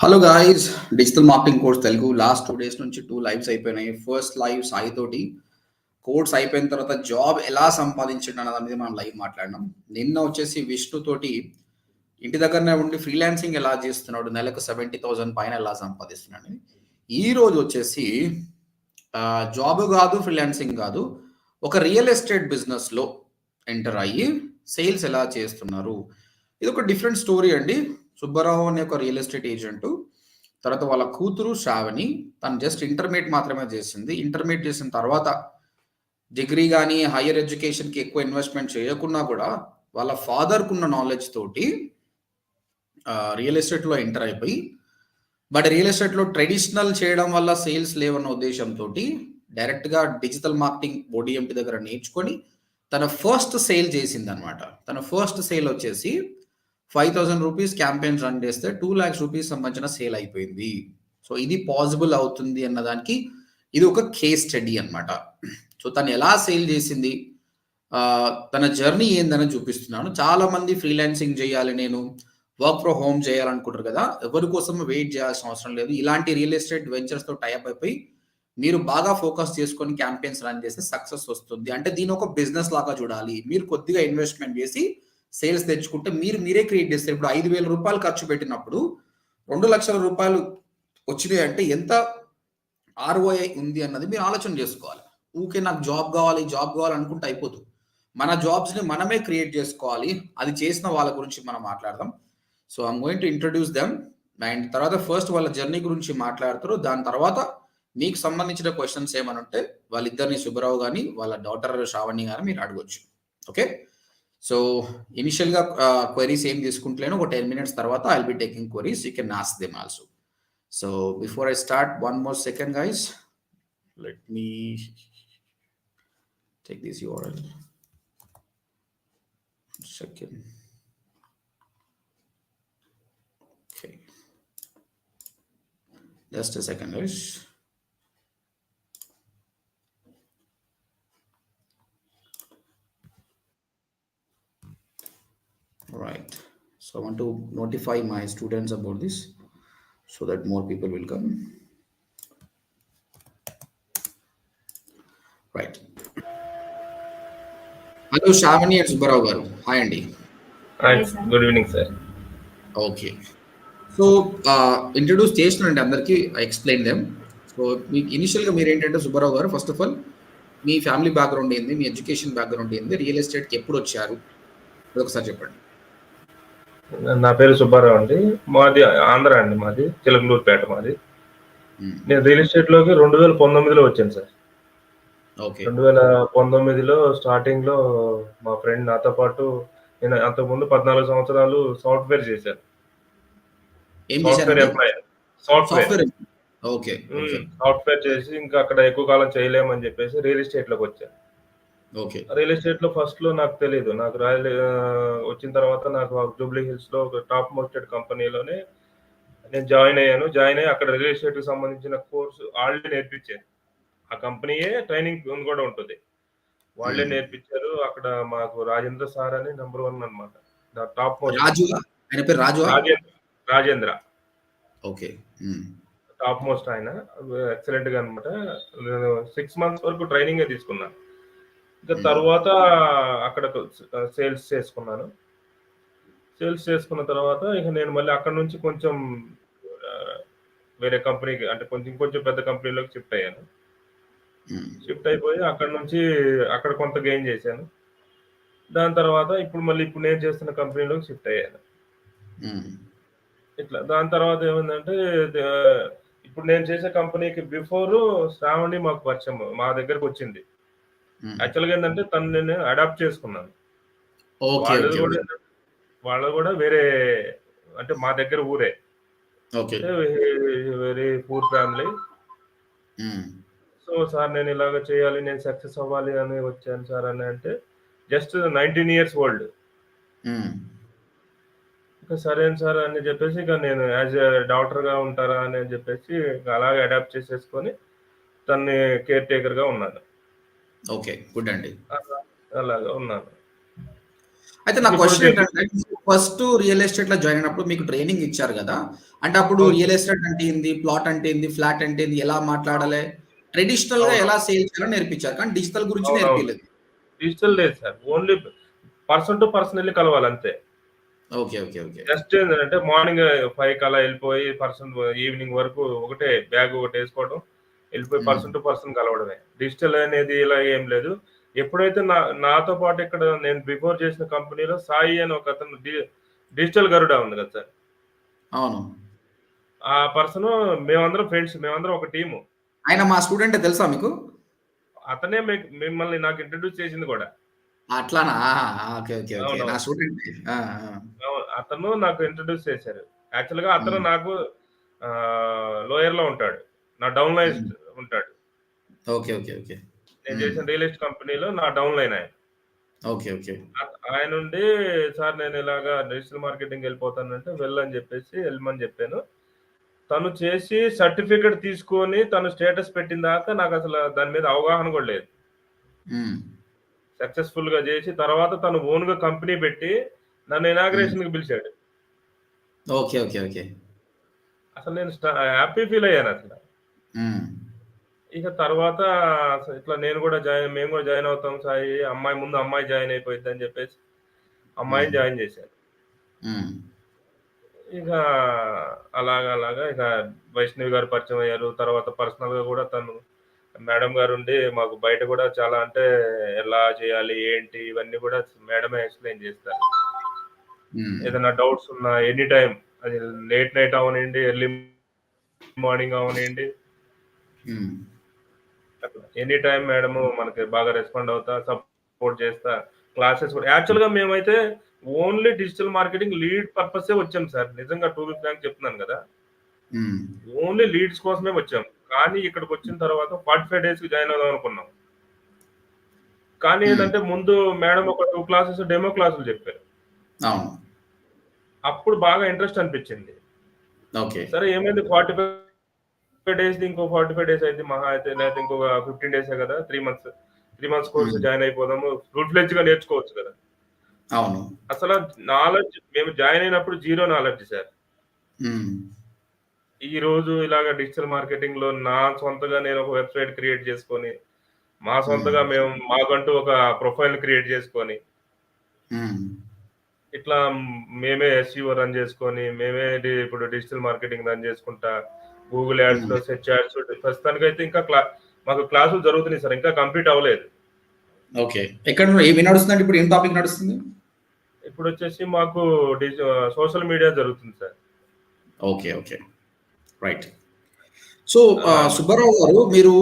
Hello guys, digital marketing course Telugu last 2 days నుంచి 2 lives అయిపోయినాయి. First live Sai తోటి course అయిపోయిన తర్వాత జాబ్ ఎలా సంపాదించండి అన్న దాని మీద మనం లైవ్ మాట్లాడినాం. నిన్న వచ్చేసి విష్ణు తోటి ఇంటి దగ్గరనే ఉండి ఫ్రీలాన్సింగ్ ఎలా చేస్తున్నాడు, నెలకు 70,000 పైన ఎలా సంపాదిస్తున్నాడు. ఈ రోజు వచ్చేసి జాబ్ కాదు, ఫ్రీలాన్సింగ్ కాదు, ఒక రియల్ ఎస్టేట్ బిజినెస్లో ఎంటర్ అయ్యి సేల్స్ ఎలా చేస్తున్నారు. ఇది ఒక డిఫరెంట్ స్టోరీ అండి. సుబ్బారావు అనే ఒక రియల్ ఎస్టేట్ ఏజెంట్, తర్వాత వాళ్ళ కూతురు శ్రావణి, తను జస్ట్ ఇంటర్మీడియట్ మాత్రమే చేసింది. ఇంటర్మీడియట్ చేసిన తర్వాత డిగ్రీ కానీ హైయర్ ఎడ్యుకేషన్కి ఎక్కువ ఇన్వెస్ట్మెంట్ చేయకున్నా కూడా వాళ్ళ ఫాదర్కు ఉన్న నాలెడ్జ్ తోటి రియల్ ఎస్టేట్లో ఎంటర్ అయిపోయి, బట్ రియల్ ఎస్టేట్లో ట్రెడిషనల్ చేయడం వల్ల సేల్స్ లేవన్న ఉద్దేశంతో డైరెక్ట్గా డిజిటల్ మార్కెటింగ్ ఓడిఎంటి దగ్గర నేర్చుకొని తన ఫస్ట్ సేల్ చేసింది అనమాట. తన ఫస్ట్ సేల్ వచ్చేసి 5,000 రూపీస్ క్యాంపెయిన్స్ రన్ చేస్తే 2 lakhs రూపీస్ సంబంధించిన సేల్ అయిపోయింది. సో ఇది పాసిబుల్ అవుతుంది అన్నదానికి ఇది ఒక కేస్ స్టడీ అనమాట. సో తను ఎలా సేల్ చేసింది, తన జర్నీ ఏందని చూపిస్తున్నాను. చాలా మంది ఫ్రీలాన్సింగ్ చేయాలి, నేను వర్క్ ఫ్రమ్ హోమ్ చేయాలనుకుంటారు కదా, ఎవరి కోసం వెయిట్ చేయాల్సిన అవసరం లేదు. ఇలాంటి రియల్ ఎస్టేట్ వెంచర్స్తో టైప్ అయిపోయి మీరు బాగా ఫోకస్ చేసుకొని క్యాంపెయిన్స్ రన్ చేస్తే సక్సెస్ వస్తుంది. అంటే దీని ఒక బిజినెస్ లాగా చూడాలి. మీరు కొద్దిగా ఇన్వెస్ట్మెంట్ చేసి సేల్స్ తెచ్చుకుంటే మీరే క్రియేట్ చేస్తారు. ఇప్పుడు 5,000 రూపాయలు ఖర్చు పెట్టినప్పుడు 2 లక్షల రూపాయలు వచ్చినాయి అంటే ఎంత ఆర్ఓఐ ఉంది అన్నది మీరు ఆలోచన చేసుకోవాలి. ఊకే నాకు జాబ్ కావాలి అనుకుంటే అయిపోతుంది. మన జాబ్స్ని మనమే క్రియేట్ చేసుకోవాలి. అది చేసిన వాళ్ళ గురించి మనం మాట్లాడదాం. So I'm going to introduce them. And తర్వాత ఫస్ట్ వాళ్ళ జర్నీ గురించి మాట్లాడుతారు. దాని తర్వాత మీకు సంబంధించిన క్వశ్చన్స్ ఏమైనా ఉంటే వాళ్ళిద్దరిని, సుబ్బారావు కానీ వాళ్ళ డాటర్ శ్రావణి కానీ మీరు అడగొచ్చు. ఓకే, సో ఇనిషియల్గా క్వరీస్ ఏం తీసుకుంటలేను. ఒక 10 minutes తర్వాత I'll be taking queries, you can ask them also. So before I start, one more second guys, let me take this URL. Second. Okay, just a second guys. Right, so I want to notify my students about this so that more people will come. Right. Hello Shavani and Subbarao garu. Hi Andy. Hi, good evening sir. Okay, so introduce చేస్తున్నానండి అందరికి. I explain them. So మీకు ఇనిషియల్గా మీరు ఏంటంటే సుబ్బారావు గారు, first of all me family background ఏంది, మీ education background ఏంది, real ఎస్టేట్కి ఎప్పుడు వచ్చారు, అది ఒకసారి చెప్పండి. నా పేరు సుబ్బారావు అండి. మాది ఆంధ్ర అండి, మాది చిలకలూరుపేట మాది. నేను రియల్ ఎస్టేట్ లోకి 2019లో వచ్చాను సార్. 2019లో స్టార్టింగ్ లో మా ఫ్రెండ్ నాతో పాటు, నేను అంతకుముందు 14 సంవత్సరాలు సాఫ్ట్వేర్ చేశాను. సాఫ్ట్వేర్ ఎంప్లాయ్, సాఫ్ట్వేర్ చేసి ఇంకా అక్కడ ఎక్కువ కాలం చేయలేమని చెప్పేసి రియల్ ఎస్టేట్ లోకి వచ్చాను. రియల్ ఎస్టేట్ లో ఫస్ట్ లో నాకు తెలియదు. నాకు వచ్చిన తర్వాత నాకు జూబ్లీ హిల్స్ లో ఒక టాప్ మోస్టెడ్ కంపెనీలోనే నేను జాయిన్ అయ్యి అక్కడ రియల్ ఎస్టేట్ కి సంబంధించిన కోర్సు ఆల్రెడీ నేర్పించారు. ఆ కంపెనీయే ట్రైనింగ్ కూడా ఉంటుంది, వాళ్ళే నేర్పించారు. అక్కడ మాకు రాజేంద్ర సార్ అని నెంబర్ 1 అనమాట, top most. Rajendra top most, ఆయన ఎక్సలెంట్ గా అనమాట. 6 months వరకు ట్రైనింగ్ తీసుకున్నాను. ఇంకా తర్వాత అక్కడ సేల్స్ చేసుకున్నాను. సేల్స్ చేసుకున్న తర్వాత ఇక నేను మళ్ళీ అక్కడ నుంచి కొంచెం వేరే కంపెనీకి, అంటే కొంచెం పెద్ద కంపెనీలోకి షిఫ్ట్ అయ్యాను. షిఫ్ట్ అయిపోయి అక్కడ కొంత గెయిన్ చేశాను. దాని తర్వాత ఇప్పుడు నేను చేస్తున్న కంపెనీలోకి షిఫ్ట్ అయ్యాను. ఇట్లా దాని తర్వాత ఏమైందంటే, ఇప్పుడు నేను చేసే కంపెనీకి బిఫోర్ శ్రావణి మాకు పరిచయం, మా దగ్గరకు వచ్చింది. యాక్చువల్గా ఏంటంటే తను నేను అడాప్ట్ చేసుకున్నాను. వాళ్ళు కూడా వేరే, అంటే మా దగ్గర ఊరే, very poor family. So sir నేను ఇలాగ చేయాలి, నేను సక్సెస్ అవ్వాలి అని వచ్చాను సార్ అని అంటే, జస్ట్ 19 years old. ఇంకా సరే సార్ అని చెప్పేసి ఇక నేను యాజ్ ఎ డాక్టర్ గా ఉంటారా అని చెప్పేసి అలాగే అడాప్ట్ చేసేసుకొని తన్ని కేర్ టేకర్ గా ఉన్నాను. ఓకే, గుడ్ అండి. అలాగా ఉన్నాను. అయితే నా క్వశ్చన్ ఏంటంటే, ఫస్ట్ రియల్ ఎస్టేట్‌లో జాయిన్ అయినప్పుడు మీకు ట్రైనింగ్ ఇచ్చారు గదా! అంటే అప్పుడు అవును రియల్ సార్. ఎస్టేట్ అంటే ఏంది? ప్లాట్ అంటే ఏంది? ఫ్లాట్ అంటే ఏంది? ఎలా మాట్లాడాలి? ట్రెడిషనల్‌గా అవునవును. ఎలా సేల్ చేయాలో నేర్పించారు. కానీ డిజిటల్ గురించి అవునవును. నేర్పియలేదు. డిజిటల్ లేదు sir. Only person to person ఎళ్లి కలవాలంతే. ఓకే. ఓకే. ఓకే. జస్ట్ ఏందంటే మార్నింగ్ 5కి అలా ఎళ్ళిపోయి పర్సన్ ఈవినింగ్ వరకు ఒకటే బ్యాగ్ ఒకటేసుకోవడం. ఎళ్ళిపోయి హ్మ్. పర్సన్ టు పర్సన్ కలవడమే. డిజిటల్ అనేది ఇలా ఏం లేదు. ఎప్పుడైతే నాతో పాటు ఇక్కడ నేను బిఫోర్ చేసిన కంపెనీలో సాయి అని ఒకతను డిజిటల్ గరుడ ఉంది కదా సార్. అవును. ఆ పర్సను మేమందరం ఫ్రెండ్స్. మేమందరం ఒక టీము. ఆయన మా స్టూడెంటే తెలుసా మీకు? అతనే మిమ్మల్ని నాకు ఇంట్రొడ్యూస్ చేసింది గూడా. అట్లానా? ఓకే. ఓకే. ఓకే. నా అవునవును. స్టూడెంటే. ఆ! ఆ! అవును. అతను నాకు ఇంట్రొడ్యూస్ చేశారు. యాక్చువల్‌గా అతను హ్మ్. నాకు లోయర్‌లో ఉంటాడు. నా డౌన్‌లైన్ హ్మ్. ఉంటాడు. ఓకే. ఓకే. ఓకే. నేను హ్మ్. చేసిన రియల్ ఎస్టేట్ కంపెనీలో నా డౌన్‌లైన్ ఆయన. ఓకే. ఓకే. ఆయనుండి సార్ నేను ఇలాగా డిజిటల్ మార్కెటింగ్ ఎళ్ళిపోతానంటే వెళ్లని జెప్పేసి ఎళ్ళమని జెప్పాను. తను చేసి సర్టిఫికేట్ తీసుకొని తను స్టేటస్ పెట్టిన దాకా నాకసల దాని మీద అవగాహన గూడా లేదు. హ్మ్. సక్సెస్‌ఫుల్‌గా జేసి తర్వాత తను ఓన్‌గా కంపెనీ పెట్టి నన్ను హ్మ్. ఇనాగ్రేషన్‌కి పిలిచాడు. ఓకే. ఓకే. ఓకే. అసలు నేను హ్యాపీ ఫీల్ అయ్యానసల. హ్మ్. ఇక తర్వాత ఇట్లా మేము గూడా జాయిన్ అవుతాం సాయి. అమ్మాయి జాయిన్ అయిపోయిద్దని జెప్పేసి హ్మ్. అమ్మాయిని జాయిన్ జేశాను. హ్మ్. ఇక అలాగా ఇక వైష్ణవి గారు పరిచయం అయ్యారు. తర్వాత పర్సనల్‌గా గూడా తను మేడం గారుండి మాకు బయట గూడా చాలా అంటే ఎలా చేయాలి? ఏంటి? ఇవన్నీ గూడా మేడమే ఎక్స్‌ప్లెయిన్ జేస్తారు. హ్మ్. ఏదైనా డౌట్స్ ఉన్నా ఎనీ టైమ్ అది లేట్ నైట్ అవ్వనియండి, ఎర్లీ మార్నింగ్ అవ్వనియండి. హ్మ్. అట్లా ఎనీ టైమ్ మేడము మనకి బాగా రెస్పాండ్ అవుతా, సపోర్ట్ చేస్తా, క్లాసెస్ కూడా హ్మ్. యాక్చువల్‌గా మేమైతే ఓన్లీ డిజిటల్ మార్కెటింగ్ లీడ్ పర్పసే వచ్చాం సార్. నిజంగా టు బీ ఫ్రాంక్ చెప్తున్నాను గదా! హ్మ్. ఓన్లీ లీడ్స్ కోసమే వచ్చాం. కానీ ఇక్కడికొచ్చిన తర్వాత 45 డేస్‌కి జాయిన్ అవుదాం అనుకున్నాం. కానీ హ్మ్. ఏందంటే ముందు మేడం ఒక 2 క్లాసెస్ డెమో క్లాసులు చెప్పారు. అవును. అప్పుడు బాగా ఇంట్రెస్ట్ అనిపిచ్చింది. ఓకే. సరే ఏమైంది 45 డేస్‌ది ఇంకో 45 డేస్ అయిద్ది మహా అయితే లేకపోతే ఇంకొక 15 డేసే కదా! 3 మంత్స్ కోర్స్ హ్మ్. జాయిన్ అయిపోదాము. ఫుల్ ఫ్లెడ్జ్‌గా నేర్చుకోవచ్చు కదా! అవును. అసల మేము జాయిన్ అయినప్పుడు జీరో నాలెడ్జ్ సార్. హ్మ్. ఈరోజు ఇలాగ డిజిటల్ మార్కెటింగ్‌లో నా సొంతగా నేను ఒక వెబ్‌సైట్ క్రియేట్ చేసుకొని, మా హ్మ్. సొంతగా మాకంటూ ఒక ప్రొఫైల్ క్రియేట్ చేసుకొని, హ్మ్. ఇట్లా మేమే ఎస్‌ఈఓ రన్ చేసుకొని, మేమే ఇప్పుడు డిజిటల్ మార్కెటింగ్ రన్ చేసుకుంటా, గూగుల్ హ్మ్. యాడ్స్‌లో, సెర్చ్ యాడ్స్ ప్రస్తుతానికైతే ఇంకా మాకు క్లాసులు జరుగుతున్నాయి సార్. ఇంకా కంప్లీట్ అవ్వలేదు. ఓకే. ఏమి నడుస్తుందండి ఇప్పుడు? ఏం టాపిక్ నడుస్తుంది? ఇప్పుడొచ్చేసి మాకు సోషల్ మీడియా జరుగుతుంది sir. Okay. Okay. Right. So, అలాగా. సుబ్బారావు గారు మీరు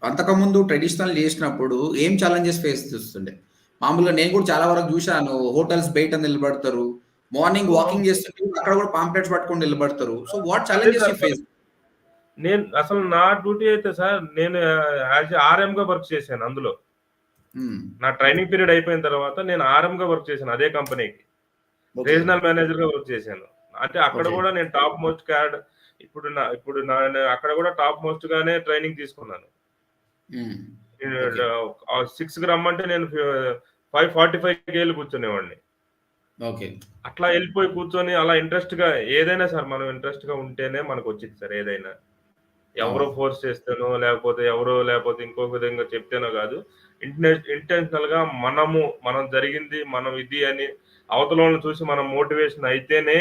అంతకుముందు ట్రెడిషనల్ చేసినప్పుడు ఏం ఛాలెంజెస్ ఫేస్ చేస్తుండే? మామూలుగా నేను కూడా చాలా వరకు చూశాను. హోటల్స్ బయట నిలబడతారు. మార్నింగ్ అవునవును. వాకింగ్ చేస్తుంటే అక్కడ కూడా పాంప్లెట్స్ పట్టుకొని నిలబడతారు. సో, వాట్ అదే ఛాలెంజెస్ సార్ యూ మరి. ఫేస్? నా డ్యూటీ అయితే సార్ నేను యాస్ ఎ ఆర్ఎమ్‌గా వర్క్ చేశాను అందులో. హ్మ్. నా ట్రైనింగ్ పీరియడ్ అయిపోయిన తర్వాత నేను ఆర్ఎమ్‌గా వర్క్ చేశాను అదే కంపెనీకి. ఓకే. రీజనల్ మేనేజర్‌గా వర్క్ చేశాను. అంటే అక్కడ ఓకే. గూడా నేను టాప్ మోస్ట్ ఇప్పుడు అక్కడ గూడా టాప్ మోస్ట్‌గానే ట్రైనింగ్ తీసుకున్నాను. హ్మ్. ఓకే. 6కి రమ్మంటే నేను 5:45కి ఎళ్లి కూర్చునేవాడిని. ఓకే. అట్లా ఎళ్ళిపోయి కూర్చొని అలా ఇంట్రెస్ట్‌గా ఏదైనా సార్ మనం ఇంట్రెస్ట్‌గా ఉంటేనే మనకొచ్చిద్ది సార్ ఏదైనా. ఎవరో అవును. ఫోర్స్ చేస్తేనో, లేపోతే ఇంకో విధంగా చెప్తేనో గాదు. ఇంటెన్షనల్‌గా మనం జరిగింది, మనం ఇది అని అవతలోళ్ళని చూసి మనం మోటివేషన్ అయితేనే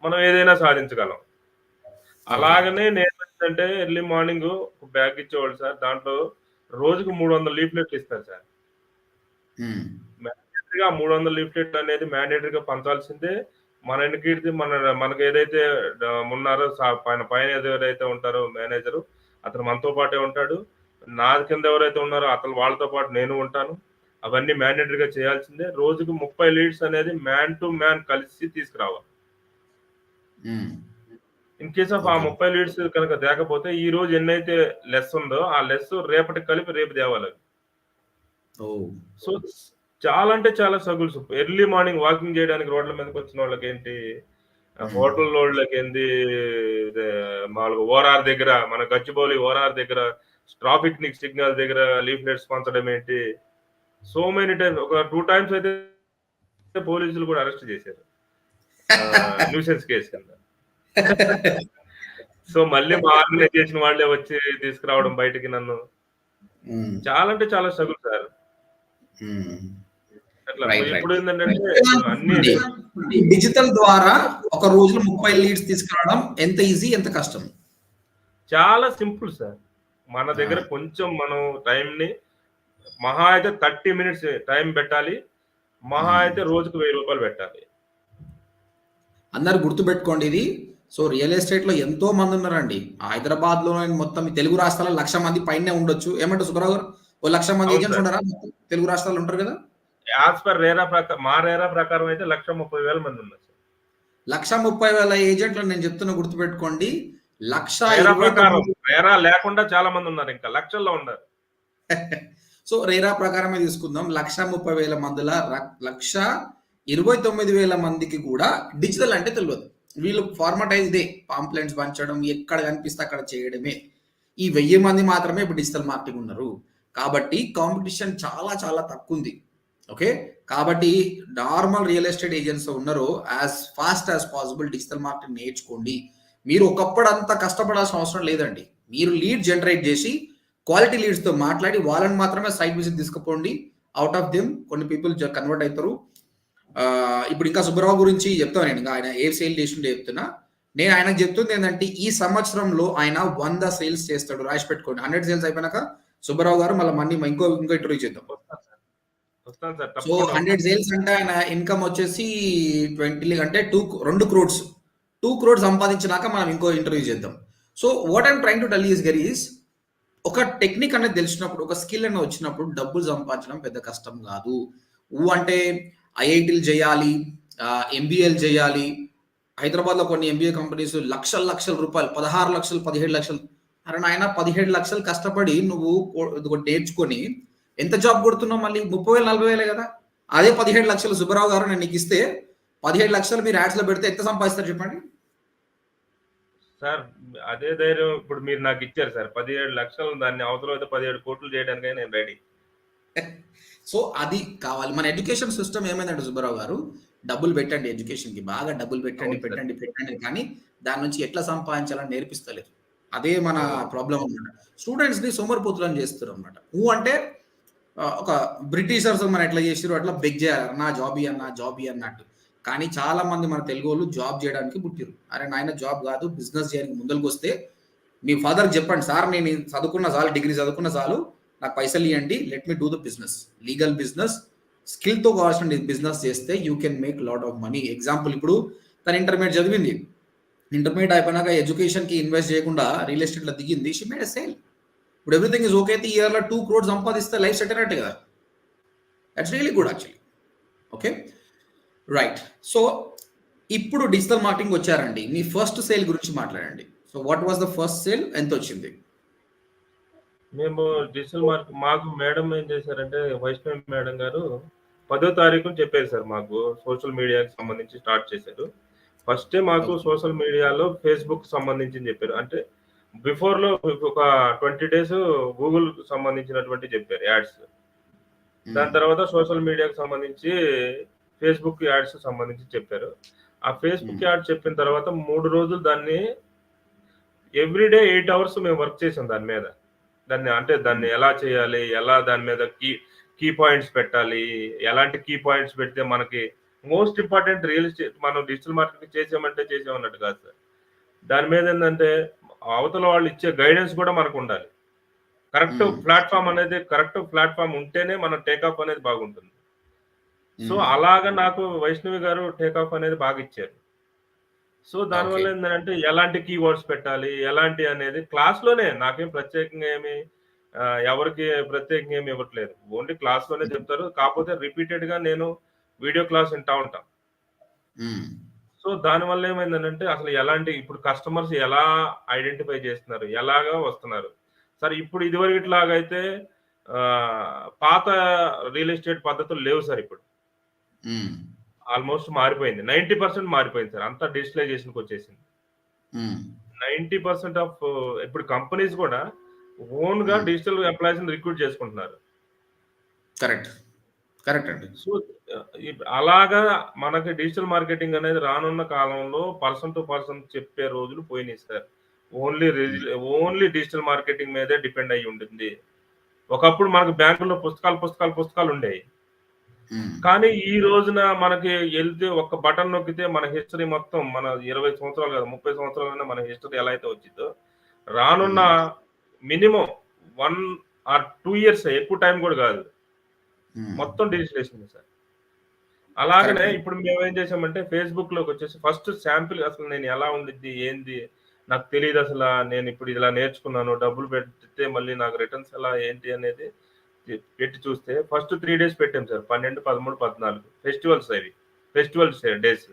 మనం ఏదైనా సాధించగలం. ఓకే. అలాగనే నేనేంటంటే ఎర్లీ మార్నింగు ఒక బ్యాగ్ ఇచ్చేవాళ్ళు సార్. దాంట్లో రోజుకి 300 లీఫ్లెట్లు ఇస్తారు సార్. హ్మ్. మ్యాండేటరీగా 300 లీఫ్లెట్లు అనేది మ్యాండేటరీగా పంచాల్సిందే. మన ఎన్నికీడిది మనకేదైతే ఉన్నారో పైన ఎవరైతే ఉంటారో మేనేజరు, అతను మనతో పాటే ఉంటాడు. నా కింద ఎవరైతే ఉన్నారో వాళ్ళతో పాటు నేను ఉంటాను. అవన్నీ మ్యాండేటరీగా చేయాల్సిందే. రోజుకి 30 లీడ్స్ అనేది మ్యాన్ టు మ్యాన్ కలిసి తీసుకురావాలి. హ్మ్. ఇన్ కేస్ ఆఫ్ ఆ ఓకే. 30 లీడ్స్ కనుక తేకపోతే ఈరోజు ఎన్నైతే లెస్ ఉందో ఆ లెస్ రేపటికి కలిపి రేపు తేవాలవి. ఓహ్! సో, చాలా అంటే చాలా స్ట్రగుల్స్. ఎర్లీ మార్నింగ్ వాకింగ్ జేయడానికి రోడ్ల మీదకొచ్చినోళ్ళకేంటి, హ్మ్. హోటల్‌లోళ్ళకేంది ఇదే మాములుగా ఓఆర్ఆర్ దగ్గర మన గచ్చిబౌలి ఓఆర్ఆర్ దగ్గర ట్రాఫిక్ సిగ్నల్ దగ్గర లీఫ్లెట్స్ పంచడం ఏంటి. సో మెనీ టైమ్స్ ఒక 2 టైమ్స్ అయితే పోలీసులు కూడా అరెస్ట్ చేశారు న్యూసెన్స్ కేసు కింద. సో మళ్ళీ మా ఆర్గనైజేషన్ వాళ్ళే వచ్చి తీసుకురావడం బయటికి నన్ను. చాలా అంటే చాలా స్ట్రగుల్ సార్. అట్లా ఇప్పుడు ఏంటంటే అన్ని డిజిటల్ ద్వారా ఒక రోజులో 30 లీడ్స్ తీసుకురావడం ఎంత ఈజీ, ఎంత కష్టం? చాలా సింపుల్ సార్. మన దగ్గర కొంచెం మనం టైంని మహా అయితే 30 మినిట్స్ టైం పెట్టాలి. మహా అయితే రోజుకు 1000 రూపాయలు పెట్టాలి. అందరు గుర్తుపెట్టుకోండి ఇది. సో రియల్ ఎస్టేట్ లో ఎంతో మంది ఉన్నారండి. హైదరాబాద్ లో మొత్తం తెలుగు రాష్ట్రాల్లో 1,00,000 మంది పైనే ఉండొచ్చు. ఏమంటారు సుబ్బారావు గారు? ఓ 1,00,000 మంది ఏజెంట్స్ ఉండరా తెలుగు రాష్ట్రాల్లో ఉంటారు కదా? యాజ్ పర్ రేరా ప్రకారం, మా రేరా ప్రకారం అయితే 1,30,000 మంది ఉన్నారు. 1,30,000 ఏజెంట్లు నేను చెప్తున్నా గుర్తుపెట్టుకోండి. రేరా లేకుండా చాలా మంది ఉన్నారు, ఇంకా లక్షల్లో ఉన్నారు. సో రేరా ప్రకారమే తీసుకుందాం. 1,30,000 మందిల 1,29,000 మందికి కూడా డిజిటల్ అంటే తెలియదు. వీళ్ళు ఫార్మటైజ్ డే పాంప్లెంట్స్ పంచడం, ఎక్కడ కనిపిస్తే అక్కడ చేయడమే. ఈ 1000 మంది మాత్రమే ఇప్పుడు డిజిటల్ మార్కెటింగ్ ఉన్నారు. కాబట్టి కాంపిటీషన్ చాలా చాలా తక్కువ ఉంది. ఓకే, కాబట్టి నార్మల్ రియల్ ఎస్టేట్ ఏజెంట్స్ ఉన్నారో as fast as possible digital marketing నేర్చుకోండి. మీరు ఒకప్పుడు అంత కష్టపడాల్సిన అవసరం లేదండి. మీరు లీడ్ జనరేట్ చేసి క్వాలిటీ లీడ్స్తో మాట్లాడి వాళ్ళని మాత్రమే సైట్ విజిట్ తీసుకుపోండి. అవుట్ ఆఫ్ దెమ్ కొన్ని పీపుల్ కన్వర్ట్ అవుతారు. ఇప్పుడు ఇంకా సుబ్బారావు గురించి చెప్తాను. నేను ఇంకా ఆయన ఏ సేల్ చేసిండే చెప్తున్నా. నేను ఆయనకు చెప్తుంది ఏంటంటే ఈ సంవత్సరంలో ఆయన 100 సేల్స్ చేస్తాడు. రాసి పెట్టుకోండి. 100 సేల్స్ అయిపోయినాక సుబ్బారావు గారు మళ్ళీ ఇంకో ఇంటర్వ్యూ చేద్దాం. సో 100 సేల్స్ అంటే ఆయన ఇన్కమ్ వచ్చేసి 20 అంటే 2 crores 2 crores సంపాదించినాక మనం ఇంకో ఇంటర్వ్యూ చేద్దాం. So what I'm trying to tell is గరీస్, ఒక టెక్నిక్ అనేది తెలిసినప్పుడు, ఒక స్కిల్ అనేది వచ్చినప్పుడు డబ్బులు సంపాదించడం పెద్ద కష్టం కాదు. అంటే ఐఐటీలు చేయాలి, ఎంబీఏలు చేయాలి. హైదరాబాద్లో కొన్ని ఎంబీఏ కంపెనీస్ లక్షల రూపాయలు, 16 లక్షలు 17 లక్షలు. అరే నాయన 17 లక్షలు కష్టపడి నువ్వు నేర్చుకొని ఎంత జాబ్ కొడుతున్నావు? మళ్ళీ 30,000 40,000 కదా. అదే 17 లక్షలు సుబ్బారావు గారు నేను నీకు ఇస్తే 17 లక్షలు మీరు యాడ్స్ లో పెడితే ఎంత సంపాదిస్తారు చెప్పండి సార్? అదే ధైర్యం ఇప్పుడు మీరు నాకు ఇచ్చారు సార్. 17 లక్షలు, దాన్ని అవసరం అయితే 17 కోట్లు చేయడానికైనా నేను రెడీ. సో అది కావాలి. మన ఎడ్యుకేషన్ సిస్టమ్ ఏమైందంటే సుబ్బారావు గారు, డబ్బులు పెట్టండి, ఎడ్యుకేషన్ కి బాగా డబ్బులు పెట్టండి, కానీ దాని నుంచి ఎట్లా సంపాదించాలని నేర్పిస్తలేదు. అదే మన ప్రాబ్లం అన్నమాట. స్టూడెంట్స్ ని సోమరిపోతులని చేస్తారు అనమాట. అంటే ఒక బ్రిటిషర్స్ మనం ఎట్లా చేసారు అట్లా బెగ్ చేయాలి, నా జాబీ అన్నట్టు. కానీ చాలా మంది మన తెలుగు వాళ్ళు జాబ్ చేయడానికి పుట్టిరు. అరే నాయన జాబ్ కాదు, బిజినెస్ చేయడానికి ముందరికి వస్తే మీ ఫాదర్ చెప్పండి, సార్ నేను చదువుకున్న చాలు, డిగ్రీ చదువుకున్న చాలు, నాకు పైసలు ఇవ్వండి, let me do the business, legal business, స్కిల్తో కావాల్సిన బిజినెస్ చేస్తే you can make lot of money. Example, ఇప్పుడు తన ఇంటర్మీడియట్ చదివింది, ఇంటర్మీడియట్ అయిపోయినాక ఎడ్యుకేషన్కి ఇన్వెస్ట్ చేయకుండా రియల్ ఎస్టేట్లో దిగింది, షీ మేడ్ ఎ సేల్. ఇప్పుడు ఎవ్రీథింగ్ ఇస్ ఓకే అయితే ఇయర్లో 2 crores సంపాదిస్తే లైఫ్ సెట్ అయినట్టు కదా. That's really good actually. Okay right. So ఇప్పుడు డిజిటల్ మార్కెటింగ్ వచ్చారండి, మీ ఫస్ట్ సేల్ గురించి మాట్లాడండి. So what was the first sale, ఎంత వచ్చింది? మేము డిజిటల్ మార్కెట్, మాకు మేడం ఏం చేశారంటే, వైష్ణవి మేడం గారు 10వ తారీఖు చెప్పారు సార్. మాకు సోషల్ మీడియాకి సంబంధించి స్టార్ట్ చేశారు. ఫస్టే మాకు సోషల్ మీడియాలో ఫేస్బుక్ సంబంధించి చెప్పారు. అంటే బిఫోర్ లో ఒక 20 days గూగుల్ సంబంధించినటువంటి చెప్పారు యాడ్స్. దాని తర్వాత సోషల్ మీడియాకి సంబంధించి ఫేస్బుక్ యాడ్స్ సంబంధించి చెప్పారు. ఆ ఫేస్బుక్ యాడ్ చెప్పిన తర్వాత 3 రోజులు దాన్ని ఎవ్రీడే 8 hours మేము వర్క్ చేసాం దాని మీద. దాన్ని ఎలా చేయాలి, ఎలా దాని మీద కీ పాయింట్స్ పెట్టాలి, ఎలాంటి కీ పాయింట్స్ పెడితే మనకి మోస్ట్ ఇంపార్టెంట్ రియల్ ఎస్టేట్ మనం డిజిటల్ మార్కెటింగ్ చేసామన్నట్టు కాదు సార్. దాని మీద ఏంటంటే అవతల వాళ్ళు ఇచ్చే గైడెన్స్ కూడా మనకు ఉండాలి. కరెక్ట్ ప్లాట్ఫామ్ ఉంటేనే మన టేకాఫ్ అనేది బాగుంటుంది. సో అలాగా నాకు వైష్ణవి గారు టేకాఫ్ అనేది బాగా ఇచ్చారు. సో దానివల్ల ఏంటంటే ఎలాంటి కీవర్డ్స్ పెట్టాలి, ఎలాంటి అనేది క్లాస్లోనే, నాకేం ప్రత్యేకంగా ఎవరికి ప్రత్యేకంగా ఏమి ఇవ్వట్లేదు, ఓన్లీ క్లాస్లోనే చెప్తారు. కాకపోతే రిపీటెడ్గా నేను వీడియో క్లాస్ వింటా ఉంటాం. సో దానివల్ల ఏమైందంటే అసలు ఎలాంటి, ఇప్పుడు కస్టమర్స్ ఎలా ఐడెంటిఫై చేస్తున్నారు, ఎలాగా వస్తున్నారు సార్. ఇప్పుడు ఇదివరకు లాగైతే పాత రియల్ ఎస్టేట్ పద్ధతులు లేవు సార్. ఇప్పుడు ఆల్మోస్ట్ మారిపోయింది, 90% మారిపోయింది సార్. అంతా డిజిటలైజేషన్కి వచ్చేసింది. 90% ఆఫ్ ఇప్పుడు కంపెనీస్ కూడా ఓన్ గా డిజిటల్ ఎంప్లాయీస్ రిక్రూట్ చేసుకుంటున్నారు. కరెక్ట్ కరెక్ట్ అండి. సో, అలాగా మనకి డిజిటల్ మార్కెటింగ్ అనేది రానున్న కాలంలో పర్సన్ టు పర్సన్ చెప్పే రోజులు పోయినాయి సార్. ఓన్లీ హ్మ్. ఓన్లీ డిజిటల్ మార్కెటింగ్ మీదే డిపెండ్ అయ్యి ఉంటుంది. ఒకప్పుడు మనకు బ్యాంకుల్లో పుస్తకాలుండేయి. హ్మ్. కానీ ఈ రోజున మనకి ఎళ్తే ఒక్క బటన్ నొక్కితే మన హిస్టరీ మొత్తం మన 20 సంవత్సరాలు కాదు 30 సంవత్సరాలైనా మన హిస్టరీ ఎలా అయితే వచ్చిద్దో, రానున్న హ్మ్. మినిమమ్ 1 ఆర్ 2 ఇయర్స్ ఎక్కువ టైం గూడా గాదు. హ్మ్. మొత్తం డిజిటలైజేషనే సార్. అలాగనే కరెక్ట్ అండి. ఇప్పుడు మేమేం చేసామంటే ఫేస్‌బుక్‌లోకొచ్చేసి ఫస్ట్ శాంపిల్ అసలు నేను ఎలా ఉండిద్ది? ఏంది? నాకు తెలీదసల. నేనిప్పుడు ఇలా నేర్చుకున్నాను. డబ్బులు పెడితే మళ్ళీ నాకు రిటర్న్స్ ఎలా? ఏంటి? అనేది పెట్టి చూస్తే ఫస్ట్ 3 డేస్ పెట్టాం సార్. 12, 13, 14 ఫెస్టివల్స్ అవి. Festivals days.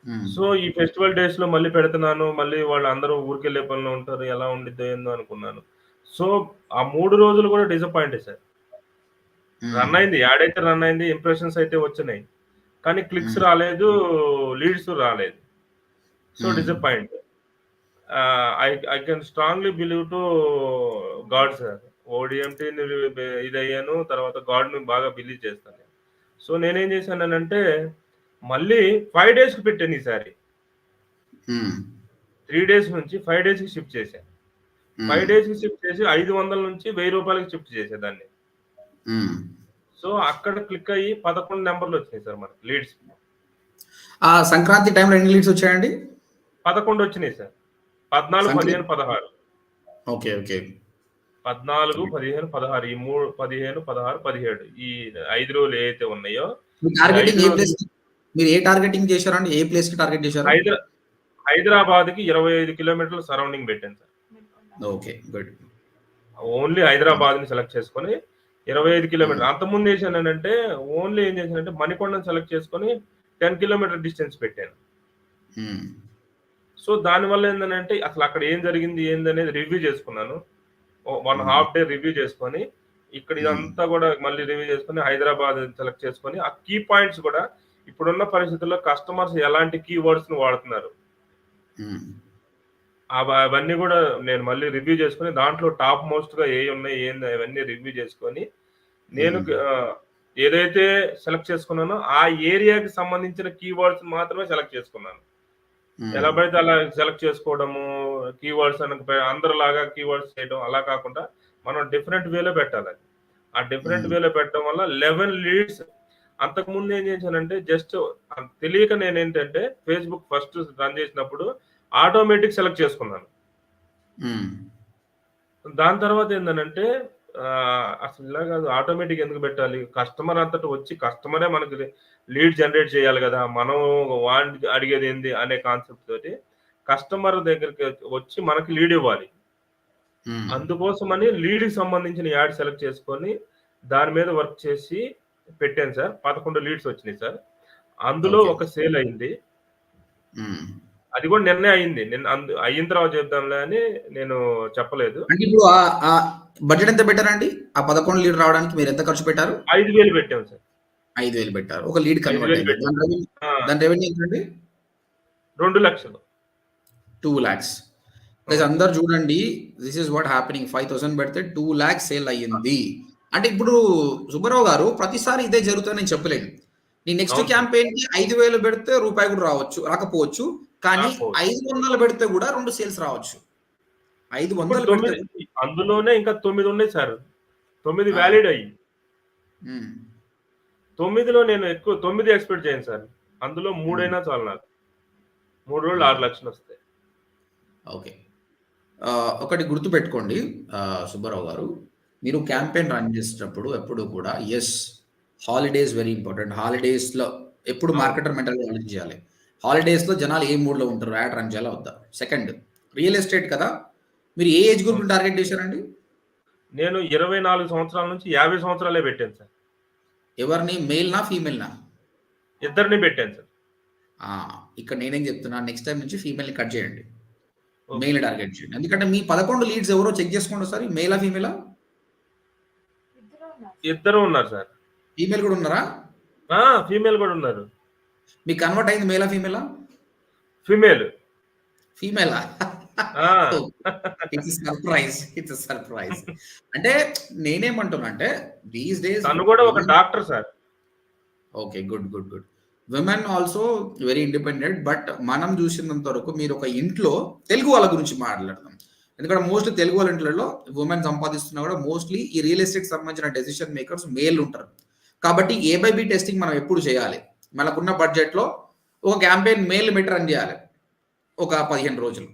హ్మ్. సో, ఈ ఫెస్టివల్ డేస్‌లో మళ్ళీ పెడుతున్నాను. మళ్ళీ వాళ్ళందరూ ఊరికెళ్ళే పనిలో ఉంటారు. ఎలా ఉండిద్దో ఏందో అనుకున్నాను. సో, ఆ 3 రోజులు కూడా డిసప్పాయింటే సార్. హ్మ్. రన్ అయింది. యాడ్ అయితే రన్ అయింది. ఇంప్రెషన్స్ అయితే వచ్చినాయి. కానీ క్లిక్స్ హ్మ్. రాలేదు. లీడ్స్ రాలేదు. So, hmm. Disappoint. I I can strongly believe to God sir. ఓడిఎంటీని ఇదయ్యాను. తర్వాత గాడ్‌ని బాగా బిలీవ్ చేస్తాను నేను. సో, నేనేం చేశాననంటే మళ్ళీ 5 డేస్‌కి పెట్టాను ఈసారి. హ్మ్. 3 డేస్ నుంచి 5 డేస్‌కి షిఫ్ట్ చేశా. హ్మ్. 5 డేస్‌కి షిఫ్ట్ చేసి 500 నుంచి రూ. 1000కి షిఫ్ట్ చేసేదాన్ని. హ్మ్. సో, అక్కడ క్లిక్ అయ్యి 11 నంబర్‌లొచ్చినాయి సార్ మనకి లీడ్స్. ఆ సంక్రాంతి టైంలో ఎన్ని లీడ్స్ వచ్చాయండి? 11 వచ్చినాయి sir. 14, 15, Sankranti 16. Okay. Okay. 14, good. 15, 16 ఈ 15, 16, 17 ఈ 5 రోజులు ఏవైతే ఉన్నాయో, మీ ఈ 5 టార్గెటింగ్ ఏ రోజులు ప్లేస్‌కి మీరు ఏ టార్గెటింగ్ చేశారండి? ఏ ప్లేస్‌కి టార్గెట్ చేశారు? హైదరా హైదరాబాద్‌కి 25 కిలోమీటర్ల సరౌండింగ్ పెట్టాను సార్. ఓకే. గుడ్. ఓన్లీ హ్మ్. హైదరాబాద్‌ని సెలెక్ట్ చేసుకొని 25 హ్మ్. కిలోమీటర్లు. అంతకుముందు ఏం చేశాననంటే ఓన్లీ ఏం చేశానంటే మణికొండని సెలెక్ట్ చేసుకొని 10 కిలోమీటర్ డిస్టెన్స్ పెట్టాను. హ్మ్. సో, దానివల్ల ఏందనంటే అసలక్కడ ఏం జరిగింది ఏందనేది రివ్యూ చేసుకున్నాను. 1 హ్మ్. హాఫ్ డే రివ్యూ చేసుకొని, ఇక్కడ హ్మ్. ఇదంతా గూడా మళ్ళీ రివ్యూ చేసుకొని, హైదరాబాద్ సెలెక్ట్ చేసుకొని, ఆ కీ పాయింట్స్ గూడా ఇప్పుడున్న పరిస్థితుల్లో కస్టమర్స్ ఎలాంటి కీవర్డ్స్‌ని వాడుతున్నారు. హ్మ్. అవన్నీ గూడా నేను మళ్ళీ రివ్యూ చేసుకొని, దాంట్లో టాప్ మోస్ట్‌గా ఏయున్నాయి, ఏంది అవన్నీ రివ్యూ చేసుకొని, నేను హ్మ్. ఏదైతే సెలెక్ట్ చేసుకున్నానో, ఆ ఏరియాకి సంబంధించిన కీవర్డ్స్ మాత్రమే సెలెక్ట్ చేసుకున్నాను. ఎలా హ్మ్. పడితే అలా సెలెక్ట్ చేసుకోవడము, కీవర్డ్స్ అనక అందరిలాగా కీవర్డ్స్ చేయడం అలా కాకుండా, మనం డిఫరెంట్ వేలో పెట్టాలది. ఆ డిఫరెంట్ హ్మ్. వేలో పెట్టడం వల్ల 11 లీడ్స్ అంతకుముందు ఏం చేశానంటే జస్ట్ తెలియక నేనేంటంటే ఫేస్‌బుక్ ఫస్ట్ రన్ చేసినప్పుడు ఆటోమేటిక్ సెలెక్ట్ చేసుకున్నాను. హ్మ్. దాని తర్వాత ఏందనంటే అసలు ఇలా కాదు ఆటోమేటిక్ ఎందుకు పెట్టాలి? కస్టమర్ అంతట వచ్చి కస్టమరే మనకి లీడ్ జనరేట్ చేయాలి గదా! మనం వాడిని అడిగేదేంది అనే కాన్సెప్ట్ తోటి కస్టమర్ దగ్గరికి వచ్చి మనకి లీడ్ ఇవ్వాలి. హ్మ్. అందుకోసమని లీడ్‌కి సంబంధించిన యాడ్ సెలెక్ట్ చేసుకొని, దాని మీద వర్క్ చేసి పెట్టాను సార్. 11 లీడ్స్ వచ్చినియి సార్. అందులో ఓకే. ఒక సేల్ అయింది. హ్మ్. అది కూడా నిన్నే అయింది. అయిన తర్వాత చెప్దాంలే అని నేను చెప్పలేదు. అంటే ఇప్పుడు బడ్జెట్ ఎంత పెట్టారండి? ఆ 11 లీడ్ రావడానికి మీరెంత ఖర్చు పెట్టారు? 5,000 పెట్టాం సార్. 5,000 పెట్టారు. ఒక లీడ్ కన్వర్ట్ 5,000 అయింది. పెట్టాం. ఆ! దాని రెవెన్యూ ఎంతండి? 2,00,000 2,00,000 గైస్ అవును. అందరూ చూడండి. థిస్ ఈస్ వాట్ హ్యాపెనింగ్ 5,000 పెడితే 2,00,000 సేల్ అయ్యింది. అంటే ఇప్పుడు సుబ్బారావు గారు ప్రతిసారి ఇదే జరుగుతదని నేను చెప్పలేను. నీ నెక్స్ట్ అవును సార్. క్యాంపెయిన్‌కి 5,000 పెడితే రూపాయి కూడా రాకపోవచ్చు. కానీ రాకపోవచ్చు. 500 పెడితే కూడా 2 సేల్స్ రావచ్చు. ఇప్పుడు 500 పెడితే 9 అందులోనే ఇంకా 9 ఉన్నాయి సార్. 9 ఆ! వాలిడ్ అయ్యి. హ్మ్. 9లో నేను ఎక్కువ 9 ఎక్స్‌పెక్ట్ చేయను సార్. అందులో 3 హ్మ్. అయినా చాలు నాకు. 3 రోజులు హ్మ్. 6,00,000 వస్తాయి. ఓకే. ఒకటి గుర్తుపెట్టుకోండి సుబ్బారావు గారు. మీరు యాహ్! క్యాంపెయిన్ రన్ చేసేటప్పుడు ఎప్పుడు కూడా హాలిడేస్ వెరీ ఇంపార్టెంట్. హాలిడేస్‌లో ఎప్పుడు అవును. మార్కెటర్ మెంటాలిటీ ఆలోచించాలి. హాలిడేస్‌లో జనాలు ఏ మూడ్‌లో ఉంటారు? యాడ్ రన్ చేయాలా వద్దా? సెకండ్ రియల్ ఎస్టేట్ కదా! మీరు ఏ ఏజ్ అవును. గ్రూప్‌ని టార్గెట్ చేశారండి? నేను 24 సంవత్సరాల నుంచి 50 సంవత్సరాలే పెట్టాను సార్. ఎవరిని మేల్‌నా? ఫీమేల్‌నా? ఇద్దరిని పెట్టాను సార్. ఆ! ఇక్కడ నేనేం చెప్తున్నా నెక్స్ట్ టైమ్ నుంచి ఫీమేల్‌ని కట్ చేయండి. ఓకే. మెయిల్‌ని టార్గెట్ చేయండి. ఎందుకంటే మీ 11 లీడ్స్ ఎవరో చెక్ చేసుకోండి ఒకసారి. మేలా? ఫీమేలా? ఇద్దరు ఉన్నారు సార్. ఫీమేల్ కూడా ఉన్నారా? ఆ! ఫీమేల్ గూడా ఉన్నారు. మీకు కన్వర్ట్ అయింది మేలా? ఫీమేలా? ఫీమేల్. ఫీమేలా? ఆ! Oh! It's surprise. It's surprise. అంటే నేనేమంటున్నా అంటే దీస్ డేస్ తను గూడా ఒక woman doctor sir. Okay. Good. Good. Good. Women also very independent. But మనం చూసినంత వరకు మీరు ఒక ఇంట్లో తెలుగు వాళ్ళ గురించి మాట్లాడదాం. ఎందుకంటే మోస్ట్‌లీ తెలుగు వాళ్ళ ఇంట్లలో వుమెన్ సంపాదిస్తున్నా కూడా మోస్ట్‌లీ ఈ రియల్ ఎస్టేట్‌కి సంబంధించిన డెసిషన్ మేకర్స్ మేల్ ఉంటారు. కాబట్టి ఏ బై బి టెస్టింగ్ మనం ఎప్పుడు చేయాలి? మనకున్న బడ్జెట్‌లో ఒక క్యాంపెయిన్ మేల్ పెట్టి రన్ చేయాలి. ఒక 15 రోజులు.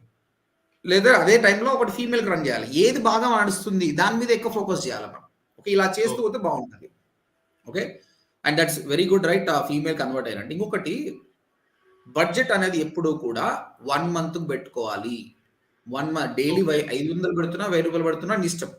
లేదా అదే టైంలో ఒకటి ఫీమేల్‌కి రన్ చేయాలి. ఏది బాగా నడుస్తుంది దాని మీద ఎక్కువ ఫోకస్ చేయాలి మనం. ఓకే. ఇలా చేస్తూ ఓకే. పోతే బావుంటది. Okay. And that's very good right. Female convert అయ్యారంటే. ఇంకొకటి బడ్జెట్ అనేది ఎప్పుడూ కూడా 1 మంత్‌కి పెట్టుకోవాలి. 1 డైలీ ఓకే. 500 పెడుతున్నా, రూ. 1000 పెడుతున్నా నీ ఇష్టం.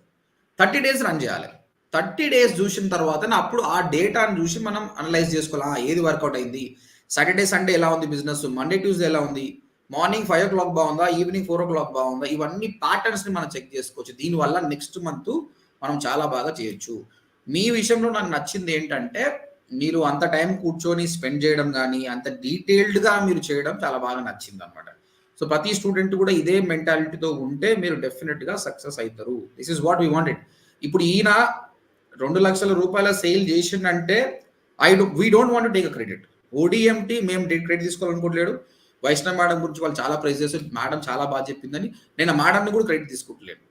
30 డేస్ రన్ చేయాలి. 30 డేస్ చూసిన తర్వాతనే అప్పుడు ఆ డేటాను చూసి మనం అనలైజ్ చేసుకోవాలి. ఏది వర్కౌట్ అయింది. సాటర్‌డే, సండే ఎలా ఉంది బిజినెస్? మండే, ట్యూస్‌డే ఎలా ఉంది? మార్నింగ్ 5:00 బాగుందా? ఈవినింగ్ 4:00 బాగుందా? ఇవన్నీ ప్యాటర్న్స్‌ని మనం చెక్ చేసుకోవచ్చు. దీనివల్ల నెక్స్ట్ మంత్ మనం చాలా బాగా చేయొచ్చు. మీ విషయంలో నాకు నచ్చింది ఏంటంటే, మీరు అంత టైం కూర్చొని స్పెండ్ చేయడం గాని, అంత డీటెయిల్డ్‌గా మీరు చేయడం చాలా బాగా నచ్చిందనమాట. సో, ప్రతి స్టూడెంట్ కూడా ఇదే మెంటాలిటీతో ఉంటే మీరు డెఫినిట్‌గా సక్సెస్ అయితారు. This is what we wanted. ఇప్పుడు ఈయన రూ. 2,00,000 సేల్ చేసిండంటే we don't want to take a credit. ODMT మేము క్రెడిట్ తీసుకోవాలనుకోవట్లేడు. వైష్ణవి మేడం గురించి వాళ్ళు చాలా ప్రైజ్ చేశారు. మేడం చాలా బాగా చెప్పిందని నేను ఆ మేడంని కూడా క్రెడిట్ తీసుకుంటలేను.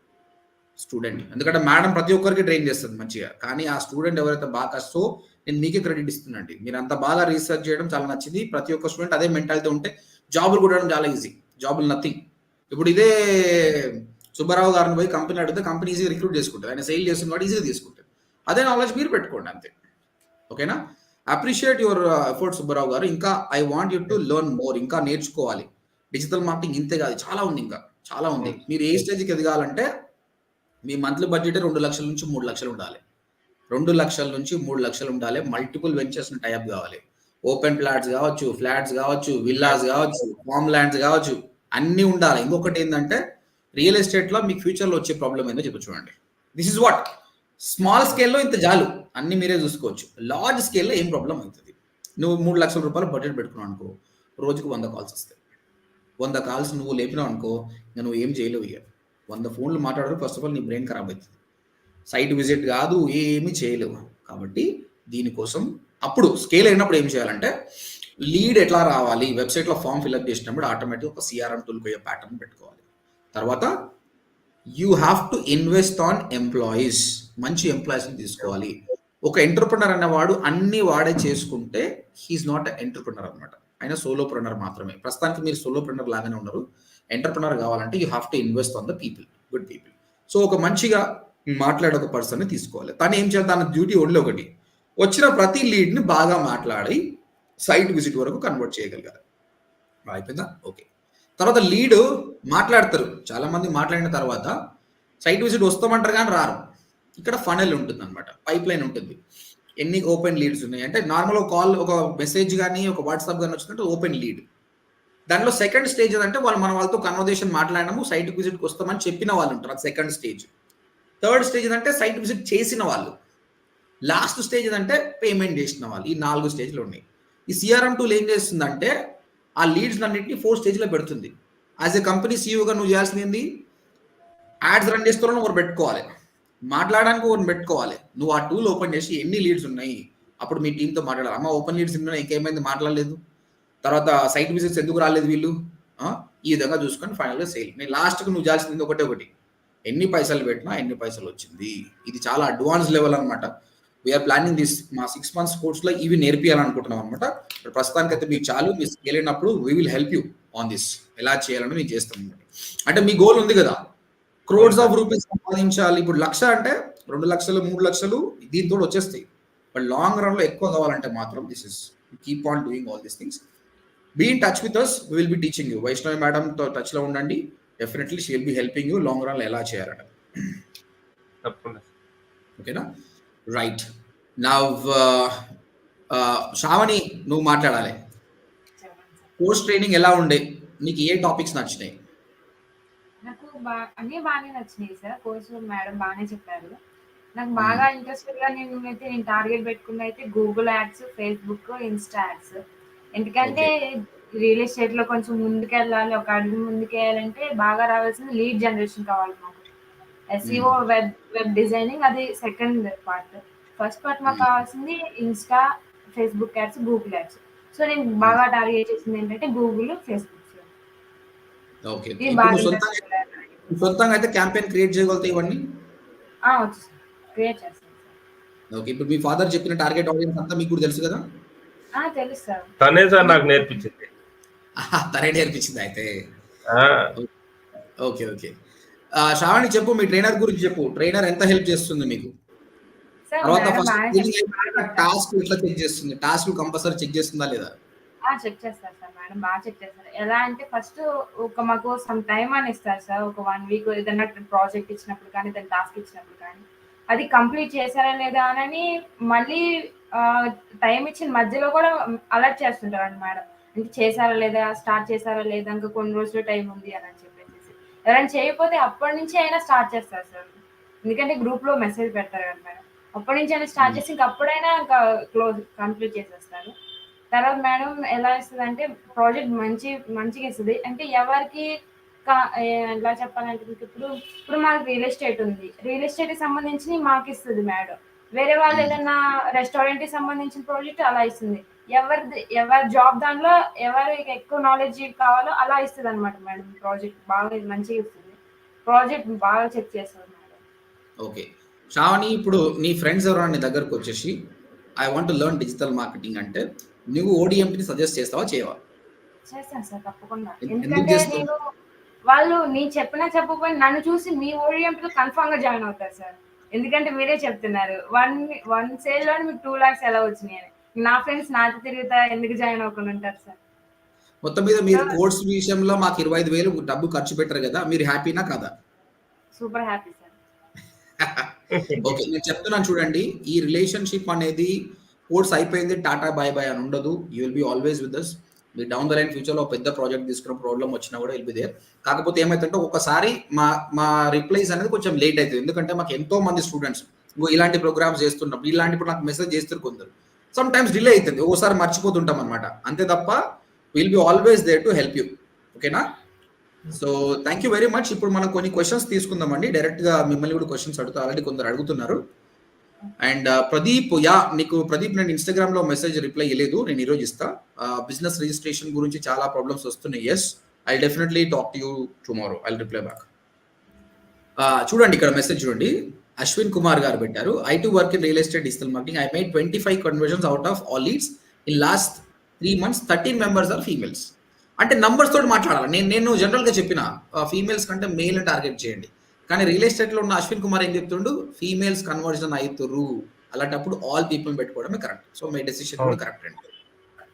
స్టూడెంట్. ఎందుకంటే మేడం ప్రతి ఒక్కరికి ట్రైన్ చేస్తది మంచిగా. కానీ ఆ స్టూడెంట్ ఎవరైతే బాగా కష్టో నేను మీకే క్రెడిట్ ఇస్తున్నానండి. మీరంత బాగా రిసర్చ్ చేయడం చాలా నచ్చింది. ప్రతి ఒక్క స్టూడెంట్ అదే మెంటాలిటీ ఉంటే జాబులు కొట్టడం చాలా ఈజీ. జాబులు నథింగ్. ఇప్పుడు ఇదే సుబ్బారావు గారిని పోయి కంపెనీ అడిగితే కంపెనీ ఈజీగా రిక్రూట్ చేసుకుంటది. ఆయన సేల్ చేస్తున్న వాడు ఈజీగా తీసుకుంటాడు. అదే నాలెడ్జ్ మీరు పెట్టుకోండి అంతే. ఓకేనా? అప్రిషియేట్ యువర్ ఎఫర్ట్స్ సుబ్బారావు గారు. ఇంకా I want you to learn more. ఇంకా నేర్చుకోవాలి. డిజిటల్ మార్కెటింగ్ ఇంతే కాదు. చాలా ఉంది ఇంకా. చాలా ఉంది. అవును. మీరు ఏ స్టేజ్‌కి ఎదగాలంటే మీ మంత్లీ బడ్జెట్ 2,00,000-3,00,000 ఉండాలి. 2,00,000-3,00,000 ఉండాలి. మల్టిపుల్ వెంచర్స్‌ని టై అప్ కావాలి. ఓపెన్ ప్లాట్స్ కావచ్చు, ఫ్లాట్స్ కావచ్చు, విల్లాస్ కావచ్చు, ఫార్మ్ ల్యాండ్స్ కావచ్చు, అన్నీ ఉండాలి. ఇంకొకటి ఏందంటే రియల్ ఎస్టేట్‌లో మీకు ఫ్యూచర్‌లో వచ్చే ప్రాబ్లమ్ ఏందో చెప్తా చూడండి. దిస్ ఈస్ వాట్ స్మాల్ స్కేల్‌లో ఇంత చాలు. అన్నీ మీరే చూసుకోవచ్చు. లార్జ్ స్కేల్‌లో ఏం ప్రాబ్లమ్ అవుతది. నువ్వు రూ. 3,00,000 బడ్జెట్ పెట్టుకున్నావు అనుకో, రోజుకు 100 కాల్స్ వస్తాయి. 100 కాల్స్ నువ్వు లేపినావు అనుకో, ఇంక నువ్వు ఏం చేయలేవు ఇగ. 100 ఫోన్‌లు మాట్లాడరు. ఫస్ట్ ఆఫ్ ఆల్ నీ బ్రెయిన్ ఖరాబ్ అయితది. సైట్ విజిట్ కాదు. ఏమి చేయలేవు. కాబట్టి దీనికోసం అప్పుడు స్కేల్ అయినప్పుడు ఏం చేయాలంటే లీడ్ ఎట్లా రావాలి? వెబ్‌సైట్‌లో ఫార్మ్ ఫిల్అప్ చేసినప్పుడు ఆటోమేటిక్‌గా ఒక సీఆర్ఎం టూల్‌కి పోయే ప్యాటర్న్ పెట్టుకోవాలి. తర్వాత you have to invest on employees. మంచి ఎంప్లాయీస్‌ని తీసుకోవాలి. ఒక ఎంటర్‌ప్రెన్యూర్ అనేవాడు అన్నీ వాడే చేసుకుంటే he is not a entrepreneur అన్నమాట. ఆయన సోలోప్రెన్యూర్ మాత్రమే. ప్రస్తుతానికి మీరు సోలోప్రెన్యూర్ లాగానే ఉన్నారు. ఎంటర్‌ప్రెన్యూర్ కావాలంటే you have to invest on the people. Good people. So, ఒక మంచిగా మాట్లాడే ఒక పర్సన్‌ని తీసుకోవాలి. తను ఏం చేయాలి? తన డ్యూటీ ఓన్లీ ఒకటి. వచ్చిన ప్రతి లీడ్‌ని బాగా మాట్లాడి సైట్ విజిట్ వరకు కన్వర్ట్ చేయగలగాలి. అయిపోయిందా? ఓకే. తర్వాత లీడ్ మాట్లాడతారు. చాలామంది మాట్లాడిన తర్వాత సైట్ విజిట్ వస్తామంటారు గానీ రారు. ఇక్కడ ఫనెల్ ఉంటుందన్నమాట. పైప్‌లైన్ ఉంటుంది. ఎన్ని ఓపెన్ లీడ్స్ ఉన్నాయి అంటే నార్మల్ ఒక కాల్, ఒక మెసేజ్ గాని, ఒక వాట్సాప్ గాని వచ్చిందంటే ఓపెన్ లీడ్. దానిలో సెకండ్ స్టేజ్ ఏదంటే మనం వాళ్ళతో కన్వర్జేషన్ మాట్లాడినాము. సైట్ విజిట్‌కి వస్తామని చెప్పిన వాళ్ళు ఉంటారు. అది సెకండ్ స్టేజ్. థర్డ్ స్టేజ్ ఏదంటే సైట్ విజిట్ చేసిన వాళ్ళు. లాస్ట్ స్టేజ్ ఏదంటే పేమెంట్ చేసిన వాళ్ళు. ఈ 4 స్టేజ్‌లు ఉన్నాయి. ఈ సీఆర్ఎం టూల్ ఏం చేస్తుందంటే ఆ లీడ్స్ అన్నిటిని 4 స్టేజ్‌లో పెడుతుంది. యాస్ ఎ కంపెనీ సీఈఓగా నువ్వు చేయాల్సింది ఏంది? యాడ్స్ రన్ చేస్తున్నావు ఒకటి పెట్టుకోవాలి. మాట్లాడడానికి ఒకరిని పెట్టుకోవాలి. నువ్వు ఆ టూల్ ఓపెన్ చేసి ఎన్ని లీడ్స్ ఉన్నాయి? అప్పుడు మీ టీమ్‌తో మాట్లాడాలి. అమ్మ ఓపెన్ లీడ్స్ ఉన్నాయి ఇంకేమైంది మాట్లాడలేదు. తర్వాత సైట్ విజిట్స్ ఎందుకు రాలేదు వీళ్ళు? ఆ! ఈ విధంగా చూసుకొని ఫైనల్‌గా సేల్. నేను లాస్ట్‌కి నువ్వు చేయాల్సింది ఒకటే ఒకటి. ఎన్ని పైసలు పెట్టినా ఎన్ని పైసలు వచ్చింది. ఇది చాలా అడ్వాన్స్ లెవెల్ అన్నమాట. వి ఆర్ ప్లానింగ్ దిస్ మా 6 మంత్స్ కోర్స్‌లో ఇవి నేర్పియాలనుకుంటున్నాం అన్నమాట. ప్రస్తుతానికైతే మీకు చాలు. మీరు స్కేల్ అయినప్పుడు we will help you on this. ఎలా చేయాలని మేము చేస్తాం. అంటే మీ గోల్ ఉంది కదా! అవును క్రోర్స్ సార్. ఆఫ్ రూపీస్ సంపాదించాలి. ఇప్పుడు 1,00,000 అంటే 2,00,000, 3,00,000 దీనితోటి వచ్చేస్తాయి. బట్ లాంగ్ రన్‌లో ఎక్కువ కావాలంటే మాత్రం this is keep on doing all these things. Be in touch with us. We will be teaching you. Vaishnavi మేడంతో టచ్‌లో ఉండండి. Definitely she will be helping you long రన్‌లో ఎలా చేయాలని. తప్పకుండా. ఓకేనా? రైట్. నౌ శ్రావణి నువ్వు మాట్లాడాలి. చెప్పండి సార్. కోర్స్ ట్రైనింగ్ ఎలా ఉండే? నీకు ఏ టాపిక్స్ నచ్చినాయి? నాకు అన్నీ బాగానే నచ్చినాయి సార్. కోర్సు మేడం బాగానే చెప్పారు. నాకు హ్మ్. బాగా ఇంట్రెస్టెడ్‌గా నేను టార్గెట్ పెట్టుకుందయితే Google ads, Facebook, Insta ads. ఎందుకంటే ఓకే. రియల్ ఎస్టేట్‌లో కొంచెం ముందుకెళ్ళాలి. ఒక అడుగు ముందుకేయాలంటే బాగా రావాల్సింది లీడ్ జనరేషన్ కావాలి మాకు. ఎస్ఈఓ, హ్మ్. వెబ్ డిజైనింగ్ అది సెకండ్ పార్ట్. ఫస్ట్ పార్ట్ మాకు హ్మ్. కావాల్సింది Insta, Facebook ads, Google ads. So నేను బాగా టార్గెట్ చేసింది ఏంటంటే గూగుల్, ఫేస్‌బుక్ సార్. ఓకే. ఇది ఇప్పుడు బాగా నువ్వు ఇంట్రెస్టింగ్ యాడ్. సొంతంగా అయితే క్యాంపెయిన్ క్రియేట్ చేయగలుగుతావు ఇవన్నీ? వచ్చు సార్. క్రియేట్ చేస్తాను సార్. ఓకే. ఇప్పుడు మీ ఫాదర్ చెప్పిన టార్గెట్ ఆడియన్స్ అంతా మీకు కూడా తెలుసు కదా? తెలుసు సార్. తనే సార్ నాకు నేర్పించింది. తనే నేర్పించింది అయితే. ఆ! ఓకే. ఓకే. శ్రావణి చెప్పు, మీ ట్రైనర్ గురించి చెప్పు. ట్రైనర్ ఎంత హెల్ప్ చేస్తుంది మీకు? సార్ తర్వాత మేడం ఫస్ట్ బాగానే ట్రైనింగ్ చెప్తారు. అయిపోయాక టాస్క్ ఎట్లా చెక్ చేస్తుంది? టాస్క్ కంపల్సరీ చెక్ చేస్తుందా లేదా? చెక్ చేస్తారు సార్ మేడం. బాగా చెక్ చేస్తారు. ఎలా అంటే ఫస్ట్ మాకు సమ్ టైమ్ అని ఇస్తారు సార్. ఒక 1 వీక్ ఏదైనా ప్రాజెక్ట్ ఇచ్చినప్పుడు కానీ, ఏదైనా టాస్క్ ఇచ్చినప్పుడు కానీ, అది కంప్లీట్ చేశారా లేదా అని మళ్ళీ టైమ్ ఇచ్చిన మధ్యలో కూడా అలర్ట్ చేస్తుంటారండి మేడం. అంటే చేశారా లేదా, స్టార్ట్ చేశారా లేదా, ఇంకా కొన్ని రోజులు టైం ఉంది అని చెప్పేసి. ఎవరైనా చేయకపోతే అప్పటి నుంచి అయినా స్టార్ట్ చేస్తారు సార్. ఎందుకంటే గ్రూప్‌లో మెసేజ్ పెడతారు కదా మేడం. అప్పటి నుంచి అయినా స్టార్ట్ చేసి ఇంక అప్పుడైనా ఇంకా కంప్లీట్ చేసేస్తారు. తర్వాత మేడం ఎలా ఇస్తదంటే ప్రాజెక్ట్ మంచిగా ఇస్తది. అంటే ఎవరికి ఎలా చెప్పాలంటే ఇప్పుడు మాకు రియల్ ఎస్టేట్ ఉంది. రియల్ ఎస్టేట్‌కి సంబంధించినయి మాకిస్తది మేడం. వేరే వాళ్ళు ఏదన్నా రెస్టారెంట్‌కి సంబంధించిన ప్రాజెక్ట్ అలా ఇస్తుంది. ఎవరి జాబ్ దాంట్లో ఎవరికి ఎక్కువ నాలెడ్జ్ కావాలో అలా ఇస్తదనమాట మేడం ప్రాజెక్ట్. బాగా మంచిగా ఇస్తది. ప్రాజెక్ట్ బాగా చెక్ చేస్తది మేడం. ఓకే. శ్రావణి, ఇప్పుడు నీ ఫ్రెండ్స్ ఎవరైనా నీ దగ్గరకొచ్చేసి I want to learn digital marketing అంటే నువ్వు ఓడీఎంటీని సజెస్ట్ చేస్తావా? చేయవా? చేస్తాను సార్ తప్పకుండా. ఎందుకు ఎందుకంటే చేస్తావు? వాళ్ళు నేను చెప్పినా చెప్పకపోయినా నన్ను చూసి మీ ఓరియంట్‌లో కన్ఫర్మ్‌గా జాయిన్ అవుతారు సార్. ఎందుకంటే మీరే చెప్తున్నారు. వన్ సేల్‌లోనే మీకు 2 లాక్స్ ఎలా వచ్చినాయని. నా ఫ్రెండ్స్ నాతో తిరుగుతా ఎందుకు జాయిన్ అవ్వకుండా ఉంటారు సార్. మొత్తం మీద మీరు కోర్స్ విషయంలో మాకు 25,000 డబ్బు ఖర్చు పెట్టారు కదా! మీరు హ్యాపీనా కాదా? Super happy sir. ఓకే. నేను చెప్తున్నాను చూడండి. ఈ రిలేషన్‌షిప్ అనేది కోర్స్ అయిపోయింది టాటా బై బై అని ఉండదు. You will be always with us. మీరు డౌన్ ద లైన్ ఫ్యూచర్‌లో పెద్ద ప్రాజెక్ట్ తీసుకున్న ప్రాబ్లమ్ వచ్చినా కూడా విల్ బి దేర్. కాకపోతే ఏమైతుందంటే ఒక్కొక్కసారి మా మా రిప్లైస్ అనేది కొంచెం లేట్ అయితది. ఎందుకంటే మాకు ఎంతో మంది స్టూడెంట్స్ ఇలాంటి ప్రోగ్రామ్స్ చేస్తున్నప్పుడు ఇప్పుడు నాకు మెసేజ్ చేస్తారు కొందరు. సమ్ టైమ్స్ డిలే అయితది. ఒక్కోసారి మర్చిపోతుంటాం అన్నమాట. అంతే తప్ప will be always there to help you. ఓకేనా? So thank you very much. ఇప్పుడు మనం కొన్ని క్వశ్చన్స్ తీసుకుందామండి. డైరెక్ట్‌గా మిమ్మల్ని కూడా క్వశ్చన్స్ అడుగుతా. ఆల్రెడీ కొందరు అడుగుతున్నారు. అండ్ ప్రదీప్, నీకు ప్రదీప్ నేను ఇన్‌స్టాగ్రామ్‌లో మెసేజ్ రిప్లై ఇయ్యలేదు. నేను ఈరోజు ఇస్తా. బిజినెస్ రిజిస్ట్రేషన్ గురించి చాలా ప్రాబ్లమ్స్ వస్తున్నాయి. Yes, I definitely talk to you tomorrow. I will reply back. చూడండి ఇక్కడ మెసేజ్ చూడండి. అశ్విన్ కుమార్ గారు పెట్టారు. I to work in real estate digital marketing. I made 25 conversions out of all leads in last 3 months. 13 members are females. అంటే numbers తోటి మాట్లాడాలి. నేను జనరల్‌గా చెప్పిన ఫీమేల్స్ కంటే మేల్ టార్గెట్ చేయండి. కానీ రియల్ ఎస్టేట్‌లో ఉన్న అశ్విన్ కుమార్ ఏం చెప్తుండు, ఫీమేల్స్ కన్వర్జన్ అయితుర్రు. అలాంటప్పుడు ఆల్ పీపుల్ పెట్టుకోవడమే కరెక్ట్. సో మీ డెసిషన్ కూడా కరెక్ట్ అండి.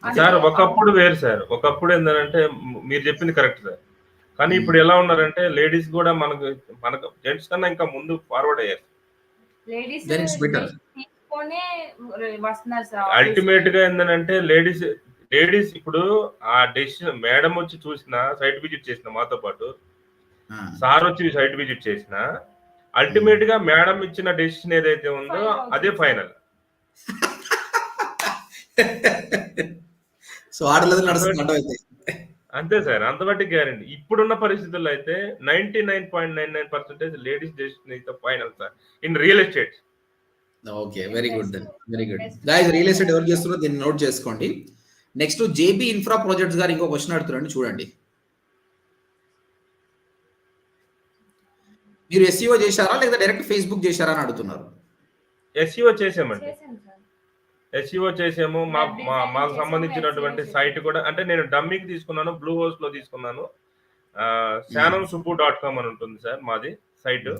సార్ ఒకప్పుడు వేరు సార్. ఒకప్పుడు ఏంటంటే మీరు చెప్పింది కరెక్ట్ సార్. కానీ ఇప్పుడు ఎలా ఉన్నారంటే లేడీస్ కూడా మనకు జెంట్స్ కన్నా ఇంకా ముందు ఫార్వర్డ్ అయ్యారు. Ladies Then it's better. తీసుకొనే వస్తున్నారు సార్. అల్టిమేట్ గా ఏంటంటే లేడీస్ ఇప్పుడు ఆ డెసిషన్ మేడం వచ్చి చూసిన సైట్ విజిట్ చేసిన మాతో పాటు సార్ వచ్చి సైట్ విజిట్ చేసిన అల్టిమేట్ గా మేడం ఇచ్చిన డెసిషన్ ఏదైతే ఉందో అదే ఫైనల్. సో ఆడలేదు నడుస్తుంది అయితే. అంతే సార్, అంతబట్టి గ్యారంటీ. ఇప్పుడున్న పరిస్థితుల్లో అయితే 99.99% లేడీస్ డెసిషన్ అయితే final sir in real estate. Okay, very good then. Very good guys. Real estate ఎవరు చేస్తున్నారో దీన్ని నోట్ చేసుకోండి. నెక్స్ట్ జేబీ ఇన్ఫ్రా ప్రాజెక్ట్స్ గారు ఇంకో క్వశ్చన్ అడుగుతున్నారండి, చూడండి. మీరు ఎస్ఈఓ చేశారా లేదా డైరెక్ట్ ఫేస్బుక్ చేశారా అని అడుగుతున్నారు. ఎస్ఈఓ చేసామండి. ఎస్ఈఓ చేసాము. మాకు సంబంధించినటువంటి సైట్ కూడా అంటే నేను డమ్మీకి తీసుకున్నాను, బ్లూ హోస్ట్ లో తీసుకున్నాను. sanamsubu.com అని ఉంటుంది సార్ మాది సైట్.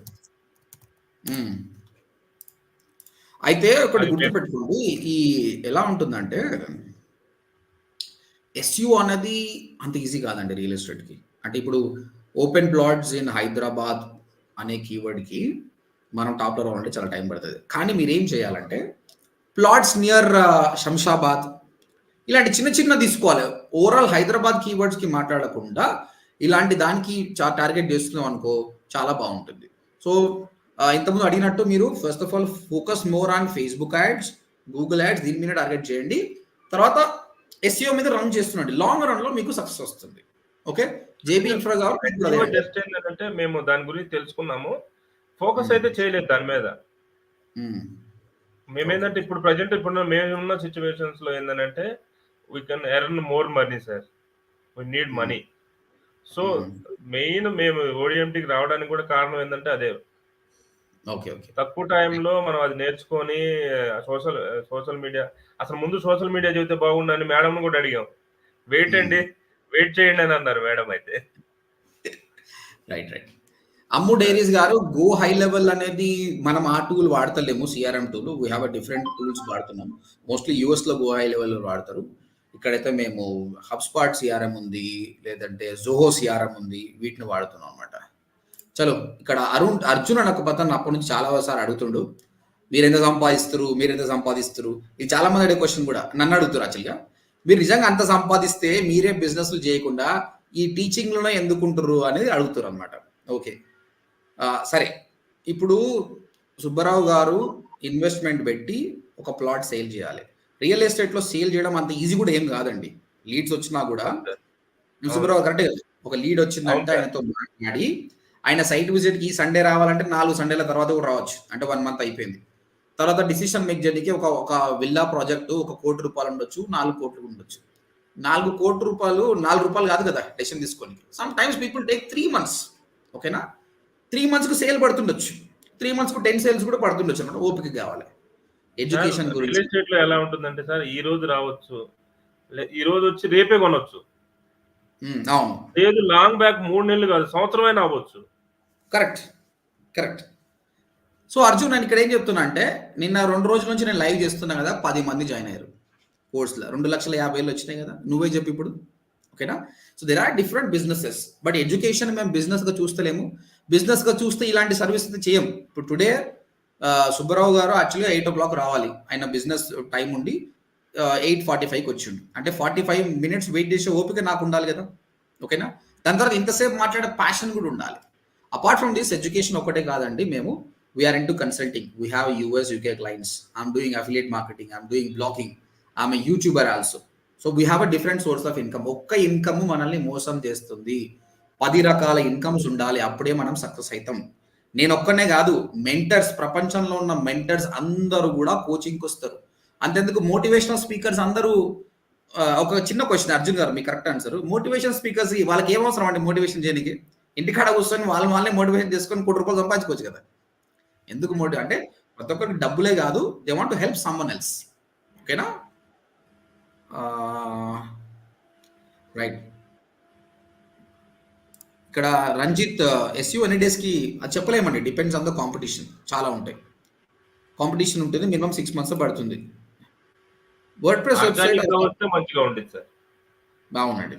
అయితే ఒకటి గుర్తుపెట్టుకోండి, ఈ ఎలా ఉంటుందంటే ఎస్ఈఓ అనేది అంత ఈజీ కాదండి రియల్ ఎస్టేట్కి. అంటే ఇప్పుడు ఓపెన్ ప్లాట్స్ ఇన్ హైదరాబాద్ అనే కీవర్డ్కి మనం టాప్లో రావాలంటే చాలా టైం పడుతుంది. కానీ మీరు ఏం చేయాలంటే ప్లాట్స్ నియర్ శంషాబాద్ ఇలాంటి చిన్న చిన్న తీసుకోవాలి. ఓవరాల్ హైదరాబాద్ కీవర్డ్స్కి మాట్లాడకుండా ఇలాంటి దానికి టార్గెట్ చేస్తున్నాం అనుకో చాలా బాగుంటుంది. సో ఇంతకుముందు అడిగినట్టు మీరు first of all focus more on Facebook ads, Google ads, దీని మీద టార్గెట్ చేయండి. తర్వాత ఎస్ఈఓ మీద రన్ చేస్తుండండి. లాంగ్ రన్ లో మీకు సక్సెస్ వస్తుంది. ఓకే, జేబీ ఇన్ఫ్రా జస్ట్ ఏంటంటే మేము దాని గురించి తెలుసుకున్నాము, ఫోకస్ అయితే చేయలేదు దాని మీద. మేమేందంటే ఇప్పుడు ప్రెజెంట్ మేమున్న సిచ్యువేషన్స్ లో ఏంటంటే we can earn more money sir. We need money. So main మేము ఓడిఎంటీకి రావడానికి కూడా కారణం ఏంటంటే అదే. ఓకే. ఓకే. తక్కువ టైంలో మనం అది నేర్చుకొని సోషల్ మీడియా అసలు ముందు సోషల్ మీడియా చెబితే బాగుండని మేడంను కూడా అడిగాం. వెయిట్ చేయండి అని అన్నారు మేడం అయితే. రైట్. అమ్ము డైరీస్ గారు గో హై లెవెల్ అనేది మనం ఆ టూల్ వాడతలేము, CRM tool. We have different tools వాడుతున్నాం. మోస్ట్లీ యూఎస్ లో గో హై లెవెల్ వాడతారు. ఇక్కడైతే మేము హబ్స్పాట్ సిఆర్ఎం ఉంది, లేదంటే జోహో సిఆర్ఎం ఉంది, వీటిని వాడుతున్నాం అనమాట. చలో ఇక్కడ అర్జున్ అని ఒక పతన్ అప్పటి నుంచి చాలా సార్లు అడుగుతుండు, మీరెంత సంపాదిస్తారు. ఇది చాలా మంది అడిగే క్వశ్చన్ కూడా నన్ను అడుగుతారు. యాక్చువల్గా మీరు నిజంగా అంత సంపాదిస్తే మీరే బిజినెస్లు చేయకుండా ఈ టీచింగ్ లోనే ఎందుకుంటారు అనేది అడుగుతారు అనమాట. ఓకే, సరే. ఇప్పుడు సుబ్బారావు గారు ఇన్వెస్ట్మెంట్ పెట్టి ఒక ప్లాట్ సేల్ చేయాలి. రియల్ ఎస్టేట్ లో సేల్ చేయడం అంత ఈజీ కూడా ఏం కాదండి. లీడ్స్ వచ్చినా కూడా సుబ్బారావు కరెక్ట్ కదా, ఒక లీడ్ వచ్చిందంటే ఆయనతో మాట్లాడి ఆయన సైట్ విజిట్ కి సండే రావాలంటే 4 సండేల తర్వాత కూడా రావచ్చు, అంటే 1 మంత్ అయిపోయింది. తర్వాత డిసిషన్ మేక్ చేయడానికి ఒక విల్లా ప్రాజెక్టు 1 కోటి రూపాయలు ఉండొచ్చు, 4 కోట్లు ఉండొచ్చు. 4 కోట్ల రూపాయలు 4 రూపాయలు కాదు కదా డెసిషన్ తీసుకోనికి. Some times people take 3 months. ఓకేనా, 3 months కు సేల్ పడుతుండొచ్చు, 3 months కు 10 సేల్స్ కూడా పడుతుండొచ్చు అన్నమాట. ఓపిక కావాలి. ఎడ్యుకేషన్ గురించి రియల్ ఎస్టేట్ లో ఎలా ఉంటుందంటే సార్, ఈ రోజు రావచ్చు, ఈ రోజు వచ్చి రేపే కొనొచ్చు. అవును, లేదు లాంగ్ బ్యాక్ 3 నెలలు కాదు, సంవత్సరం అయినా అవ్వచ్చు. కరెక్ట్. సో అర్జున్, నేను ఇక్కడ ఏం చెప్తున్నా అంటే, నిన్న 2 రోజుల నుంచి నేను లైవ్ చేస్తున్నా కదా, 10 మంది జాయిన్ అయ్యారు కోర్సులో. 2,50,000 వచ్చినాయి కదా, నువ్వే చెప్పి ఇప్పుడు. ఓకేనా, so there are different businesses. But education మేము బిజినెస్ గా చూస్తలేము. బిజినెస్ గా చూస్తే ఇలాంటి సర్వీస్ అయితే చేయం. ఇప్పుడు టుడే సుబ్బారావు గారు యాక్చువల్గా 8 o'clock రావాలి, ఆయన బిజినెస్ టైం ఉండి 8:45కి వచ్చిండు. అంటే 45 minutes వెయిట్ చేసే ఓపిక నాకు ఉండాలి కదా. ఓకేనా, దాని తర్వాత ఇంతసేపు మాట్లాడే ప్యాషన్ కూడా ఉండాలి. అపార్ట్ ఫ్రమ్ దిస్ ఎడ్యుకేషన్ ఒకటే కాదండి, మేము we're into consulting. We have US UK clients. I'm doing affiliate marketing, I'm doing blogging, I'm YouTuber also. So we have a different source of income. ఒక్క income మనల్ని మోసం చేస్తుంది. 10 రకాల incomes ఉండాలి, అప్పుడే మనం సక్సెస్ అవుతాం. నేను ఒక్కనే కాదు, మెంటర్స్, ప్రపంచంలో ఉన్న మెంటర్స్ అందరూ కూడా కోచింగ్కి వస్తారు. అంతెందుకు మోటివేషనల్ స్పీకర్స్ అందరూ. ఒక చిన్న క్వశ్చన్ అర్జున్ గారు, మీ కరెక్ట్ ఆన్సర్. మోటివేషన్ స్పీకర్స్ వాళ్ళకి ఏం అవసరం అండి మోటివేషన్ చేయడానికి? ఇంటికాడ కూర్చొని వాళ్ళే మోటివేషన్ చేసుకొని 1 కోటి రూపాయలు సంపాదించుకోవచ్చు కదా. ఎందుకు అంటే ప్రతి ఒక్కరికి డబ్బులే కాదు, they want to help someone else. ఓకేనా, రైట్. ఇక్కడ రంజిత్, SU ఎన్ని డేస్ కి అది చెప్పలేమండి, డిపెండ్స్ ఆన్ ద కాంపిటీషన్. చాలా ఉంటాయి, కాంపిటీషన్ ఉంటుంది. మినిమం 6 months పడుతుంది. వర్డ్ప్రెస్ వెబ్సైట్ మంచిగా ఉంటుంది సార్. బాగుందండి.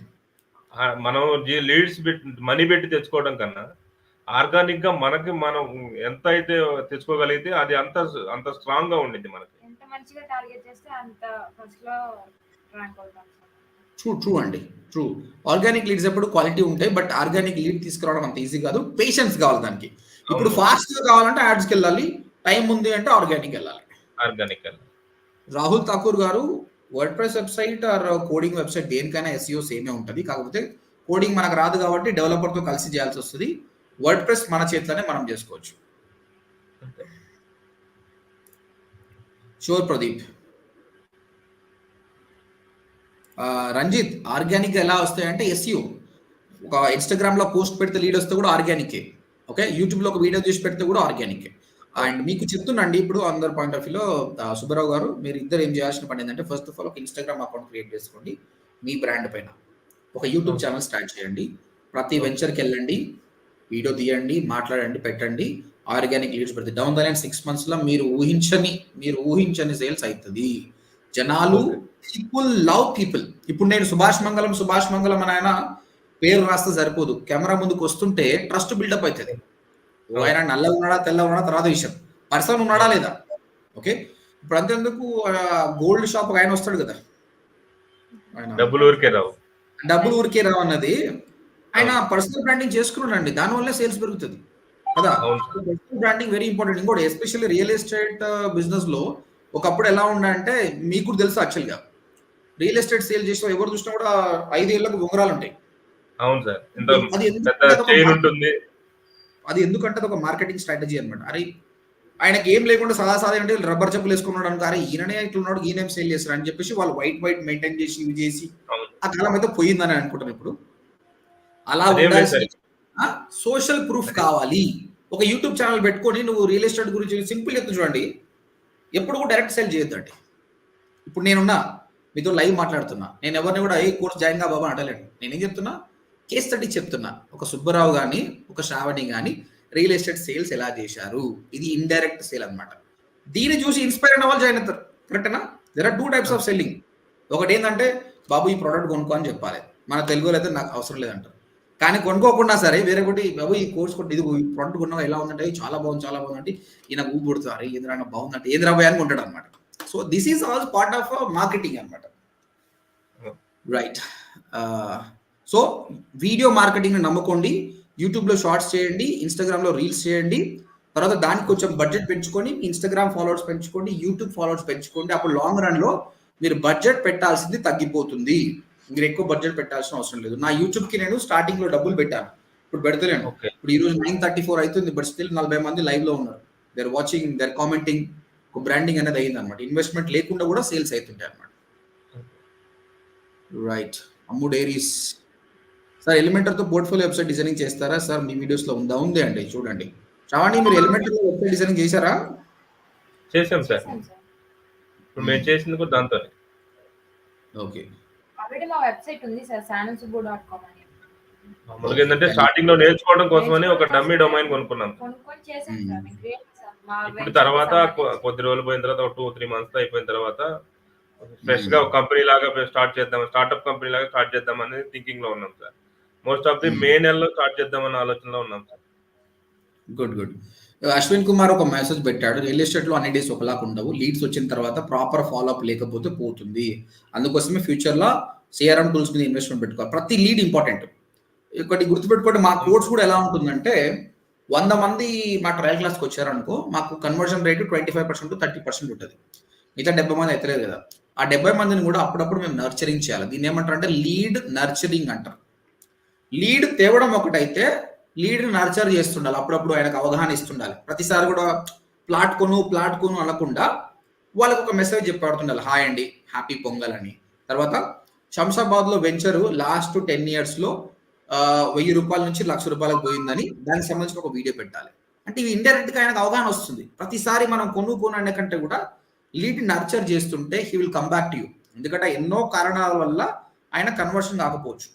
మనం లీడ్స్ మనీ పెట్టి తెచ్చుకోవడం కన్నా ఆర్గానిక్ గా మనం ఎంత అయితే తెచ్చుకోగలిగితే అది అంత స్ట్రాంగ్ గా ఉండింది. మనకి ఎంత మంచిగా టార్గెట్ చేస్తే అంత ఫస్ట్ లో ర్యాంక్ అవుతాం. ట్రూ అండి, ట్రూ. ఆర్గానిక్ లీడ్స్ ఎప్పుడు క్వాలిటీ ఉంటాయి, బట్ ఆర్గానిక్ లీడ్ తీసుకురావడం అంత ఈజీ కాదు. పేషెన్స్ కావాలి దానికి. ఇప్పుడు ఫాస్ట్ గా కావాలంటే యాడ్స్కి వెళ్ళాలి, టైం ఉంది అంటే ఆర్గానిక్ వెళ్ళాలి. రాహుల్ ఠాకూర్ గారు, WordPress website are coding website దేనికైనా SEO సేమే ఉంటుంది. కాకపోతే కోడింగ్ మనకు రాదు కాబట్టి డెవలపర్తో కలిసి చేయాల్సి వస్తుంది. వర్డ్ప్రెస్ మన చేతిలోనే మనం చేసుకోవచ్చు. షూర్ ప్రదీప్. రంజిత్, ఆర్గానిక్ ఎలా వస్తాయంటే SEO. ఒక ఇన్స్టాగ్రామ్ లో పోస్ట్ పెడితే లీడ్ వస్తే కూడా ఆర్గానికే. ఓకే, యూట్యూబ్ లో ఒక వీడియో చూసి పెడితే కూడా ఆర్గానికే. అండ్ మీకు చెప్తున్నాండి, ఇప్పుడు అందర్ పాయింట్ ఆఫ్ వ్యూలో సుబ్బారావు గారు, మీరు ఇద్దరు ఏం చేయాల్సిన పని ఏంటంటే, ఫస్ట్ ఆఫ్ ఆల్ ఒక ఇన్స్టాగ్రామ్ అకౌంట్ క్రియేట్ చేసుకోండి. మీ బ్రాండ్ పైన ఒక యూట్యూబ్ ఛానల్ స్టార్ట్ చేయండి. ప్రతి వెంచర్కి వెళ్ళండి, వీడియో తీయండి, మాట్లాడండి, పెట్టండి. ఆర్గానిక్ లీడ్స్ పెడితే డౌన్ ద లైన్ 6 months లో మీరు ఊహించని సేల్స్ అవుతుంది. జనాలు, పీపుల్ లవ్ పీపుల్. ఇప్పుడు నేను సుభాష్ మంగళం అని ఆయన పేరు రాస్తే సరిపోదు, కెమెరా ముందుకు వస్తుంటే ట్రస్ట్ బిల్డప్ అవుతుంది. ఆయన నల్ల ఉన్నాడా తెల్ల ఉన్నాడా తర్వాత విషయం, పర్సన్ ఉన్నాడా లేదా. ఓకే, ఇప్పుడు అంతేందుకు గోల్డ్ షాప్ ఆయన వస్తాడు కదా, డబ్బులు ఊరికే రావు అన్నది ఆయన పర్సనల్ బ్రాండింగ్ చేసుకున్నాడండి. దానివల్ల సేల్స్ పెరుగుతుంది కదా. Personal branding very important. ఇంకోటి ఎస్పెషల్లీ రియల్ ఎస్టేట్ బిజినెస్ లో ఒకప్పుడు ఎలా ఉండంటే, మీకు కూడా తెలుసు యాక్చువల్గా, రియల్ ఎస్టేట్ సేల్ చేసిన ఎవరు చూసినా కూడా 5 ఏళ్లకు ఉంగరాలు ఉంటాయి. అవును సార్, అది ఎందుకంటే అది ఒక మార్కెటింగ్ స్ట్రాటజీ అనమాట. అరే ఆయనకి ఏం లేకుండా సాదా అంటే రబ్బర్ చెప్పులు వేసుకున్నాడు అనుకారే ఈయననే ఇట్లున్నాడు, ఈయన సేల్ చేస్తారు అని చెప్పేసి వాళ్ళు వైట్ మెయింటైన్ చేసి ఇవి చేసి ఆ కాలం అయితే పోయిందని అనుకుంటాను. ఇప్పుడు అలా ఉండాల్సి సోషల్ ప్రూఫ్ కావాలి. ఒక యూట్యూబ్ ఛానల్ పెట్టుకొని నువ్వు రియల్ ఎస్టేట్ గురించి సింపుల్ చెప్తూ చూడండి, ఎప్పుడు కూడా డైరెక్ట్ సేల్ చేయొద్దండి. ఇప్పుడు నేనున్నా మీతో లైవ్ మాట్లాడుతున్నా, నేను ఎవరిని కూడా ఏ కోర్స్ జాయిన్ గా బాబా అంటలేను. నేనేం చెప్తున్నా, కేస్ స్టడీ చెప్తున్నా. ఒక సుబ్బరావు కానీ ఒక శ్రావణి కానీ రియల్ ఎస్టేట్ సేల్స్ ఎలా చేశారు, ఇది ఇండైరెక్ట్ సేల్ అనమాట. దీన్ని చూసి ఇన్స్పైర్ అయిన వాళ్ళు జాయిన్ అవుతారు. కరెక్టేనా? There are 2 types of selling. ఒకటి ఏంటంటే బాబు ఈ ప్రోడక్ట్ కొనుక్కో అని చెప్పాలి, మన తెలుగులో అయితే నాకు అవసరం లేదంటారు. కానీ కొనుక్కోకుండా సరే వేరే ఒకటి బాబు ఈ కోర్స్ కొట్టి ఇది ప్రోడక్ట్ కొన్నా ఎలా ఉందంటే చాలా బాగుంది అంటే ఈయన ఊపు కొడుతారు, ఏంద్రా బాగుందంటే ఏంద్రా బాయ్ అని కొంటాడు అనమాట. So this is all part of marketing అనమాట. రైట్. సో వీడియో మార్కెటింగ్ నమ్ముకోండి, యూట్యూబ్లో షార్ట్స్ చేయండి, ఇన్స్టాగ్రామ్లో రీల్స్ చేయండి, తర్వాత దానికి కొంచెం బడ్జెట్ పెంచుకొని ఇన్స్టాగ్రామ్ ఫాలోవర్స్ పెంచుకోండి, యూట్యూబ్ ఫాలోవర్స్ పెంచుకోండి. అప్పుడు లాంగ్ రన్లో మీరు బడ్జెట్ పెట్టాల్సింది తగ్గిపోతుంది. మీరు ఎక్కువ బడ్జెట్ పెట్టాల్సిన అవసరం లేదు. నా యూట్యూబ్కి నేను స్టార్టింగ్లో డబ్బులు పెట్టాను, ఇప్పుడు పెడతలేను. ఇప్పుడు ఈరోజు 9:34 అవుతుంది, బట్ స్టిల్ 40 మంది లైవ్లో ఉన్నారు. They're watching, they're commenting, branding అనేది అయింది అనమాట. ఇన్వెస్ట్మెంట్ లేకుండా కూడా సేల్స్ అవుతుంటాయి అనమాట. రైట్. అమ్ము డైరీస్ సార్, ఎలిమెంటర్తో పోర్ట్ఫోలియో వెబ్సైట్ డిజైనింగ్ చేస్తారా సార్? మీ వీడియోస్లో ఉంది అండి, చూడండి. శ్రావణి, మీరు ఎలిమెంటర్లో వెబ్సైట్ డిజైనింగ్ చేశారా? చేసాం సార్, ఇప్పుడు మేము చేసింది కూడా దాంతో. ఓకే. ఆల్రెడీ మా వెబ్సైట్ ఉంది సార్, sanansubu.com అని. మామూలుగా ఏంటంటే స్టార్టింగ్ లో నేర్చుకోవడం కోసమని ఒక డమ్మీ డొమైన్ కొనుక్కున్నాం. ఇప్పుడు తర్వాత కొద్ది రోజులు పోయిన తర్వాత 2-3 months అయిపోయిన తర్వాత ఫ్రెష్ గా ఒక కంపెనీ లాగా స్టార్ట్ చేద్దాం, స్టార్ట్అప్ కంపెనీ లాగా స్టార్ట్ చేద్దాం అనేది థింకింగ్ లో ఉన్నాం సార్. మోస్ట్ ఆఫ్ ది మే నెలలో స్టార్ట్ చేద్దామన్న ఆలోచనలో ఉన్నాం సార్. గుడ్. అశ్విన్ కుమార్ ఒక మెసేజ్ పెట్టాడు, రియల్ ఎస్టేట్ లో అన్ని డేస్ ఒకలాగా ఉండవు, లీడ్స్ వచ్చిన తర్వాత ప్రాపర్ ఫాలోఅప్ లేకపోతే పోతుంది, అందుకోసమే ఫ్యూచర్ లో సిఆర్ఎం టూల్స్ మీద ఇన్వెస్ట్మెంట్ పెట్టుకోవాలి. ప్రతి లీడ్ ఇంపార్టెంట్. ఒకటి గుర్తుపెట్టుకోండి, మా కోర్స్ కూడా ఎలా ఉంటుందంటే 100 మంది మా ట్రయల్ క్లాస్కి వచ్చారనుకో, మాకు కన్వర్షన్ రేట్ 25% 30% ఉంటుంది. మిగతా 70 మంది అయితే కదా, ఆ 70 మందిని కూడా అప్పుడప్పుడు మేము నర్చరింగ్ చేయాలి. దీన్ని ఏమంటారు అంటే లీడ్ నర్చరింగ్ అంటారు. లీడ్ తేవడం ఒకటైతే లీడ్ నర్చర్ చేస్తుండాలి, అప్పుడప్పుడు ఆయనకు అవగాహన ఇస్తుండాలి. ప్రతిసారి కూడా ప్లాట్ కొను అనకుండా వాళ్ళకు ఒక మెసేజ్ చెప్పాడుతుండాలి, హాయ్ అండి, హ్యాపీ పొంగల్ అని. తర్వాత శంషాబాద్లో వెంచరు లాస్ట్ 10 yearsలో 1000 రూపాయల నుంచి 1,00,000 రూపాయలకు పోయిందని దానికి సంబంధించిన ఒక వీడియో పెట్టాలి. అంటే ఇవి ఇండైరెక్ట్గా ఆయనకు అవగాహన వస్తుంది. ప్రతిసారి మనం కొను అనే కంటే కూడా లీడ్ నర్చర్ చేస్తుంటే he will come back to you. ఎందుకంటే ఎన్నో కారణాల వల్ల ఆయన కన్వర్షన్ కాకపోవచ్చు.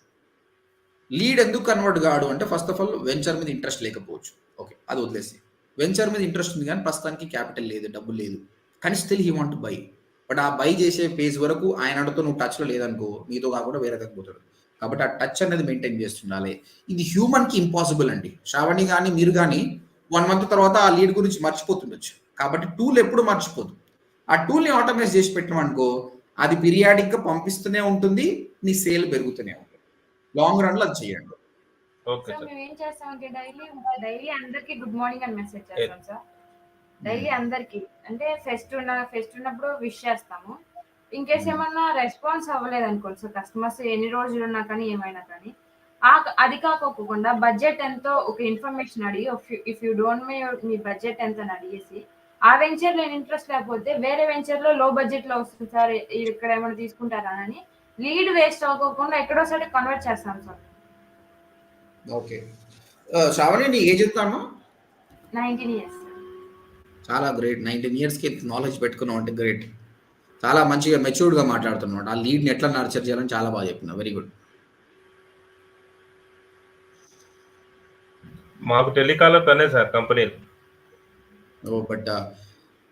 లీడ్ ఎందుకు కన్వర్ట్ కాడు అంటే ఫస్ట్ ఆఫ్ ఆల్ వెంచర్ మీద ఇంట్రెస్ట్ లేకపోవచ్చు. ఓకే, అది వదిలేసి వెంచర్ మీద ఇంట్రెస్ట్ ఉంది కానీ ప్రస్తుతానికి క్యాపిటల్ లేదు, డబ్బు లేదు, కానీ still he want buy. But ఆ బై చేసే ఫేజ్ వరకు ఆయనతో నువ్వు టచ్లో లేదనుకో, నీతో కాకుండా వేరే తగ్గిపోతాడు. కాబట్టి ఆ టచ్ అనేది మెయింటైన్ చేస్తుండాలి. ఇది హ్యూమన్కి ఇంపాసిబుల్ అండి. శ్రావణి కానీ మీరు కానీ 1 month తర్వాత ఆ లీడ్ గురించి మర్చిపోతుండొచ్చు. కాబట్టి టూల్ ఎప్పుడు మర్చిపోదు. ఆ టూల్ని ఆటోమేట్ చేసి పెట్టమనుకో, అది పీరియాడిక్గా పంపిస్తూనే ఉంటుంది, నీ సేల్ పెరుగుతూనే ఉంటుంది. లాంగ్ రన్ లో అది చేయండి. Okay sir. మేము ఏం చేస్తామంటే డైలీ అందరికి గుడ్ మార్నింగ్ అని మెసేజ్ చేస్తాం సార్. డైలీ అందరికి అంటే ఫెస్ట్ ఉన్నప్పుడు విష్ చేస్తాము. ఇన్ కేస్ ఏమన్నా రెస్పాన్స్ అవ్వలేదు అనుకోండి సార్, కస్టమర్స్ ఎన్ని రోజులు ఉన్నా కానీ ఏమైనా కానీ, అది కాకోకుండా బడ్జెట్ ఎంతో ఒక ఇన్ఫర్మేషన్ అడిగి, if you don't me budget ఎంత అని అడిగేసి, ఆ వెంచర్ నేను ఇంట్రెస్ట్ లేకపోతే వేరే వెంచర్ లో లో బడ్జెట్ లో వస్తుంది సార్, ఇక్కడ ఏమైనా తీసుకుంటారా అని లీడ్ వేస్ట్ అవ్వకుండా ఎక్కడో సైడ్ కన్వర్ట్ చేస్తాం సార్. ఓకే. శ్రావణి, నీ ఏజ్ ఎంత అమ్మా? 19 years. చాలా గ్రేట్. 19 yearsకి నాలెడ్జ్ పెట్టుకున్నావు అంటే గ్రేట్. చాలా మంచిగా మెచ్యూర్డ్గా మాట్లాడుతున్నాడు. ఆ లీడ్ని ఎట్లా నర్చర్ చేయాలని చాలా బాగా చెప్తున్నావు. Very good. మాకు టెలికాలర్ తనే సార్ కంపెనీ. బట్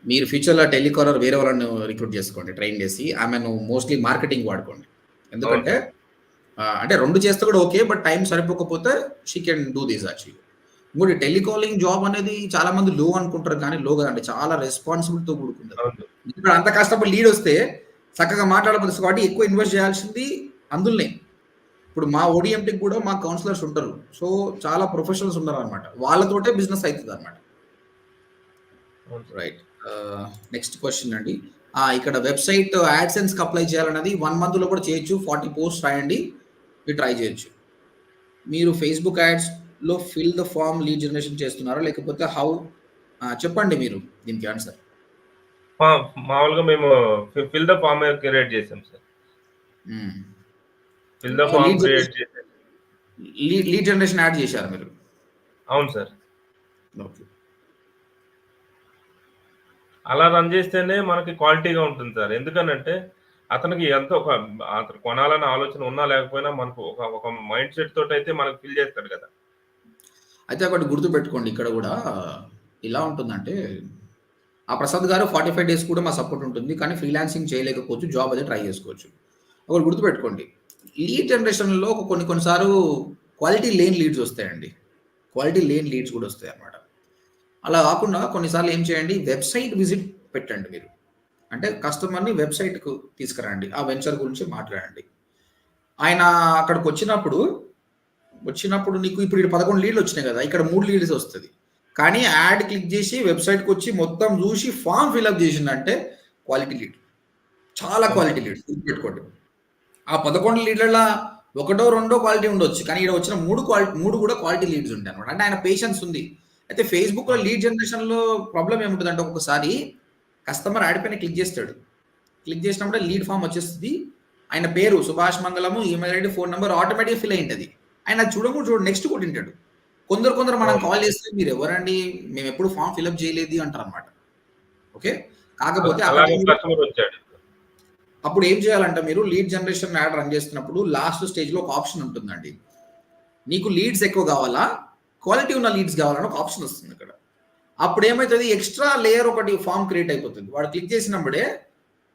మీరు ఫ్యూచర్లో టెలికాలర్ వేరే వాళ్ళని రిక్రూట్ చేసుకోండి, ట్రైన్ చేసి. ఆమెను మోస్ట్లీ మార్కెటింగ్ వాడుకోండి. ఎందుకంటే అంటే 2 చేస్తే కూడా ఓకే, బట్ టైం సరిపోకపోతే she can do this actually. ఇంకోటి టెలికాలింగ్ జాబ్ అనేది చాలా మంది లో అనుకుంటారు, కానీ లో కదండి, చాలా రెస్పాన్సిబిలిటీతో కూడుకుంటుంది. ఇప్పుడు అంత కష్టపడి లీడ్ వస్తే చక్కగా మాట్లాడబోతుంది కాబట్టి ఎక్కువ ఇన్వెస్ట్ చేయాల్సింది అందులోనే. ఇప్పుడు మా ఓడిఎంటీకి కూడా మా కౌన్సిలర్స్ ఉంటారు, సో చాలా ప్రొఫెషనల్స్ ఉన్నారు అనమాట, వాళ్ళతోటే బిజినెస్ అవుతుంది అనమాట. రైట్. నెక్స్ట్ క్వశ్చన్ అండి. ఇక్కడ వెబ్సైట్ యాడ్సెన్స్కి అప్లై చేయాలన్నది 1 monthలో కూడా చేయొచ్చు. 40 posts రాయండి, మీరు ట్రై చేయొచ్చు. మీరు ఫేస్బుక్ యాడ్స్లో fill the form lead generation చేస్తున్నారా, లేకపోతే హౌ చెప్పండి మీరు దీనికి ఆన్సర్. మామూలుగా మేము ఫిల్ ద ఫామ్ క్రియేట్ చేసాం sir. Fill the form create చేసి లీడ్ జనరేషన్ యాడ్ చేశారు మీరు? అవును సార్. ఓకే. అలా రన్ చేస్తేనే మనకి క్వాలిటీగా ఉంటుంది సార్. ఎందుకనంటే అతనికి ఎంతో అతను కొనాలన్న ఆలోచన ఉన్నా లేకపోయినా మనకు ఒక మైండ్ సెట్ తోటి అయితే మనకు ఫిల్ చేస్తాడు కదా. అయితే ఒకటి గుర్తుపెట్టుకోండి, ఇక్కడ కూడా ఇలా ఉంటుందంటే, ఆ ప్రసాద్ గారు 45 డేస్ కూడా మా సపోర్ట్ ఉంటుంది, కానీ ఫ్రీలాన్సింగ్ చేయలేకపోవచ్చు, జాబ్ అయితే ట్రై చేసుకోవచ్చు. ఒకటి గుర్తుపెట్టుకోండి, లీడ్ జనరేషన్లో కొన్నిసార్లు క్వాలిటీ లేని లీడ్స్ వస్తాయండి. క్వాలిటీ లేని లీడ్స్ కూడా వస్తాయి అన్నమాట. అలా కాకుండా కొన్నిసార్లు ఏం చేయండి, వెబ్సైట్ విజిట్ పెట్టండి మీరు. అంటే కస్టమర్ని వెబ్సైట్కు తీసుకురండి, ఆ వెంచర్ గురించి మాట్లాడండి. ఆయన అక్కడికి వచ్చినప్పుడు నీకు ఇప్పుడు 11 లీడ్లు వచ్చినాయి కదా, ఇక్కడ 3 లీడ్స్ వస్తుంది. కానీ యాడ్ క్లిక్ చేసి వెబ్సైట్కి వచ్చి మొత్తం చూసి ఫామ్ ఫిల్అప్ చేసిందంటే క్వాలిటీ లీడ్, చాలా క్వాలిటీ లీడ్. గుర్తుపెట్టుకోండి, ఆ 11 లీడ్లలో 1, 2 క్వాలిటీ ఉండొచ్చు, కానీ ఇక్కడ వచ్చిన 3 కూడా క్వాలిటీ లీడ్స్ ఉంటాయి అనమాట. అంటే ఆయన పేషెన్స్ ఉంది. అయితే ఫేస్బుక్లో లీడ్ జనరేషన్లో ప్రాబ్లం ఏముంటుంది అంటే, ఒక్కొక్కసారి కస్టమర్ యాడ్ పైన క్లిక్ చేస్తాడు, క్లిక్ చేసినప్పుడు లీడ్ ఫామ్ వచ్చేస్తుంది, ఆయన పేరు Subhash Mangalam, email ID, phone number ఆటోమేటిక్గా ఫిల్ అయింటుంది. ఆయన చూడు నెక్స్ట్ కొట్టింటాడు. కొందరు మనం కాల్ చేస్తే మీరు ఎవరండి, మేము ఎప్పుడు ఫామ్ ఫిల్అప్ చేయలేదు అంటారు అనమాట. ఓకే, కాకపోతే అప్పుడు ఏం చేయాలంటే, మీరు లీడ్ జనరేషన్ యాడ్ రన్ చేస్తున్నప్పుడు లాస్ట్ స్టేజ్లో ఒక ఆప్షన్ ఉంటుందండి. నీకు లీడ్స్ ఎక్కువ కావాలా, క్వాలిటీ ఉన్న లీడ్స్ కావాలని ఒక ఆప్షన్ వస్తుంది ఇక్కడ. అప్పుడు ఏమవుతుంది, ఎక్స్ట్రా లేయర్ ఒకటి ఫామ్ క్రియేట్ అయిపోతుంది. వాడు క్లిక్ చేసినప్పుడే,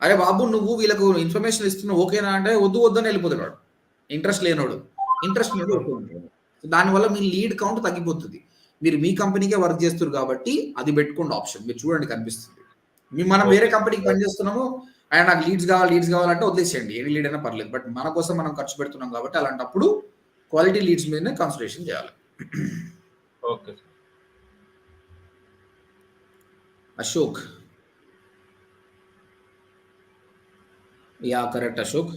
అరే బాబు నువ్వు వీళ్ళకు ఇన్ఫర్మేషన్ ఇస్తున్నావు ఓకేనా అంటే, వద్దని వెళ్ళిపోతాడు వాడు. ఇంట్రెస్ట్ లేనోడు దానివల్ల మీ లీడ్ కౌంట్ తగ్గిపోతుంది. మీరు మీ కంపెనీకే వర్క్ చేస్తారు కాబట్టి అది పెట్టుకోండి ఆప్షన్, మీరు చూడండి కనిపిస్తుంది. మనం వేరే కంపెనీకి పనిచేస్తున్నాము, ఆయన నాకు లీడ్స్ కావాలంటే వదిలేసేయండి, ఎన్ని లీడ్ అయినా పర్లేదు. బట్ మన కోసం మనం ఖర్చు పెడుతున్నాం కాబట్టి అలాంటప్పుడు క్వాలిటీ లీడ్స్ మీదనే కాన్సన్ట్రేషన్ చేయాలి. Okay. Ashok. Yeah, correct, Ashok.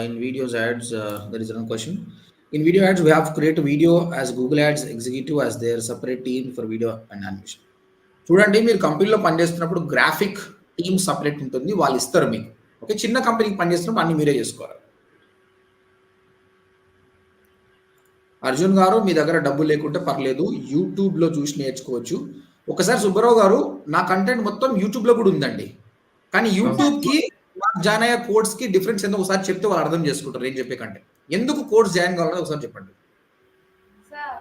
In videos ads, there is another question. In video ads, we have to create a video as Google Ads executive as their separate team for video and animation. చూడండి, మీరు కంపెనీలో పనిచేస్తున్నప్పుడు graphic team separate ఉంటుంది, వాళ్ళు ఇస్తారు మీకు. Okay, చిన్న కంపెనీకి పనిచేస్తున్నప్పుడు అన్ని మీరే చేసుకోవాలి. అర్జున్ గారు, మీ దగ్గర డబ్బు లేకుంటే పర్లేదు, యూట్యూబ్లో చూసి నేర్చుకోవచ్చు. ఒకసారి సుబ్బారావు గారు, నా కంటెంట్ మొత్తం యూట్యూబ్లో కూడా ఉందండి, కానీ యూట్యూబ్కి జాయిన్ అయ్యే కోర్స్కి డిఫరెన్స్ ఎందుకు ఒకసారి చెప్తే వాళ్ళు అర్థం చేసుకుంటారు ఏం చెప్పే కంటే. ఎందుకు కోర్స్ జాయిన్ కావాలని ఒకసారి చెప్పండి సార్.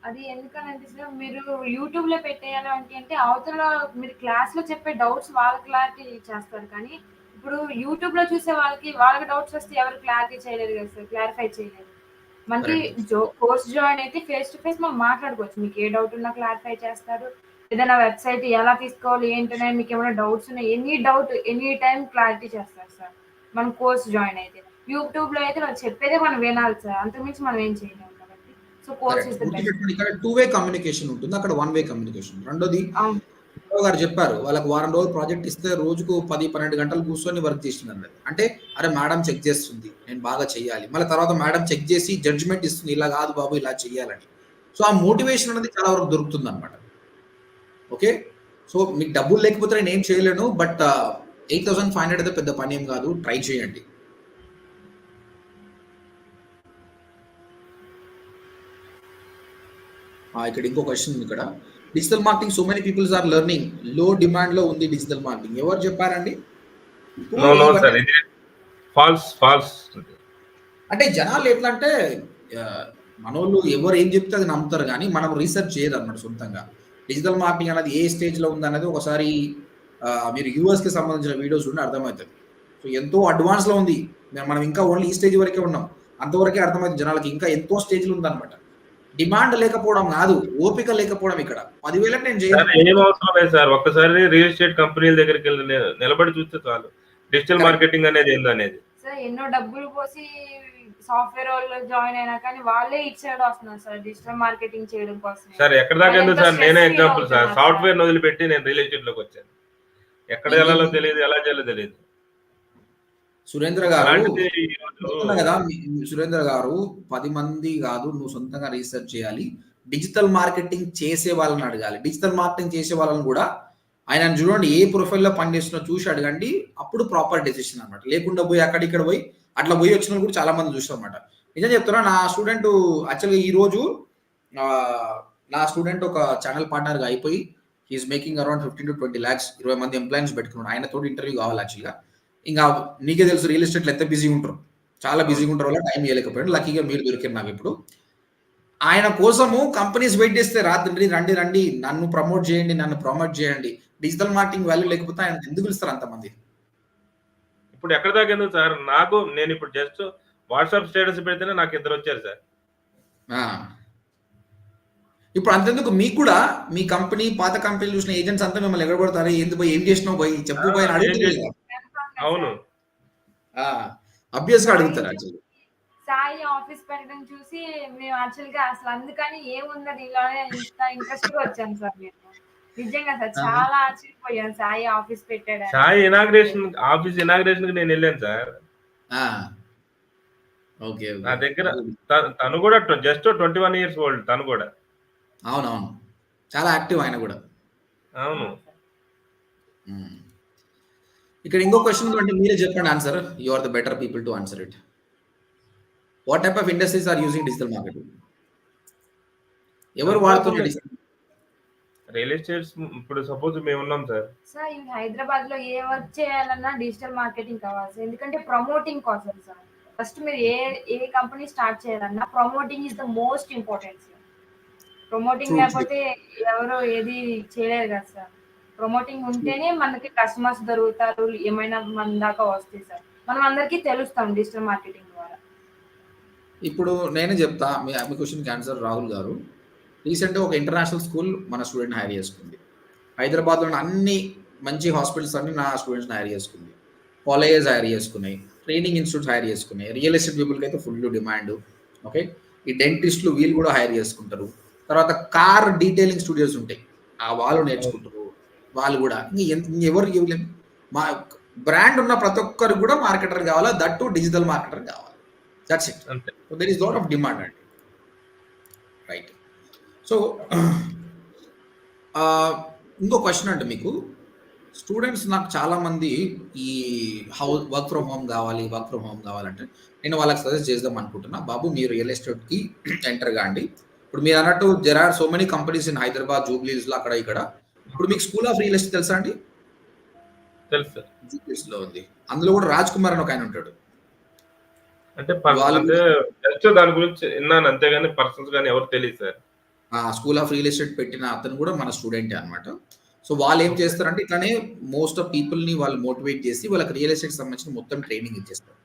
అది ఎందుకనంటే సార్, మీరు యూట్యూబ్లో పెట్టేయాలి అంటే అవతల మీరు క్లాస్లో చెప్పే డౌట్స్ వాళ్ళ క్లారిటీ చేస్తారు, కానీ ఇప్పుడు యూట్యూబ్లో చూసే వాళ్ళకి డౌట్స్ వస్తే ఎవరు క్లారిటీ చేయలేరు కదా సార్, క్లారిఫై చేయలేరు. మనకి కోర్స్ జాయిన్ అయితే ఫేస్ టు ఫేస్ మనం మాట్లాడుకోవచ్చు, మీకు ఏ డౌట్ ఉన్నా క్లారిఫై చేస్తారు. ఏదైనా వెబ్సైట్ ఎలా తీసుకోవాలి ఏంటనే మీకు ఏమైనా డౌట్స్ ఉన్నాయి, ఎనీ టైం క్లారిటీ చేస్తారు సార్ మనం కోర్స్ జాయిన్ అయితే. యూట్యూబ్లో అయితే వాళ్ళు చెప్పేదే మనం వినాలి సార్, అంతకుమించి మనం ఏం చేయలేము కాబట్టి. So course is the best. ఇక్కడ 2-వే కమ్యూనికేషన్ ఉంటుంది, అక్కడ 1-వే కమ్యూనికేషన్. రెండోది గారు చెప్పారు, వాళ్ళకి వారం రోజులు ప్రాజెక్ట్ ఇస్తే రోజుకు 10-12 గంటలు కూర్చొని వర్క్ చేస్తున్నారు. అంటే అరే మేడం చెక్ చేస్తుంది, నేను బాగా చెయ్యాలి, మళ్ళీ తర్వాత మేడం చెక్ చేసి జడ్జిమెంట్ ఇస్తుంది, ఇలా కాదు బాబు ఇలా చెయ్యాలని. సో ఆ మోటివేషన్ అనేది చాలా వరకు దొరుకుతుంది అనమాట. ఓకే, సో మీకు డబ్బులు లేకపోతే నేను ఏం చేయలేను, బట్ 8,500 అయితే పెద్ద పని ఏం కాదు, ట్రై చేయండి. ఇక్కడ ఇంకో క్వశ్చన్ ఉంది. ఇక్కడ digital marketing so many peoples are learning, low demand లో ఉంది డిజిటల్ మార్కెటింగ్, ఎవరు చెప్పారండి? అంటే జనాలు ఎట్లా అంటే, మనోళ్ళు ఎవరు ఏం చెప్తే అది నమ్ముతారు, కానీ మనం రీసెర్చ్ చేయదు అన్నమాట సొంతంగా. డిజిటల్ మార్కెటింగ్ అనేది ఏ స్టేజ్ లో ఉంది అనేది ఒకసారి మీరు యూఎస్ కి సంబంధించిన వీడియోస్ ఉంటే అర్థమవుతుంది. సో ఎంతో అడ్వాన్స్ లో ఉంది, మనం ఇంకా ఓన్లీ ఈ స్టేజ్ వరకే ఉన్నాం, అంతవరకే అర్థమవుతుంది జనాలకి, ఇంకా ఎంతో స్టేజ్లు ఉందన్నమాట. డిమాండ్ లేకపోవడం కాదు, ఓపిక లేకపోవడం. ఇక్కడ 10,000 నేను ఏం అవసరం లేదు సార్, ఒక్కసారి రియల్ ఎస్టేట్ కంపెనీల దగ్గరికి వెళ్ళి నిలబడి చూస్తే చాలు డిజిటల్ మార్కెటింగ్ అనేది ఏందనేది. సార్ ఎన్నో డబ్బులు పోసి సాఫ్ట్వేర్ వాళ్ళు జాయిన్ అయినా కానీ వాళ్ళే ఇటు సైడ్ వస్తున్నారు సార్ డిజిటల్ మార్కెటింగ్ చేయడం కోసం. సార్ ఎక్కడ దాకా ఎందుకు సార్, నేనే ఎగ్జాంపుల్ సార్, సాఫ్ట్వేర్ వదిలిపెట్టి నేను రియల్ ఎస్టేట్ లోకి వచ్చాను. ఎక్కడ వెళ్ళాలో తెలియదు, ఎలా చేయాలో తెలియదు. సురేంద్ర గారు కదా, సురేంద్ర గారు 10 మంది కాదు, నువ్వు సొంతంగా రీసెర్చ్ చేయాలి. డిజిటల్ మార్కెటింగ్ చేసే వాళ్ళని అడగాలి. డిజిటల్ మార్కెటింగ్ చేసే వాళ్ళని కూడా ఆయన చూడండి ఏ ప్రొఫైల్లో పనిచేస్తున్నా చూసి అడగండి. అప్పుడు ప్రాపర్ డెసిషన్ అనమాట. లేకుండా పోయి అక్కడిక్కడ పోయి అట్లా పోయి వచ్చిన కూడా చాలా మంది చూస్తాం అనమాట. నిజం చెప్తున్నా, నా స్టూడెంట్ యాక్చువల్గా ఈ రోజు నా స్టూడెంట్ ఒక ఛానల్ పార్ట్నర్గా అయిపోయి he's making around 15 to 20 lakhs 20 మంది ఎంప్లాయీస్ పెట్టుకున్నాడు. ఆయనతో ఇంటర్వ్యూ కావాలి యాక్చువల్గా. ఇంకా నీకే తెలుసు రియల్ ఎస్టేట్లో ఎంత బిజీగా ఉంటారు, చాలా బిజీగా ఉంటారు వల్ల టైం ఇవ్వలేకపోయాడు. లక్కీగా మీరు దొరికారు నాకు. ఇప్పుడు ఆయన కోసము కంపెనీస్ వెయిట్ చేస్తే రాత్రి రండి నన్ను ప్రమోట్ చేయండి. డిజిటల్ మార్కెటింగ్ వాల్యూ లేకపోతే ఆయన ఎందుకు పిలుస్తారు అంతమంది? ఇప్పుడు ఎక్కడ దాకా ఎందుకు సార్, నేను ఇప్పుడు జస్ట్ వాట్సాప్ స్టేటస్ పెడితేనే నాకు ఇద్దరు వచ్చారు సార్. ఇప్పుడు అంతెందుకు మీకు కూడా మీ కంపెనీ పాత కంపెనీలు చూసిన ఏజెంట్స్ అంతా మిమ్మల్ని ఎగరగొడతారు. ఎందుకు ఏం చేసినావు పోయి చెప్పు పోయి అడుగుతారు. అవును, అబ్వియస్ గా అడుగుతారు. యాక్చువల్లీ సాయి ఆఫీస్ పెట్టడం చూసి మేము యాక్చువల్గా అసలు అందుకని ఏముందని ఇలానే ఇంత ఇంట్రెస్ట్ గా వచ్చాను సార్. నేను నిజంగా సార్ చాలా ఆశ్చర్యపోయాను సాయి ఆఫీస్ పెట్టాడు. సాయి ఆఫీస్ ఇనాగ్రేషన్ కి నేను వెళ్ళాను సార్. ఓకే, నా దగ్గర తను కూడా జస్ట్ 21 years ఓల్డ్. తను కూడా అవునవును చాలా యాక్టివ్ ఆయన కూడా. అవును. ఇక్కడ ఇంకో క్వశ్చన్ అంటే మీరే చెప్పండి answer. You are the better people to answer it. What type of industries are using digital marketing? ఎవరు వాడుతున్నారు రియల్ ఎస్టేట్స్? ఇప్పుడు సపోజ్ మేము ఉన్నాం సార్. సార్ ఈ హైదరాబాద్ లో ఏ వర్క్ చేయాలన్నా డిజిటల్ మార్కెటింగ్ కావాలి సార్. ఎందుకంటే ప్రమోటింగ్ కోసం సార్. ఫస్ట్ మీరు ఏ కంపెనీ స్టార్ట్ చేయాలన్నా promoting is the most important sir. Promoting లేకపోతే ఎవరు ఏది చేయలేరు కదా సార్. ప్రమోటింగ్ ఉంటేనే మనకి కస్టమర్స్ దొరుకుతారు, ఏమైనా మన దాకా వస్తాయి సార్. మనం అందరికీ తెలుస్తాం డిజిటల్ మార్కెటింగ్ ద్వారా. ఇప్పుడు నేనే చెప్తా మీ క్వశ్చన్కి ఆన్సర్. రాహుల్ గారు రీసెంట్గా ఒక ఇంటర్నేషనల్ స్కూల్ మన స్టూడెంట్ హైర్ చేసుకుంది. హైదరాబాద్లో అన్ని మంచి హాస్పిటల్స్ అన్ని నా స్టూడెంట్స్ని హైర్ చేసుకుంది. కాలేజెస్ హైర్ చేసుకున్నాయి, ట్రైనింగ్ ఇన్స్టిట్యూట్స్ హైర్ చేసుకున్నాయి. రియల్ ఎస్టేట్ పీపుల్కి అయితే ఫుల్ డిమాండ్. ఓకే, ఈ డెంటిస్టులు వీళ్ళు కూడా హైర్ చేసుకుంటారు. తర్వాత కార్ డీటెయిలింగ్ స్టూడియోస్ ఉంటాయి, వాళ్ళు నేర్చుకుంటారు. వాళ్ళు కూడా ఎవరికి ఇవ్వలేము. మా బ్రాండ్ ఉన్న ప్రతి ఒక్కరికి కూడా మార్కెటర్ కావాలా, దట్ టు డిజిటల్ మార్కెటర్ కావాలి. That's it. So there is lot of demand అండి. రైట్. సో ఇంకో క్వశ్చన్ అంటే మీకు స్టూడెంట్స్ నాకు చాలామంది ఈ వర్క్ ఫ్రమ్ హోమ్ కావాలంటే నేను వాళ్ళకి సజెస్ట్ చేద్దాం అనుకుంటున్నా. బాబు మీరు రియల్ ఎస్టేట్కి ఎంటర్ కాండి. ఇప్పుడు మీరు అన్నట్టు there are so many companies in Hyderabad, జూబ్లీస్లో అక్కడ ఇక్కడ. ఇప్పుడు మీకు స్కూల్ ఆఫ్ రియల్ ఎస్టేట్ తెలుసా అండి? తెలుసు. జూబ్లీస్లో ఉంది. అందులో కూడా రాజ్ కుమార్ అని ఒక ఆయన ఉంటాడు. అంటే జస్ట్ దాని గురించి విన్నాను అంతేగాని పర్సన్స్ కానీ ఎవరు తెలియదు sir. School of real estate పెట్టిన అతను కూడా మన స్టూడెంటే అనమాట. సో వాళ్ళు ఏం చేస్తారంటే ఇట్లానే మోస్ట్ ఆఫ్ పీపుల్ని వాళ్ళు మోటివేట్ చేసి వాళ్ళకి రియల్ ఎస్టేట్ సంబంధించిన మొత్తం ట్రైనింగ్ ఇచ్చేస్తారు.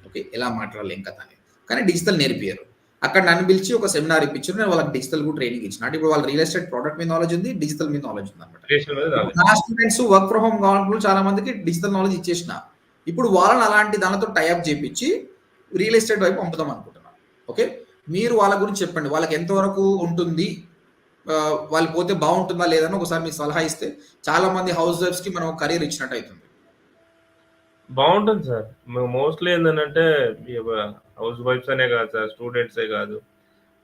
ఓకే, ఎలా మాట్లాడాలి ఏం కథ అని. కానీ డిజిటల్ నేర్పియారు. అక్కడ నన్ను పిలిచి ఒక సెమినార్ ఇప్పించారు. నేను వాళ్ళకి డిజిటల్ కూడా ట్రైనింగ్ ఇచ్చిన. అంటే ఇప్పుడు వాళ్ళ రియల్ ఎస్టేట్ ప్రోడక్ట్ మీద నాలెడ్జ్ ఉంది, డిజిటల్ మీద నాలెడ్జ్ ఉంది అనమాట. నా స్టూడెంట్స్ వర్క్ ఫ్రమ్ హోమ్ కావాలనుకున్న చాలా మందికి డిజిటల్ నాలెడ్జ్ ఇచ్చేసిన. ఇప్పుడు వాళ్ళని అలాంటి దానితో టైఅప్ చేయించి రియల్ ఎస్టేట్ వైపు పంపుదాం అనుకుంటున్నాను. ఓకే, మీరు వాళ్ళ గురించి చెప్పండి. వాళ్ళకి ఎంతవరకు ఉంటుంది, వాళ్ళు పోతే బాగుంటుందా లేదని ఒకసారి మీకు సలహా ఇస్తే చాలా మంది హౌస్ వైఫ్స్ కి మనం కెరీర్ ఇచ్చినట్టు అవుతుంది. బాగుంటుంది సార్. మోస్ట్లీ ఏంటంటే హౌస్ వైఫ్స్ అనే కాదు సార్, స్టూడెంట్సే కాదు,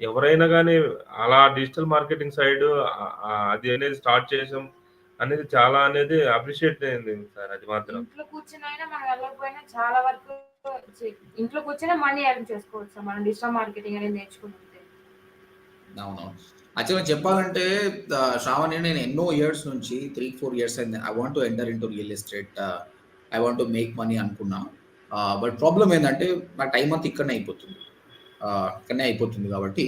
ఎవరైనా కానీ అలా డిజిటల్ మార్కెటింగ్ సైడ్ అది అనేది స్టార్ట్ చేసాం అనేది చాలా అనేది అప్రిషియేట్ అయింది సార్. అది మాత్రం ఇంట్లో కూర్చునైనా మనం వెళ్ళకపోయినా చాలా వరకు ఇంట్లో కూర్చొని మనీ ఎర్న్ చేసుకోవచ్చు మనం డిజిటల్ మార్కెటింగ్ అనేది నేర్చుకుంటే. అవునవును. యాక్చువల్గా చెప్పాలంటే శ్రావణి, నేను ఎన్నో ఇయర్స్ నుంచి 3-4 years అయింది I want to enter in to real estate, I want to make money అనుకున్నా. బట్ ప్రాబ్లం ఏంటంటే నా టైం అంతా ఇక్కడనే అయిపోతుంది కాబట్టి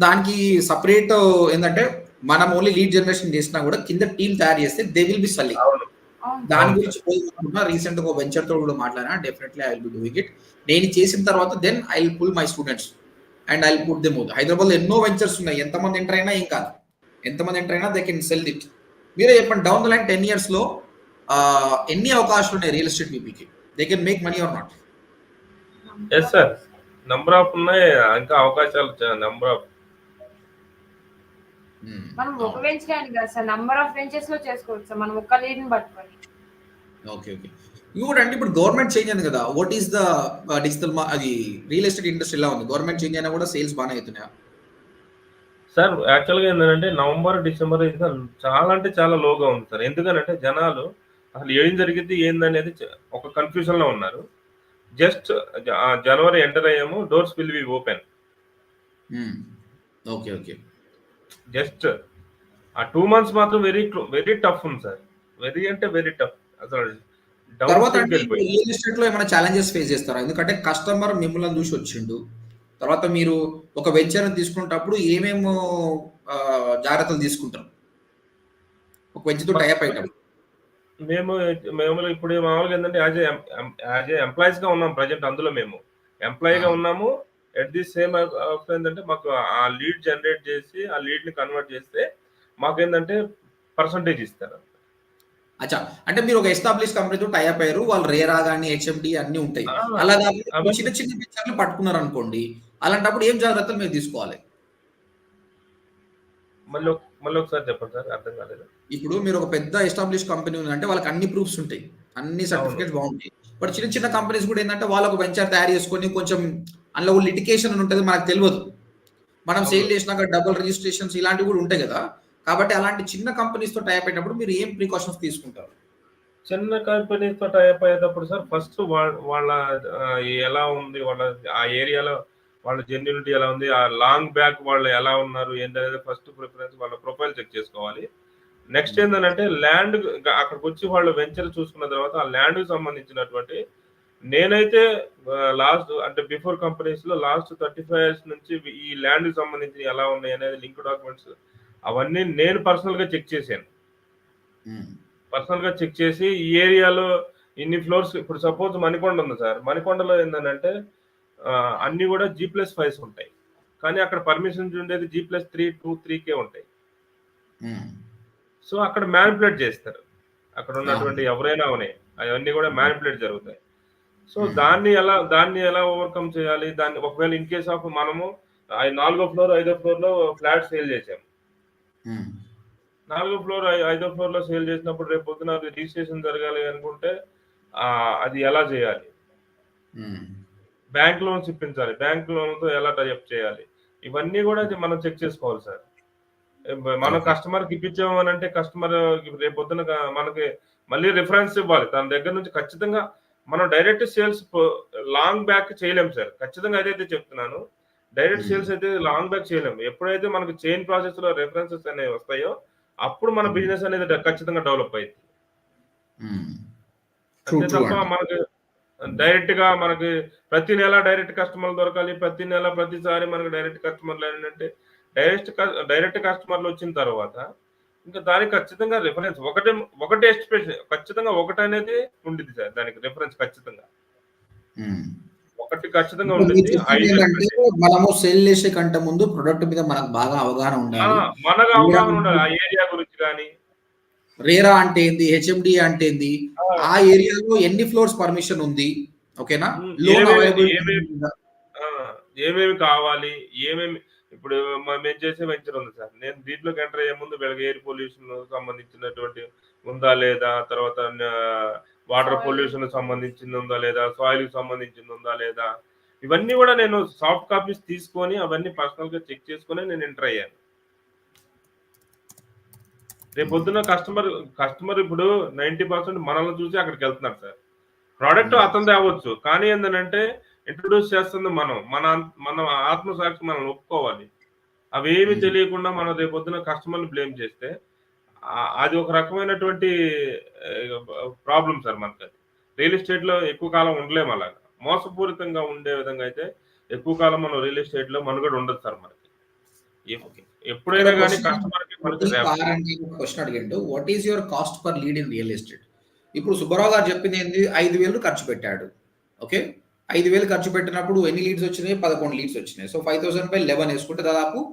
దానికి సపరేట్ ఏంటంటే మనం ఓన్లీ లీడ్ జనరేషన్ చేసినా కూడా కింద టీమ్ తయారు చేస్తే దే విల్ బి సెల్లింగ్. దాని గురించి రీసెంట్ గా వెంచర్ తో కూడా మాట్లాడినా. Definitely I will be doing it. నేను చేసిన తర్వాత then I will pull my students and I will put them out. Hyderabad లో ఎన్నో వెంచర్స్ ఉన్నాయి. ఎంతమంది ఎంటర్ అయినా ఏం కాదు, ఎంతమంది ఎంటర్ అయినా దే కెన్ సెల్ ఇట్. మీరే చెప్పండి, డౌన్ ద లైన్ 10 years లో ఎన్ని అవకాశాలు ఉన్నాయి రియల్ ఎస్టేట్ పీపుల్కి? They can make money or not? Yes sir, number of ఉన్నాయి, ఇంకా అవకాశాలు నంబర్ ఆఫ్. మనం ఒక వెంచర్ అని కాదు సార్, నంబర్ ఆఫ్ వెంచర్స్ లో చేసుకోవచ్చు సార్ మనం ఒక్క లీడ్ని పట్టుకొని. Okay okay. ఇంకోటి ఇప్పుడు గవర్నమెంట్ చేంజ్ అయింది కదా, వాట్ ఈస్ ద డిజిటల్ అది రియల్ ఎస్టేట్ ఇండస్ట్రీ ఎలా ఉంది? గవర్నమెంట్ చేంజ్ అయినా కూడా సేల్స్ బాగానే అవుతున్నాయా? సార్ యాక్చువల్‌గా ఏందంటే నవంబర్, డిసెంబర్ ఇంకా చాలా అంటే చాలా లోగా ఉంది సార్. ఎందుకనంటే జనాలు అసలు ఏం జరిగిద్ది ఏందనేది ఒక కన్‌ఫ్యూజన్‌లో ఉన్నారు. జస్ట్ జనవరి ఎంటర్ అయ్యాము. Doors will be open. Okay. Okay. Just ఆ 2 మంత్స్ మాత్రం వెరీ టఫ్ ఉంది సార్. వెరీ అంటే వెరీ టఫ్. అసలు డౌన్ తర్వాత స్ట్రీక్‌కి అండి ఇప్పుడు వెళ్ళిపోయింది. రియల్ ఎస్టేట్‌లో ఏమైనా ఛాలెంజెస్ ఫేస్ చేస్తారా? ఎందుకంటే కస్టమర్ మిమ్మల్ని చూసి వచ్చిండు. తర్వాత మీరు ఒక వెంచర్‌ని తీసుకునేటప్పుడు ఏమేమో జాగ్రత్తలు తీసుకుంటారు? ఒక వెంచర్‌తో టై అప్ ఫస్ట్ అయ్యేటప్పుడు. మేము ఇప్పుడు మామూలుగా ఏందంటే యాజ్ ఎ ఎంప్లాయీస్‌గా ఉన్నాం ప్రెజెంట్ అందులో మేము. ఎంప్లాయీగా ఆ! ఉన్నాము. ఎట్ ది సేమ్ ఏంటంటే మాకు ఆ లీడ్ జనరేట్ చేసి, ఆ లీడ్‌ని కన్వర్ట్ చేస్తే మాకేందంటే పర్సెంటేజ్ ఇస్తారు. అచ్చా! అంటే మీరు ఒక ఎస్టాబ్లిష్ కంపెనీతో టై అప్ అయ్యారు. వాళ్ళు రేరా గాని, హెచ్ఎండీ అన్నీ ఉంటాయి. ఆ! అలా కాకుండా మీరు అవన్నీ చిన్న చిన్న వెంచర్‌లు పట్టుకున్నారనుకోండి. అలాంటప్పుడు ఏం జాగ్రత్తలు మీరు తీసుకోవాలి? మళ్ళీ మళ్ళీ ఒకసారి చెప్పండి సార్ అర్థం కాలేదు. ఇప్పుడు మీరు ఒక పెద్ద ఎస్టాబ్లిష్ కంపెనీ ఉందంటే వాళ్ళకి అన్ని ప్రూఫ్స్ ఉంటాయి. అన్ని అవును. సర్టిఫికేట్స్ బావుంటాయి. బట్ చిన్న చిన్న కంపెనీస్ కూడా ఏందంటే వాళ్ళు ఒక వెంచర్ తయారు చేసుకొని కొంచెం అందులో లిటిగేషన్ అని ఉంటది మనకు తెలవదు. మనం అవును. సేల్ చేసినాక డబుల్ రిజిస్ట్రేషన్స్ ఇలాంటివి కూడా ఉంటాయి గదా! కాబట్టి అలాంటి చిన్న కంపెనీస్‌తో టై అప్ అయినప్పుడు మీరు ఏం ప్రికాషన్స్ తీసుకుంటారు? చిన్న కంపెనీస్‌తో టై అప్ అయ్యేటప్పుడు సార్ ఫస్ట్ వాళ్ళ ఎలా ఉంది వాళ్ళ ఆ ఏరియాలో వాళ్ళ జెన్యూనిటీ ఎలా ఉంది? ఆ లాంగ్ బ్యాక్ వాళ్ళు ఎలా ఉన్నారు? ఏంటనేది ఫస్ట్ ప్రిఫరెన్స్ వాళ్ళ ప్రొఫైల్ చెక్ చేసుకోవాలి. నెక్స్ట్ హ్మ్. ఏందనంటే ల్యాండ్ అక్కడికొచ్చి వాళ్ళు వెంచర్ చూసుకున్న తర్వాత ఆ ల్యాండ్‌కి సంబంధించినటువంటి నేనైతే లాస్ట్ అంటే బిఫోర్ కంపెనీస్‌లో లాస్ట్ 35 ఇయర్స్ నుంచి ఈ ల్యాండ్‌కి సంబంధించి ఎలా ఉన్నాయి అనేది లింక్ డాక్యుమెంట్స్ అవన్నీ నేను పర్సనల్‌గా చెక్ చేశాను. హ్మ్. పర్సనల్‌గా చెక్ చేసి ఈ ఏరియాలో ఇన్ని ఫ్లోర్స్ ఇప్పుడు సపోజ్ మణికొండ ఉంది సార్. మణికొండలో ఏందనంటే అన్నీ గూడా జీ+5 ఉంటాయి. కానీ అక్కడ పర్మిషన్స్ ఉండేది జీ+3, 2, 3కే ఉంటాయి. హ్మ్. సో, అక్కడ మ్యానిపులేట్ చేస్తారు. అక్కడ ఆ! ఉన్నటువంటి ఎవరైనా అవని. అవన్నీ గూడా హ్మ్. మ్యానిపులేట్ జరుగుతాయి. సో, హ్మ్. దాన్ని ఎలా ఓవర్‌కమ్ చేయాలి? దాన్ని ఒకవేళ ఇన్ కేస్ ఆఫ్ మనము నాలుగో ఫ్లోర్, ఐదో ఫ్లోర్‌లో ఫ్లాట్ సేల్ చేసాం. హ్మ్. నాలుగో ఫ్లోర్, ఐదో ఫ్లోర్‌లో సేల్ చేసినప్పుడు రేపు పొద్దున అది రిజిస్ట్రేషన్ జరగాలి అనుకుంటే అది ఎలా చేయాలి? హ్మ్. బ్యాంక్ లోన్స్ ఇప్పించాలి. బ్యాంక్ లోన్‌తో ఎలా టై అప్ చేయాలి? ఇవన్నీ గూడా మనం చెక్ చేసుకోవాలి సార్. మనం ఓకే. కస్టమర్‌కి ఇప్పించాము అనంటే కస్టమర్ రేపొద్దున మనకి మళ్ళీ రిఫరెన్స్ ఇవ్వాలి. తన దగ్గర నుంచి ఖచ్చితంగా మనం డైరెక్ట్ సేల్స్ లాంగ్ బ్యాక్ చేయలేము సార్. ఖచ్చితంగా అదైతే చెప్తున్నాను. డైరెక్ట్ హ్మ్. సేల్స్ అయితే లాంగ్ బ్యాక్ చేయలేము. ఎప్పుడైతే మనకు చైన్ ప్రాసెస్‌లో రెఫరెన్సెస్ అనేవి వస్తాయో, అప్పుడు మన హ్మ్. బిజినెస్ అనేది ఖచ్చితంగా డెవలప్ అయిద్ది. హ్మ్. ట్రూ. అంతే ట్రూ తప్ప అండి. మనకి డైరెక్ట్‌గా మనకి ప్రతి నెల డైరెక్ట్ కస్టమర్లు దొరకాలి. ప్రతి నెల ప్రతిసారి మనకు డైరెక్ట్ కస్టమర్లు ఏంటంటే డైరెక్ట్ కస్టమర్లు వచ్చిన తర్వాత ఇంకా దానికి ఖచ్చితంగా రిఫరెన్స్ ఒకటే ఎస్టిమేషన్ ఖచ్చితంగా ఒకటనేది ఉండిద్ది సార్. దానికి రిఫరెన్స్ ఖచ్చితంగా. హ్మ్. ఒకటి ఖచ్చితంగా ఇప్పుడు మీరు ఉండిద్ది. 5 చెప్పిందేంటంటే ఎస్టిమేషన్. మనము సేల్ చేసే కంటే ముందు ప్రొడక్ట్ మీద మనకు బాగా అవగాహన ఆ! ఉండాలి. మనకు రేరా అవగాహన ఉండాలి. ఆ ఏరియా గురించి గాని. రేరా అంటే ఏంది? హెచ్ఎండీ అంటే ఏంది? ఆ! ఆ ఏరియాలో ఎన్ని ఫ్లోర్స్ పర్మిషన్ ఉంది? ఓకేనా? హ్మ్. లోన్ ఏవేవి అవైలబిలిటీ ఏవేవి ఉందా? ఆ! ఏమేమి కావాలి? ఏమేమి ఇప్పుడు మేము చేసే వెంచర్ ఉంది సార్. నేను దీంట్లోకి ఎంటర్ అయ్యే ముందు వీళ్ళకి ఎయిర్ పొల్యూషన్ సంబంధించినటువంటి ఉందా? లేదా? తర్వాత వాటర్ సాయిల్ పొల్యూషన్ సంబంధించింది ఉందా? లేదా? సాయిల్‌కి సంబంధించింది ఉందా? లేదా? ఇవన్నీ గూడా నేను సాఫ్ట్ కాపీస్ తీసుకొని అవన్నీ పర్సనల్‌గా చెక్ చేసుకొనే నేను ఎంటర్ అయ్యాను. హ్మ్. రేపొద్దున కస్టమర్ ఇప్పుడు 90% మనల్ని చూసి అక్కడికెళ్తున్నారు సార్. ప్రొడక్ట్ హ్మ్. అతనిదే అవ్వచ్చు. కానీ ఏందనంటే ఇంట్రొడ్యూస్ చేస్తుంది మనం. మన ఆత్మసాక్షి మనం ఒప్పుకోవాలి. అవేమి హ్మ్. తెలియకుండా మనం రేపొద్దున కస్టమర్‌ని బ్లేమ్ చేస్తే అది ఒక రకమైనటువంటి ప్రాబ్లమ్ సార్ మనకది. రియల్ ఎస్టేట్‌లో ఎక్కువ కాలం ఉండలేము అలాగా. మోసపూరితంగా ఉండే విధంగా అయితే ఎక్కువ కాలం మనం రియల్ ఎస్టేట్‌లో మనుగడ ఉండదు సార్ మనకి. ఎప్ ఓకే. ఇక్కడ ఎప్పుడైనా గాని క్వెషన్ కస్టమర్‌కి మనకి ప్రతి కారణానికి ఒక క్వెషన్ అడిగిండు. What is your cost per lead in real estate? ఇప్పుడు సుబ్బారావు గారు చెప్పిందేంది 5,000 ఖర్చు పెట్టాడు. ఓకే. 5,000 ఖర్చు పెట్టినప్పుడు ఎన్ని లీడ్స్ వచ్చినాయి? 11 లీడ్స్ వచ్చినాయి. సో, 5,000 బై 11 యేసుకుంటే దాదాపు రూ.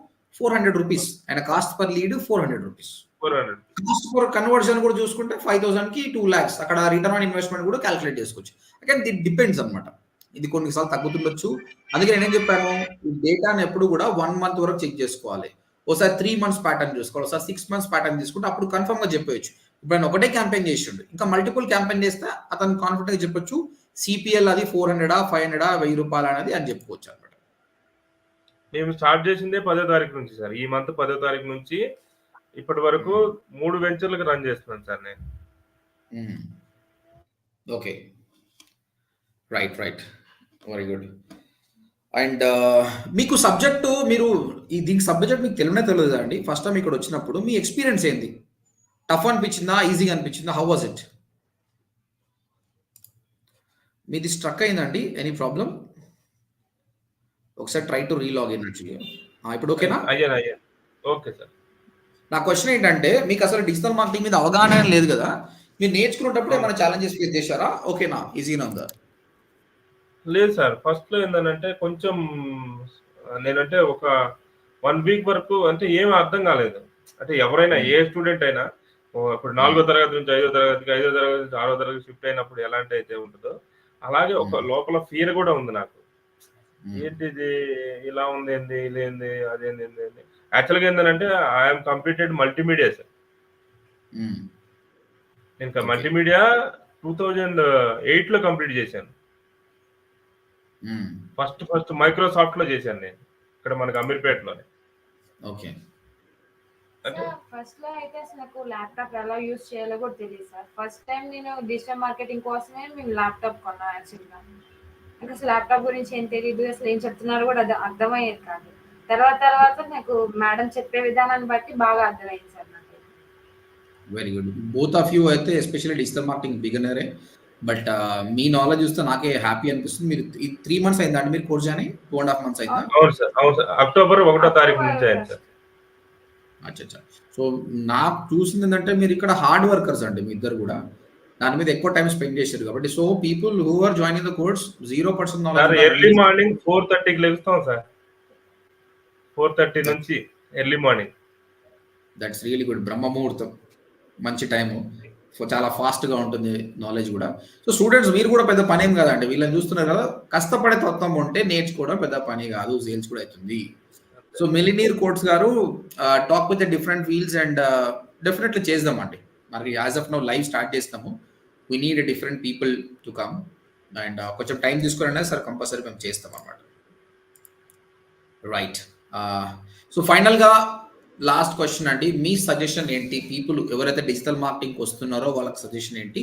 400. ఆయన కాస్ట్ పర్ లీడ్ రూ. 400. 400. కాస్ట్ ఫర్ కన్వర్షన్ కూడా చూసుకుంటే 5,000కి 2,00,000 అక్కడ రిటర్న్ ఆన్ ఇన్వెస్ట్‌మెంట్ కూడా కాలిక్యులేట్ చేసుకోవచ్చు. అగైన్ ఇట్ డిపెండ్స్ అన్నమాట. ఇది కొన్ని సార్లు తగ్గుతుండొచ్చు. అందుకే నేనేం చెప్పాను, ఈ డేటాని ఎప్పుడు కూడా 1 మంత్ వరకు చెక్ చేసుకోవాలి. ఓసారి 3 మంత్స్ ప్యాటర్న్ చూసుకోవాలి. ఒకసారి 6 మంత్స్ ప్యాటర్న్ తీసుకుంటే అప్పుడు కన్ఫర్మ్‌గా చెప్పేయొచ్చు. ఇప్పుడు ఆయన ఒకటే క్యాంపెయిన్ చేసిండు. ఇంకా మల్టిపుల్ క్యాంపెయిన్ చేస్తే అతను కాన్ఫిడెంట్‌గా చెప్పొచ్చు. సీపీఎల్ అది 400 500 రూ. 1,000 అనేది అని చెప్పుకోవచ్చు అన్నమాట. మేము స్టార్ట్ చేసిందే 10వ తారీఖు నుంచి సార్. ఈ మంత్ 10వ తారీఖు నుంచి ఇప్పటి వరకు 3 వెంచర్‌లకి రన్ చేస్తున్నాను సార్ నేను. Okay. Right. Very good. And మీకు సబ్జెక్టు మీరు దీనికి సబ్జెక్ట్ మీకు తెలియదా అండి? ఫస్ట్ టైమ్ ఇక్కడ వచ్చినప్పుడు మీ ఎక్స్‌పీరియన్స్ ఏంది? టఫ్ అనిపించిందా? ఈజీగా అనిపించిందా? How was it? మీది స్ట్రక్ అయిందండి? Any problem? ఒకసారి ట్రై టు రీలాగిన్ యాక్చువల్లీ. ఇప్పుడు ఓకేనా? అయ్యాను. Okay sir. నా క్వెషన్ ఏంటంటే మీకు అసలు డిజిటల్ మార్కెటింగ్ మీద అవగాహన లేదు కదా! మీరు నేర్చుకునేటప్పుడు ఏమైనా ఛాలెంజెస్ ఫేస్ చేశారా? ఓకేనా? ఈజీగానే ఉందా? లేదు సార్. ఫస్ట్‌లో ఏందనంటే కొంచెం నేనంటే ఒక 1 వీక్ వరకు అంటే ఏమి అర్థం కాలేదు. అంటే ఎవరైనా ఏ స్టూడెంట్ అయినా ఇప్పుడు 4వ తరగతి నుంచి 5వ తరగతికి, 5వ తరగతి నుంచి 6వ తరగతి షిఫ్ట్ అయినప్పుడు ఎలాంటి అయితే ఉంటదో, అలాగే ఒక లోపల ఫియర్ కూడా ఉంది నాకు. ఏంటిది ఇలా ఉందేంది? ఇదేంది? అదేంది? ఇదేంది? యాక్చువల్‌గా ఏందనంటే I am completed multimedia sir. నేను మల్టీమీడియా 2008లో కంప్లీట్ చేశాను. ఫస్ట్ మైక్రోసాఫ్ట్‌లో చేశాను నేను. ఇక్కడ మనకి అమీర్పేటలోనే. ఓకే. ఫస్ట్‌లో అయితే అసలు నాకు ల్యాప్‌టాప్ ఎలా యూజ్ చేయాలో కూడా తెలీదు సార్. ఫస్ట్ టైం నేను డిజిటల్ మార్కెటింగ్ కోసమే మేము ల్యాప్‌టాప్ కొన్నాం యాక్చువల్‌గా. నాకు అసలు ల్యాప్‌టాప్ గురించి ఏం తెలీదు. అసలు ఏం చెప్తున్నారో కూడా అర్థమయ్యేది కాదు. తర్వాత నాకు మేడం చెప్పే విధానాన్ని బట్టి బాగా అర్థమైంది సార్ నాకు. Very good. Both of you అయితే ఎస్పెషల్లీ డిజిటల్ మార్కెటింగ్ బిగినరే. బట్ మీ నాలెడ్జ్ చూస్తే నాకే హ్యాపీ అనిపిస్తుంది. మీరు 3 మంత్స్ అయిందా అండి మీరు కోర్స్ జాయిన్ అయ్యి? 2.5 మంత్స్ అయిందా? అవును సార్. అక్టోబర్ 1వ తారీఖు నుంచి అయింది సార్. అచ్చచ్చ. సో నాకు చూసింది ఏంటంటే మీరు ఇక్కడ హార్డ్ వర్కర్స్ అండి మీ ఇద్దరు కూడా. దాని మీద ఎక్కువ టైం స్పెండ్ చేశారు కాబట్టి so people who are joining the course 0% sir knowledge early morning 4:30కి లెగుస్తాం సార్. 4:30 నుంచి early morning. That's really good. బ్రహ్మ ముహూర్తం. మంచి టైము. చాలా ఫాస్ట్‌గా ఉంటుంది నాలెడ్జ్ కూడా. సో స్టూడెంట్స్ మీరు కూడా పెద్ద పనేం కాదండి. వీళ్ళని చూస్తున్నారు కదా! కష్టపడే తత్వం ఉంటే నేర్చుకోవడం పెద్ద పని కాదు. సేల్స్ కూడా అవుతుంది. సో మిలినీర్ కోట్స్ గారు talk with different fields and definitely చేద్దామండి. మరి as of now live start చేస్తాము. We need different people to come and కొంచెం టైం తీసుకురైనా సార్ కంపల్సరీ మేము చేస్తాం అన్నమాట. రైట్. సో ఫైనల్‌గా లాస్ట్ క్వశ్చన్ అండి. మీ సజెషన్ ఏంటి? పీపుల్ ఎవరైతే డిజిటల్ మార్కెటింగ్‌కి వస్తున్నారో వాళ్ళకి సజెషన్ ఏంటి?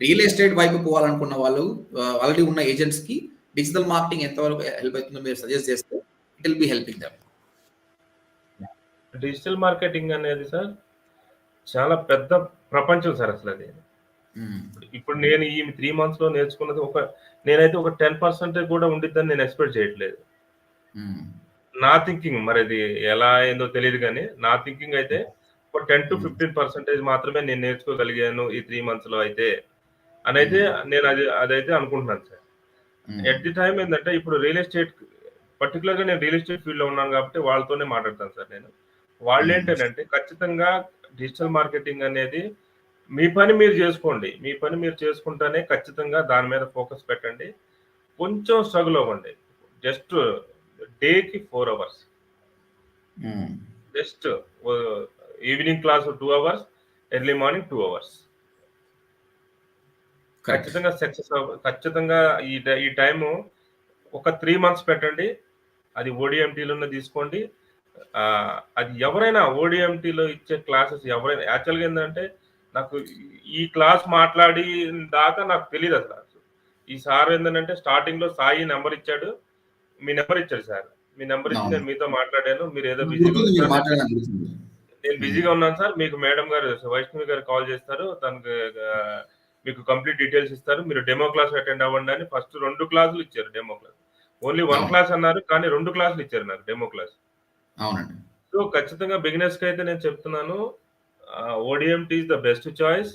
రియల్ ఎస్టేట్ వైపు పోవాలనుకున్న వాళ్ళు ఆల్రెడీ ఉన్న ఏజెంట్స్‌కి డిజిటల్ మార్కెటింగ్ ఎంతవరకు హెల్ప్ అవుతుందో మీరు సజెస్ట్ చేస్తే it will be helping them. Digital marketing అనేది సార్ చాలా పెద్ద ప్రపంచం సార్ అసలది. ఇప్పుడు నేను ఈ 3 మంత్స్‌లో నేర్చుకున్నది నేనైతే ఒక 10% కూడా ఉండిద్దని నేను ఎక్స్‌పెక్ట్ చేయట్లేదు. నా థింకింగ్ మరది ఎలా అయిందో తెలీదు గానీ, నా థింకింగ్ అయితే ఒక 10-15% మాత్రమే నేను నేర్చుకోగలిగాను ఈ 3 మంత్స్‌లో అయితే అనైతే నేను అదైతే అనుకుంటున్నాను సార్. ఎట్ ది టైమ్ ఏందంటే ఇప్పుడు రియల్ ఎస్టేట్ పర్టిక్యులర్‌గా నేను రియల్ ఎస్టేట్ ఫీల్డ్‌లో ఉన్నాను కాబట్టి వాళ్ళతోనే మాట్లాడతాను సార్ నేను. వాళ్ళేంటనంటే ఖచ్చితంగా డిజిటల్ మార్కెటింగ్ అనేది మీ పని మీరు చేసుకోండి. మీ పని మీరు చేసుకుంటేనే ఖచ్చితంగా దాని మీద ఫోకస్ పెట్టండి. కొంచెం స్ట్రగుల్ అవ్వండి. జస్ట్ డేకి 4 hours. Just evening class 2 hours, early morning 2 hours. ఖచ్చితంగా ఖచ్చితంగా ఈ టైము ఒక 3 మంత్స్ పెట్టండి. అది ఓడిఎంటీలోనే తీసుకోండి. అది ఎవరైనా ఓడిఎంటీలో ఇచ్చే క్లాసెస్ ఎవరైనా యాక్చువల్‌గా ఏందంటే నాకు ఈ క్లాస్ మాట్లాడి దాకా నాకు తెలీదు అసలు. ఈ సార్ ఏంటంటే స్టార్టింగ్‌లో సాయి నంబర్ ఇచ్చాడు. మీ నంబర్ ఇచ్చాడు సార్. మీ నంబర్ ఇచ్చి నేను మీతో మాట్లాడాను. మీరు ఏదో బిజీగా నేను బిజీగా ఉన్నాను సార్. మీకు మేడం గారు వైష్ణవి గారు కాల్ చేస్తారు. తనకు మీకు కంప్లీట్ డీటెయిల్స్ ఇస్తారు. మీరు డెమో క్లాస్ అటెండ్ అవ్వండి అని ఫస్ట్ 2 క్లాసులు ఇచ్చారు డెమో క్లాస్. ఓన్లీ 1 క్లాస్ అన్నారు. కానీ 2 క్లాసులు ఇచ్చారు నాకు డెమో క్లాస్. అవునండి. సో ఖచ్చితంగా బిగినర్స్‌కి అయితే నేను చెప్తున్నాను. ODMT is the best choice.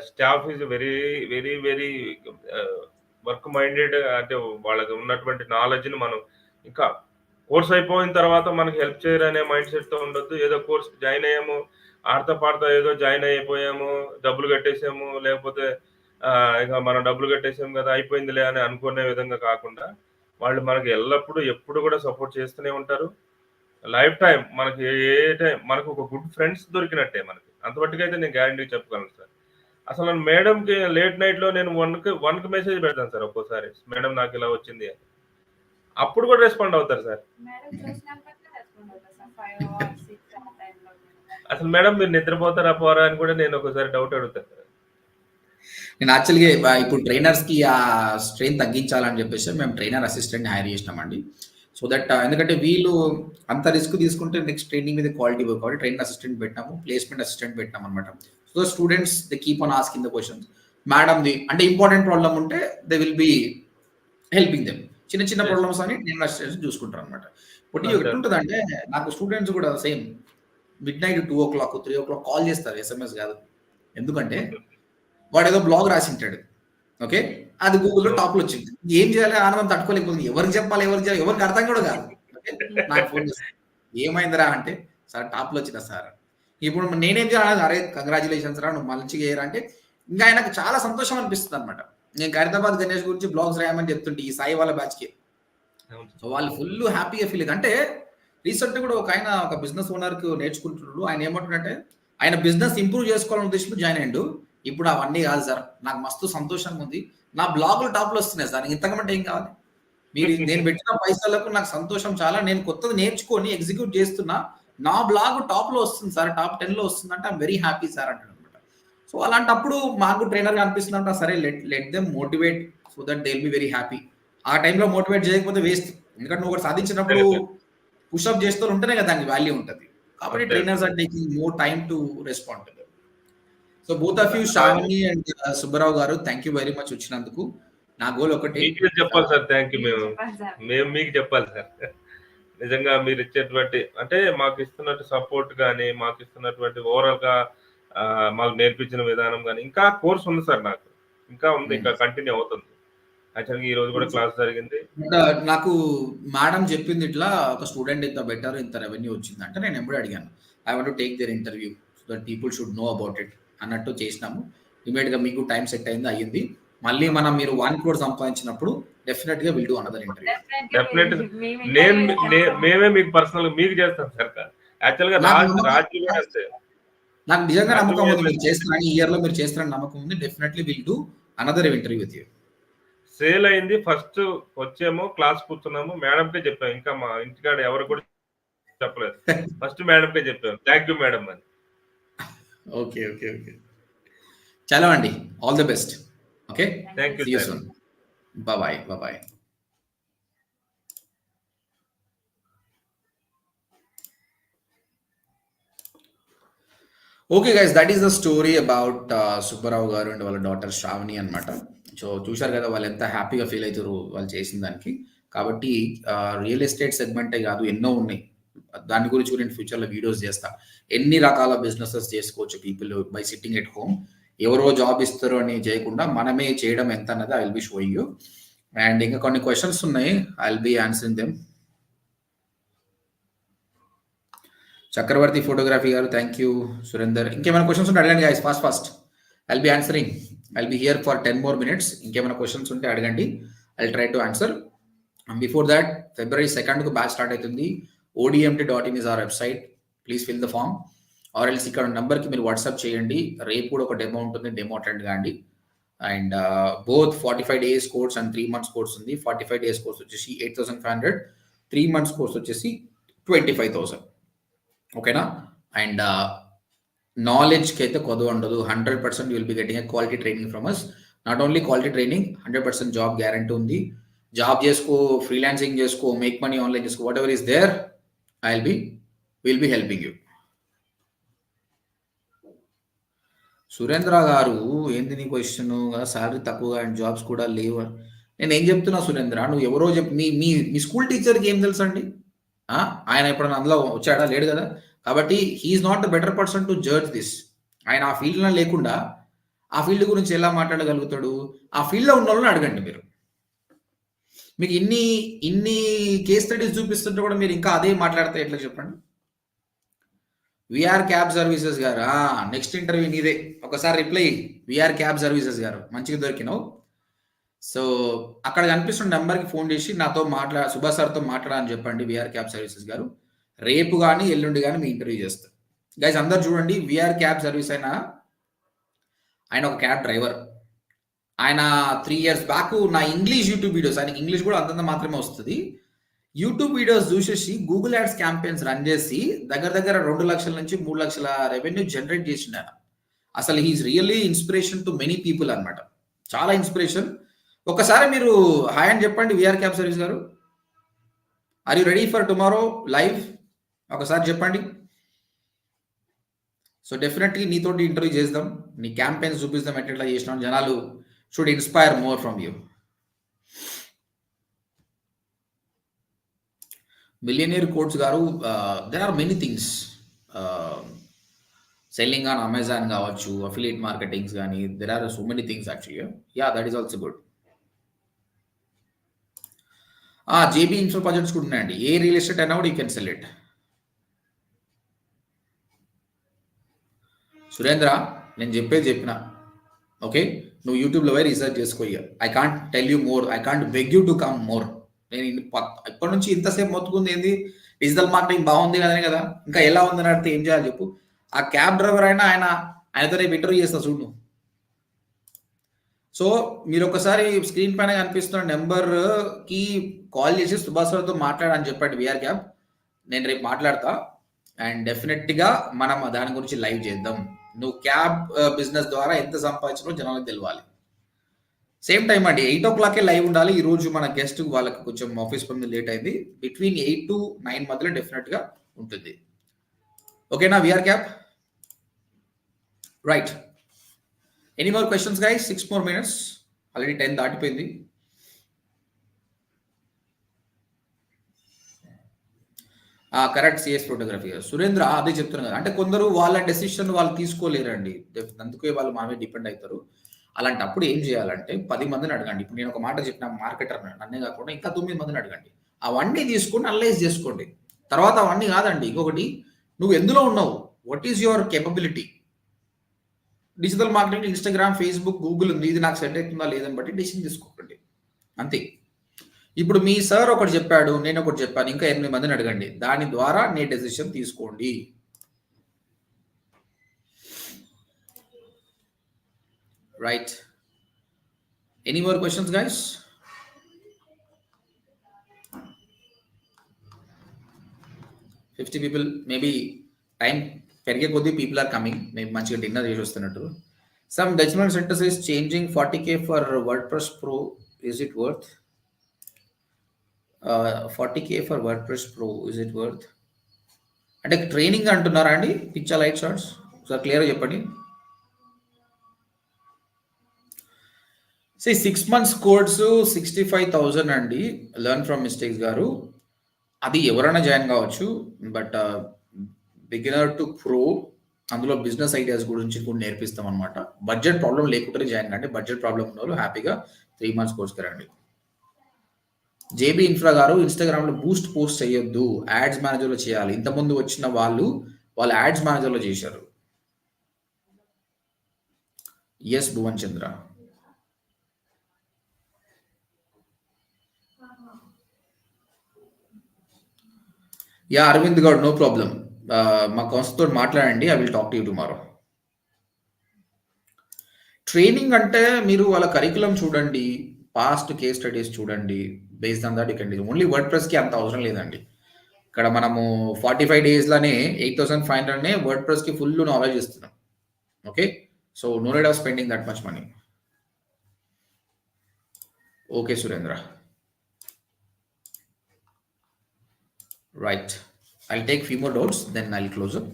Staff is very work minded. అంటే వాళ్ళకి ఉన్నటువంటి నాలెడ్జ్‌ని మనం ఇంకా కోర్స్ అయిపోయిన తర్వాత మనకి హెల్ప్ చేయరనే మైండ్ సెట్‌తో ఉండొద్దు. ఏదో కోర్స్ జాయిన్ అయ్యాము, ఆడతా పాడతా ఏదో జాయిన్ అయిపోయాము, డబ్బులు కట్టేసాము, లేకపోతే ఇక మనం డబ్బులు కట్టేసాము కదా అయిపోయిందిలే అని అనుకునే విధంగా కాకుండా, వాళ్ళు మనకి ఎల్లప్పుడూ ఎప్పుడు కూడా సపోర్ట్ చేస్తూనే ఉంటారు. లైఫ్ టైమ్ మనకి ఏ టైం మనకు ఒక గుడ్ ఫ్రెండ్స్ దొరికినట్టే మనకి. అంతమట్టుకైతే నేను గ్యారంటీ చెప్పగలను సార్. అసలు నన్ను మేడంకి లేట్ నైట్‌లో నేను 1కి మెసేజ్ పెడతాను సార్ ఒక్కోసారి. మేడం నాకు ఇలా వచ్చింది అని. అప్పుడు కూడా రెస్పాండ్ అవుతారు సార్. మేడం చూసినాకనే రెస్పాండ్ అవుతారు సార్. 5 or 6 ఆ టైంలో. అసలు మేడం మీరు నిద్రపోతారా పోరా అని కూడా నేను ఒకసారి డౌట్ అడుగుతాను సార్. నేను యాక్చువల్గా ఇప్పుడు ట్రైనర్స్కి ఆ స్ట్రెయిన్ తగ్గించాలని చెప్పేసి మేము ట్రైనర్ అసిస్టెంట్ని హైర్ చేసినామండి. సో దట్ ఎందుకంటే వీళ్ళు అంత రిస్క్ తీసుకుంటే నెక్స్ట్ ట్రైనింగ్ మీద క్వాలిటీ వర్క్ కాబట్టి ట్రైనర్ అసిస్టెంట్ పెట్టినాము, ప్లేస్మెంట్ అసిస్టెంట్ పెట్టినాం అనమాట. So students they keep on asking the questions. మేడంది అంటే ఇంపార్టెంట్ ప్రాబ్లమ్ ఉంటే they will be helping them. చిన్న చిన్న ప్రాబ్లమ్స్ అని ట్రైనర్ అసిస్టెంట్స్ చూసుకుంటారు అనమాట. ఇప్పుడు ఎట్లుంటుంది అంటే నాకు స్టూడెంట్స్ కూడా same mid night 2 o'clock 3 o'clock call చేస్తారు, ఎస్ఎంఎస్ కాదు. ఎందుకంటే వాడు ఏదో బ్లాగ్ రాసి ఉంటాడు, ఓకే, అది గూగుల్లో టాప్లో వచ్చింది. ఏం చేయాలి ఆనందం తట్టుకోలేకపోతుంది. ఎవరికి చెప్పాలి ఎవరికి అర్థం కూడా కాదు. నాకు ఫోన్ చేస్తాను, ఏమైందిరా అంటే సార్ టాప్లో వచ్చిన సార్. ఇప్పుడు నేనేం చేయాలి, అరే కంగ్రాచులేషన్స్ రా నువ్వు మంచిగా చేయరా అంటే ఇంకా ఆయనకు చాలా సంతోషం అనిపిస్తుంది అనమాట. నేను ఖైరతాబాద్ గణేష్ గురించి బ్లాగ్స్ రాయమని చెప్తుంటే ఈ సాయి వాళ్ళ బ్యాచ్కి, సో వాళ్ళు ఫుల్ హ్యాపీగా ఫీల్ అంటే రీసెంట్ కూడా ఒక బిజినెస్ ఓనర్కి నేర్చుకుంటున్నాడు. ఆయన ఏమంటున్నట్టే ఆయన బిజినెస్ ఇంప్రూవ్ చేసుకోవాలని ఉద్దేశంతో జాయిన్ అయ్యిండు. ఇప్పుడు అవన్నీ కాదు సార్, నాకు మస్తు సంతోషంగా ఉంది, నా బ్లాగులు టాప్లో వస్తున్నాయి సార్, ఇంతకంటే ఏం కావాలి, మీరు నేను పెట్టిన పైసలకు నాకు సంతోషం చాలా, నేను కొత్తది నేర్చుకొని ఎగ్జిక్యూట్ చేస్తున్నా, నా బ్లాగ్ టాప్లో వస్తుంది సార్, టాప్ 10లో వస్తుంది అంటే ఐఎమ్ వెరీ హ్యాపీ సార్ అంటాడు అనమాట. సో అలాంటప్పుడు మాకు ట్రైనర్గా అనిపిస్తుందంట, సరే let them motivate so that they will be very happy. ఆ టైంలో మోటివేట్ చేయకపోతే వేస్ట్, ఎందుకంటే నువ్వు ఒకటి సాధించినప్పుడు పుషప్ చేస్తూ ఉంటేనే కదా దానికి వాల్యూ ఉంటుంది. కాబట్టి trainers are taking more time to respond. So both of you, Shravani and Subbarao గారు, థ్యాంక్ యూ వెరీ మచ్ వచ్చినందుకు. నా గోల్ ఒకటి చెప్పాలి సార్, థ్యాంక్ యూ. మేము మీకు చెప్పాలి సార్, నిజంగా మీరు ఇచ్చేటువంటి అంటే మాకు ఇస్తున్నట్టు సపోర్ట్ కానీ, మాకు ఇస్తున్నటువంటి ఓవరాల్ గా మాకు నేర్పించిన విధానం కానీ, ఇంకా కోర్స్ ఉంది సార్, నాకు ఇంకా ఉంది, ఇంకా కంటిన్యూ అవుతుంది. యాక్చువల్గా ఈ రోజు కూడా క్లాస్ జరిగింది. నాకు మేడం చెప్పింది ఇట్లా ఒక స్టూడెంట్ ఇంత బెటర్ ఇంత రెవెన్యూ వచ్చింది అంటే నేను ఎప్పుడు అడిగాను, I want to take their interview so that people should know about it అన్నట్టు చేసినాము. ఇమీడియట్ గా మీకు టైం సెట్ అయ్యింది. మళ్ళీ మనం మీరు 1 crore సంపాదించినప్పుడు డెఫినెట్ గా will do another interview. Definite మేమే మీకు పర్సనల్ మీకు చేస్తాం సార్. యాక్చువల్ గా రాజు కూడా అంతే, నాకు నిజంగా నమ్మకం ఉంది మీరు చేస్తారని, ఈ ఇయర్ లో మీరు చేస్తారని నమ్మకం ఉంది. Definitely will do another interview with you. Sale అయింది, ఫస్ట్ వచ్చేమో క్లాస్ కూర్చున్నాము, మేడంకే చెప్పాము, ఇంకా మా ఇంటికాడ ఎవరు కూడా చెప్పలేదు, ఫస్ట్ మేడంకే చెప్పాము థ్యాంక్ యూ మేడం అని. ఓకే ఓకే ఓకే, చలో అండి, all the best. Okay, thank you sir, bye bye. Okay guys, that is the story about Subbarao గారు అండ్ వాళ్ళ డాటర్ శ్రావణి అనమాట. సో చూశారు కదా వాళ్ళు ఎంత హ్యాపీగా ఫీల్ అవుతారు వాళ్ళు చేసిన దానికి. కాబట్టి రియల్ ఎస్టేట్ సెగ్మెంటే కాదు, ఎన్నో ఉన్నాయి, దాని గురించి కూడా నేను ఫ్యూచర్లో వీడియోస్ చేస్తా. ఎన్ని రకాల బిజినెసెస్ చేసుకోవచ్చు people by sitting at home. ఎవరో జాబ్ ఇస్తారు అని చేయకుండా మనమే చేయడం ఎంత అన్నది I will be showing you. And ఇంకా కొన్ని క్వశ్చన్స్ ఉన్నాయి, I will be answering them. Chakravarthi photography గారు థ్యాంక్ యూ. సురేందర్, ఇంకేమైనా క్వశ్చన్స్ ఉంటే అడగండి guys, fast I will be answering. I will be here for 10 more minutes. ఇంకేమైనా క్వశ్చన్స్ ఉంటే అడగండి, I will try to answer. Before that February 2nd batch start అవుతుంది. odmt.in is our website. Please fill the form or else ఇక్కడ నెంబర్కి మీరు WhatsApp చేయండి. రేపు కూడా ఒక డెమో ఉంటుంది, డెమో అటెండ్ కాండి. And both 45 days course and 3 months course ఉంది. 45 days కోర్స్ వచ్చేసి 8,500, 3 months కోర్స్ వచ్చేసి 25,000. ఓకేనా? అండ్ నాలెడ్జ్కి అయితే కొద్దు ఉండదు. 100% you will be getting a quality training from us. Not only quality training, 100% job guarantee ఉంది. జాబ్ చేసుకో, ఫ్రీలాన్సింగ్ చేసుకో, మేక్ మనీ ఆన్లైన్ చేసుకో, whatever is there will be helping you. Surendra గారు, ఏంది నీ క్వశ్చన్? శాలరీ తక్కువగా అండ్ జాబ్స్ కూడా లేవు. నేను ఏం చెప్తున్నా సురేంద్ర, నువ్వు ఎవరో మీ స్కూల్ టీచర్కి ఏం తెలుసు అండి? ఆయన ఎప్పుడన్నా అందులో వచ్చాడా? లేడు కదా. కాబట్టి he is not the better person to judge this. ఆయన ఆ ఫీల్డ్లో లేకుండా ఆ ఫీల్డ్ గురించి ఎలా మాట్లాడగలుగుతాడు? ఆ ఫీల్డ్లో ఉన్న వాళ్ళని అడగండి మీరు. మీకు ఇన్ని కేస్ స్టడీస్ చూపిస్తుంటే కూడా మీరు ఇంకా అదే మాట్లాడితే ఎట్లా చెప్పండి? విఆర్ క్యాబ్ సర్వీసెస్ గారు, నెక్స్ట్ ఇంటర్వ్యూ నీదే. ఒకసారి రిప్లై, విఆర్ క్యాబ్ సర్వీసెస్ గారు, మంచిగా దొరికినావు. సో అక్కడ కనిపిస్తున్న నెంబర్కి ఫోన్ చేసి నాతో సుభాష్ సార్తో మాట్లాడని చెప్పండి. విఆర్ క్యాబ్ సర్వీసెస్ గారు రేపు కానీ ఎల్లుండి కానీ మీ ఇంటర్వ్యూ చేస్తారు. గైస్ అందరు చూడండి, విఆర్ క్యాబ్ సర్వీస్ ఆయన ఒక క్యాబ్ డ్రైవర్. ఆయన 3 years బ్యాక్ నా ఇంగ్లీష్ యూట్యూబ్ వీడియోస్, ఆయనకి ఇంగ్లీష్ కూడా అంతంత మాత్రమే వస్తుంది, యూట్యూబ్ వీడియోస్ చూసేసి గూగుల్ యాడ్స్ క్యాంపెయిన్స్ రన్ చేసి దగ్గర 2 లక్షల నుంచి 3 లక్షల రెవెన్యూ జనరేట్ చేసిండు ఆయన. అసలు he is really inspiration to many people అన్నమాట. చాలా ఇన్స్పిరేషన్. ఒకసారి మీరు హాయ్ అని చెప్పండి విఆర్ క్యాబ్ సర్వీస్ గారు. Are you ready for tomorrow live? ఒకసారి చెప్పండి. సో డెఫినెట్లీ నీతోటి ఇంటర్వ్యూ చేద్దాం, నీ క్యాంపెయిన్స్ చూపిస్తాం ఎట్లా చేసినాం. జనాలు should inspire more from you. Millionaire codes గారు, there are many things. Selling on Amazon కావచ్చు, అఫిలియేట్ మార్కెటింగ్స్ కానీ, there are so many things actually. Yeah, that is also good. JB infra projects కూడా ఉన్నాయండి. A real estate అయినా కూడా you can sell it. Surendra, నేను చెప్పిన okay, నువ్వు యూట్యూబ్లో పోయి రీసెర్చ్ చేసుకో. I can't tell you more, I can't beg you to come more. నేను ఇప్పటి నుంచి ఇంతసేపు మొత్తుకుంది ఏంది, డిజిటల్ మార్కెటింగ్ బాగుంది కదనే కదా, ఇంకా ఎలా ఉందని అడిగితే ఏం చేయాలి చెప్పు. ఆ క్యాబ్ డ్రైవర్ అయినా ఆయనతో రేపు ఇంటర్వ్యూ చేస్తా చూడు. సో మీరు ఒకసారి స్క్రీన్ పైన కనిపిస్తున్న నెంబర్కి కాల్ చేసి సుభాష్ రావుతో మాట్లాడని చెప్పండి విఆర్ క్యాబ్. నేను రేపు మాట్లాడతా అండ్ డెఫినెట్గా మనం దాని గురించి లైవ్ చేద్దాం. నువ్వు క్యాబ్ బిజినెస్ ద్వారా ఎంత సంపాదించినో జనాలకు తెలియాలి. సేమ్ టైం అండి 8 o'clock లైవ్ ఉండాలి. ఈ రోజు మన గెస్ట్ వాళ్ళకి కొంచెం ఆఫీస్ పని లేట్ అయింది. బిట్వీన్ 8 to 9 మధ్యలో డెఫినెట్గా ఉంటుంది. ఓకేనా VR cab? Right. Any more questions guys? 6 more minutes. Already 10 దాటిపోయింది. Correct, CS photography. సురేంద్ర అదే చెప్తున్నారు కదా, అంటే కొందరు వాళ్ళ డెసిషన్ వాళ్ళు తీసుకోలేరండి, అందుకే వాళ్ళు మనమే డిపెండ్ అవుతారు. అలాంటప్పుడు ఏం చేయాలంటే 10 మందిని అడగండి. ఇప్పుడు నేను ఒక మాట చెప్పిన మార్కెటర్ నన్నే కాకుండా ఇంకా 9 మందిని అడగండి. అవన్నీ తీసుకొని అనలైజ్ చేసుకోండి. తర్వాత అవన్నీ కాదండి, ఇంకొకటి నువ్వు ఎందులో ఉన్నావు, what is your capability. Digital marketing Instagram, Facebook, Google ఉంది, ఇది నాకు సెట్ అవుతుందా లేదని బట్టి డెసిషన్ తీసుకోకండి అంతే. ఇప్పుడు మీ సార్ ఒకటి చెప్పాడు, నేను ఒకటి చెప్పాను, ఇంకా 8 మందిని అడగండి. దాని ద్వారా నీ డెసిషన్ తీసుకోండి. Right. Any more questions guys? people maybe time పెరిగే కొద్దీ పీపుల్ ఆర్ కమింగ్. మేబీ మంచిగా డిన్నర్ చేసి వస్తున్నట్టు. Some decimal centres is changing 40K for WordPress pro. Is it worth? 40K for WordPress pro, is it worth? అంటే training అంటున్నారా అండి? Picture light shorts sir క్లియర్గా చెప్పండి. 6 months కోర్స్ 65,000 అండి. Learn from mistakes గారు, అది ఎవరైనా జాయిన్ కావచ్చు. బట్ బిగినర్ టు ప్రో, అందులో బిజినెస్ ఐడియాస్ గురించి కూడా నేర్పిస్తాం అనమాట. బడ్జెట్ ప్రాబ్లం లేకుంటే జాయిన్ కండి. బడ్జెట్ ప్రాబ్లం ఉన్న వాళ్ళు హ్యాపీగా 3 months కోర్స్కి రండి. జేబీ ఇన్ఫ్రా గారు, ఇన్స్టాగ్రామ్లో బూస్ట్ పోస్ట్ చేయొద్దు, యాడ్స్ మేనేజర్లో చేయాలి. ఇంతకుముందు వచ్చిన వాళ్ళు యాడ్స్ మేనేజర్లో చేశారు. Yes Bhuvan Chandra. Yeah Aravind Goud, no problem. మా కౌన్సిల్తో మాట్లాడండి. I will talk to you tomorrow. Training అంటే మీరు వాళ్ళ కరికులం చూడండి, పాస్ట్ కేస్ స్టడీస్ చూడండి. Based on that you can do. Only వర్డ్ ప్రెస్కి అంత అవసరం లేదండి. ఇక్కడ మనము 45 daysలోనే 8,500నే వర్డ్ ప్రెస్కి ఫుల్ నాలెడ్జ్ ఇస్తున్నాం. Okay, so no need of spending that much money. Okay Surendra, right. I'll take few more doubts, then I'll close up.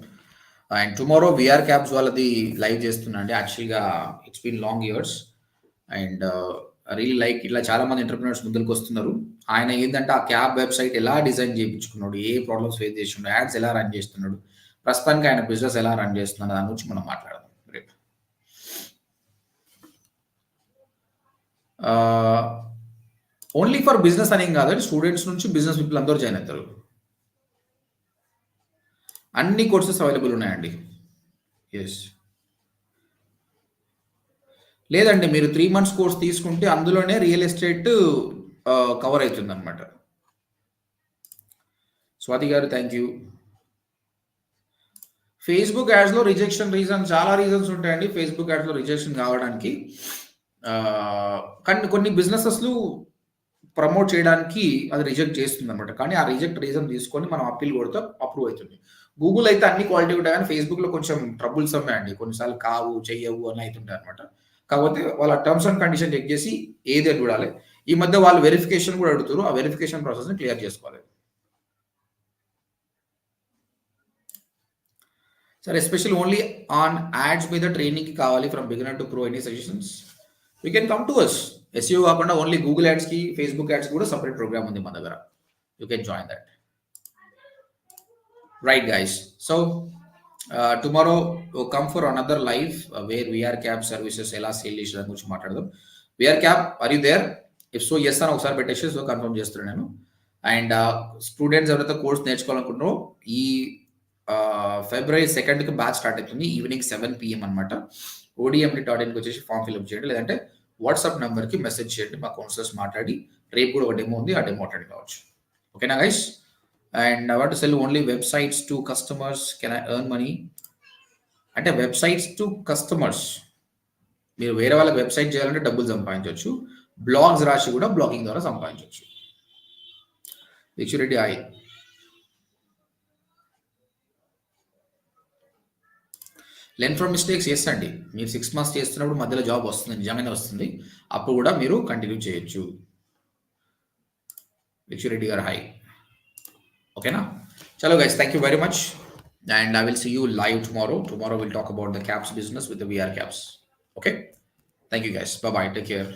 And tomorrow VR Cabs వాళ్ళది లైవ్ చేస్తున్నాండి. యాక్చువల్గా it's been long years and really like ఇట్లా చాలా మంది entrepreneurs ముందుకు వస్తున్నారు. ఆయన ఏంటంటే ఆ క్యాబ్ వెబ్సైట్ ఎలా డిజైన్ చేయించుకున్నాడు, ఏ ప్రాబ్లమ్స్ ఫేస్ చేస్తున్నాడు, యాడ్స్ ఎలా రన్ చేస్తున్నాడు, ప్రస్తుతానికి ఆయన బిజినెస్ ఎలా రన్ చేస్తున్నాడు, దాని గురించి మనం మాట్లాడదాం రేపు. ఓన్లీ ఫర్ బిజినెస్ అనేం కాదండి, స్టూడెంట్స్ నుంచి బిజినెస్ పీపుల్ అందరూ జాయిన్ అవుతారు. అన్ని కోర్సెస్ అవైలబుల్ ఉన్నాయండి. ఎస్, లేదండి మీరు 3 months కోర్స్ తీసుకుంటే అందులోనే రియల్ ఎస్టేట్ కవర్ అవుతుంది అనమాట. స్వాతి గారు థ్యాంక్ యూ. ఫేస్బుక్ యాడ్స్లో రిజెక్షన్ రీజన్ చాలా రీజన్స్ ఉంటాయండి. ఫేస్బుక్ యాడ్స్లో రిజెక్షన్ కావడానికి కానీ కొన్ని బిజినెసెస్లు ప్రమోట్ చేయడానికి అది రిజెక్ట్ చేస్తుంది అనమాట. కానీ ఆ రిజెక్ట్ రీజన్ తీసుకొని మనం అప్పీల్ కొడితే అప్రూవ్ అవుతుంది. గూగుల్ అయితే అన్ని క్వాలిటీ ఉంటాయి కానీ ఫేస్‌బుక్‌లో కొంచెం ట్రబుల్స్ అండి. కొన్నిసార్లు కావు, చెయ్యవు అని అయితుంటాయి అనమాట. కాకపోతే వాళ్ళ టర్మ్స్ అండ్ కండిషన్ చెక్ చేసి ఏది అని చూడాలి. ఈ మధ్య వాళ్ళు వెరిఫికేషన్ కూడా అడుగుతారు. ఆ వెరిఫికేషన్ ప్రాసెస్‌ని క్లియర్ చేసుకోవాలి. Sir especially only on ads మీద ట్రైనింగ్‌కి కావాలి from beginner to pro any suggestions? You can come to us. SEO కాకుండా ఓన్లీ గూగుల్ యాడ్స్‌కి, ఫేస్‌బుక్ యాడ్స్‌కి కూడా సెపరేట్ ప్రోగ్రామ్ ఉంది మన దగ్గర. You can join that. Right guys. So tomorrow come for another live where VR cab services ఎలా sale చేసే దాని గురించి మాట్లాడదాం. VR cab are you there? If so yes అని ఒకసారి పెట్టేసి సో కన్ఫర్మ్ చేస్తున్నాను నేను. అండ్ స్టూడెంట్స్ ఎవరైతే కోర్స్ నేర్చుకోవాలనుకుంటున్నారో ఈ ఫిబ్రవరి 2కి బ్యాచ్ స్టార్ట్ అవుతుంది. ఈవినింగ్ 7 PM అనమాట. odmt.inకి వచ్చేసి ఫామ్ ఫిల్అప్ చేయండి. లేదంటే వాట్సాప్ నెంబర్కి మెసేజ్ చేయండి. మా కౌన్సిలర్స్ మాట్లాడి రేపు కూడా ఒక డెమో ఉంది. ఆ డెమో అటెండ్ కావచ్చు. ఓకేనా guys? And I want to cell only websites to customers. Can I earn money? అంటే వెబ్సైట్స్ టు కస్టమర్స్. మీరు వేరే వాళ్ళకి వెబ్సైట్ చేయాలంటే డబ్బులు సంపాదించవచ్చు. బ్లాగ్స్ రాసి కూడా బ్లాగింగ్ ద్వారా సంపాదించవచ్చు. Deeksha Reddy hi. Learn from mistakes yes అండి. మీరు 6 months చేస్తున్నప్పుడు మధ్యలో జాబ్ వస్తుంది, నిజంగానే వస్తుంది. అప్పుడు కూడా మీరు కంటిన్యూ చేయొచ్చు. దీక్షరెడ్డి గారు హాయ్. ఓకేనా? చలో guys, thank you very much and I will see you live tomorrow. Tomorrow will talk about the cabs business with the VR cabs. Okay, thank you guys. Bye bye, take care.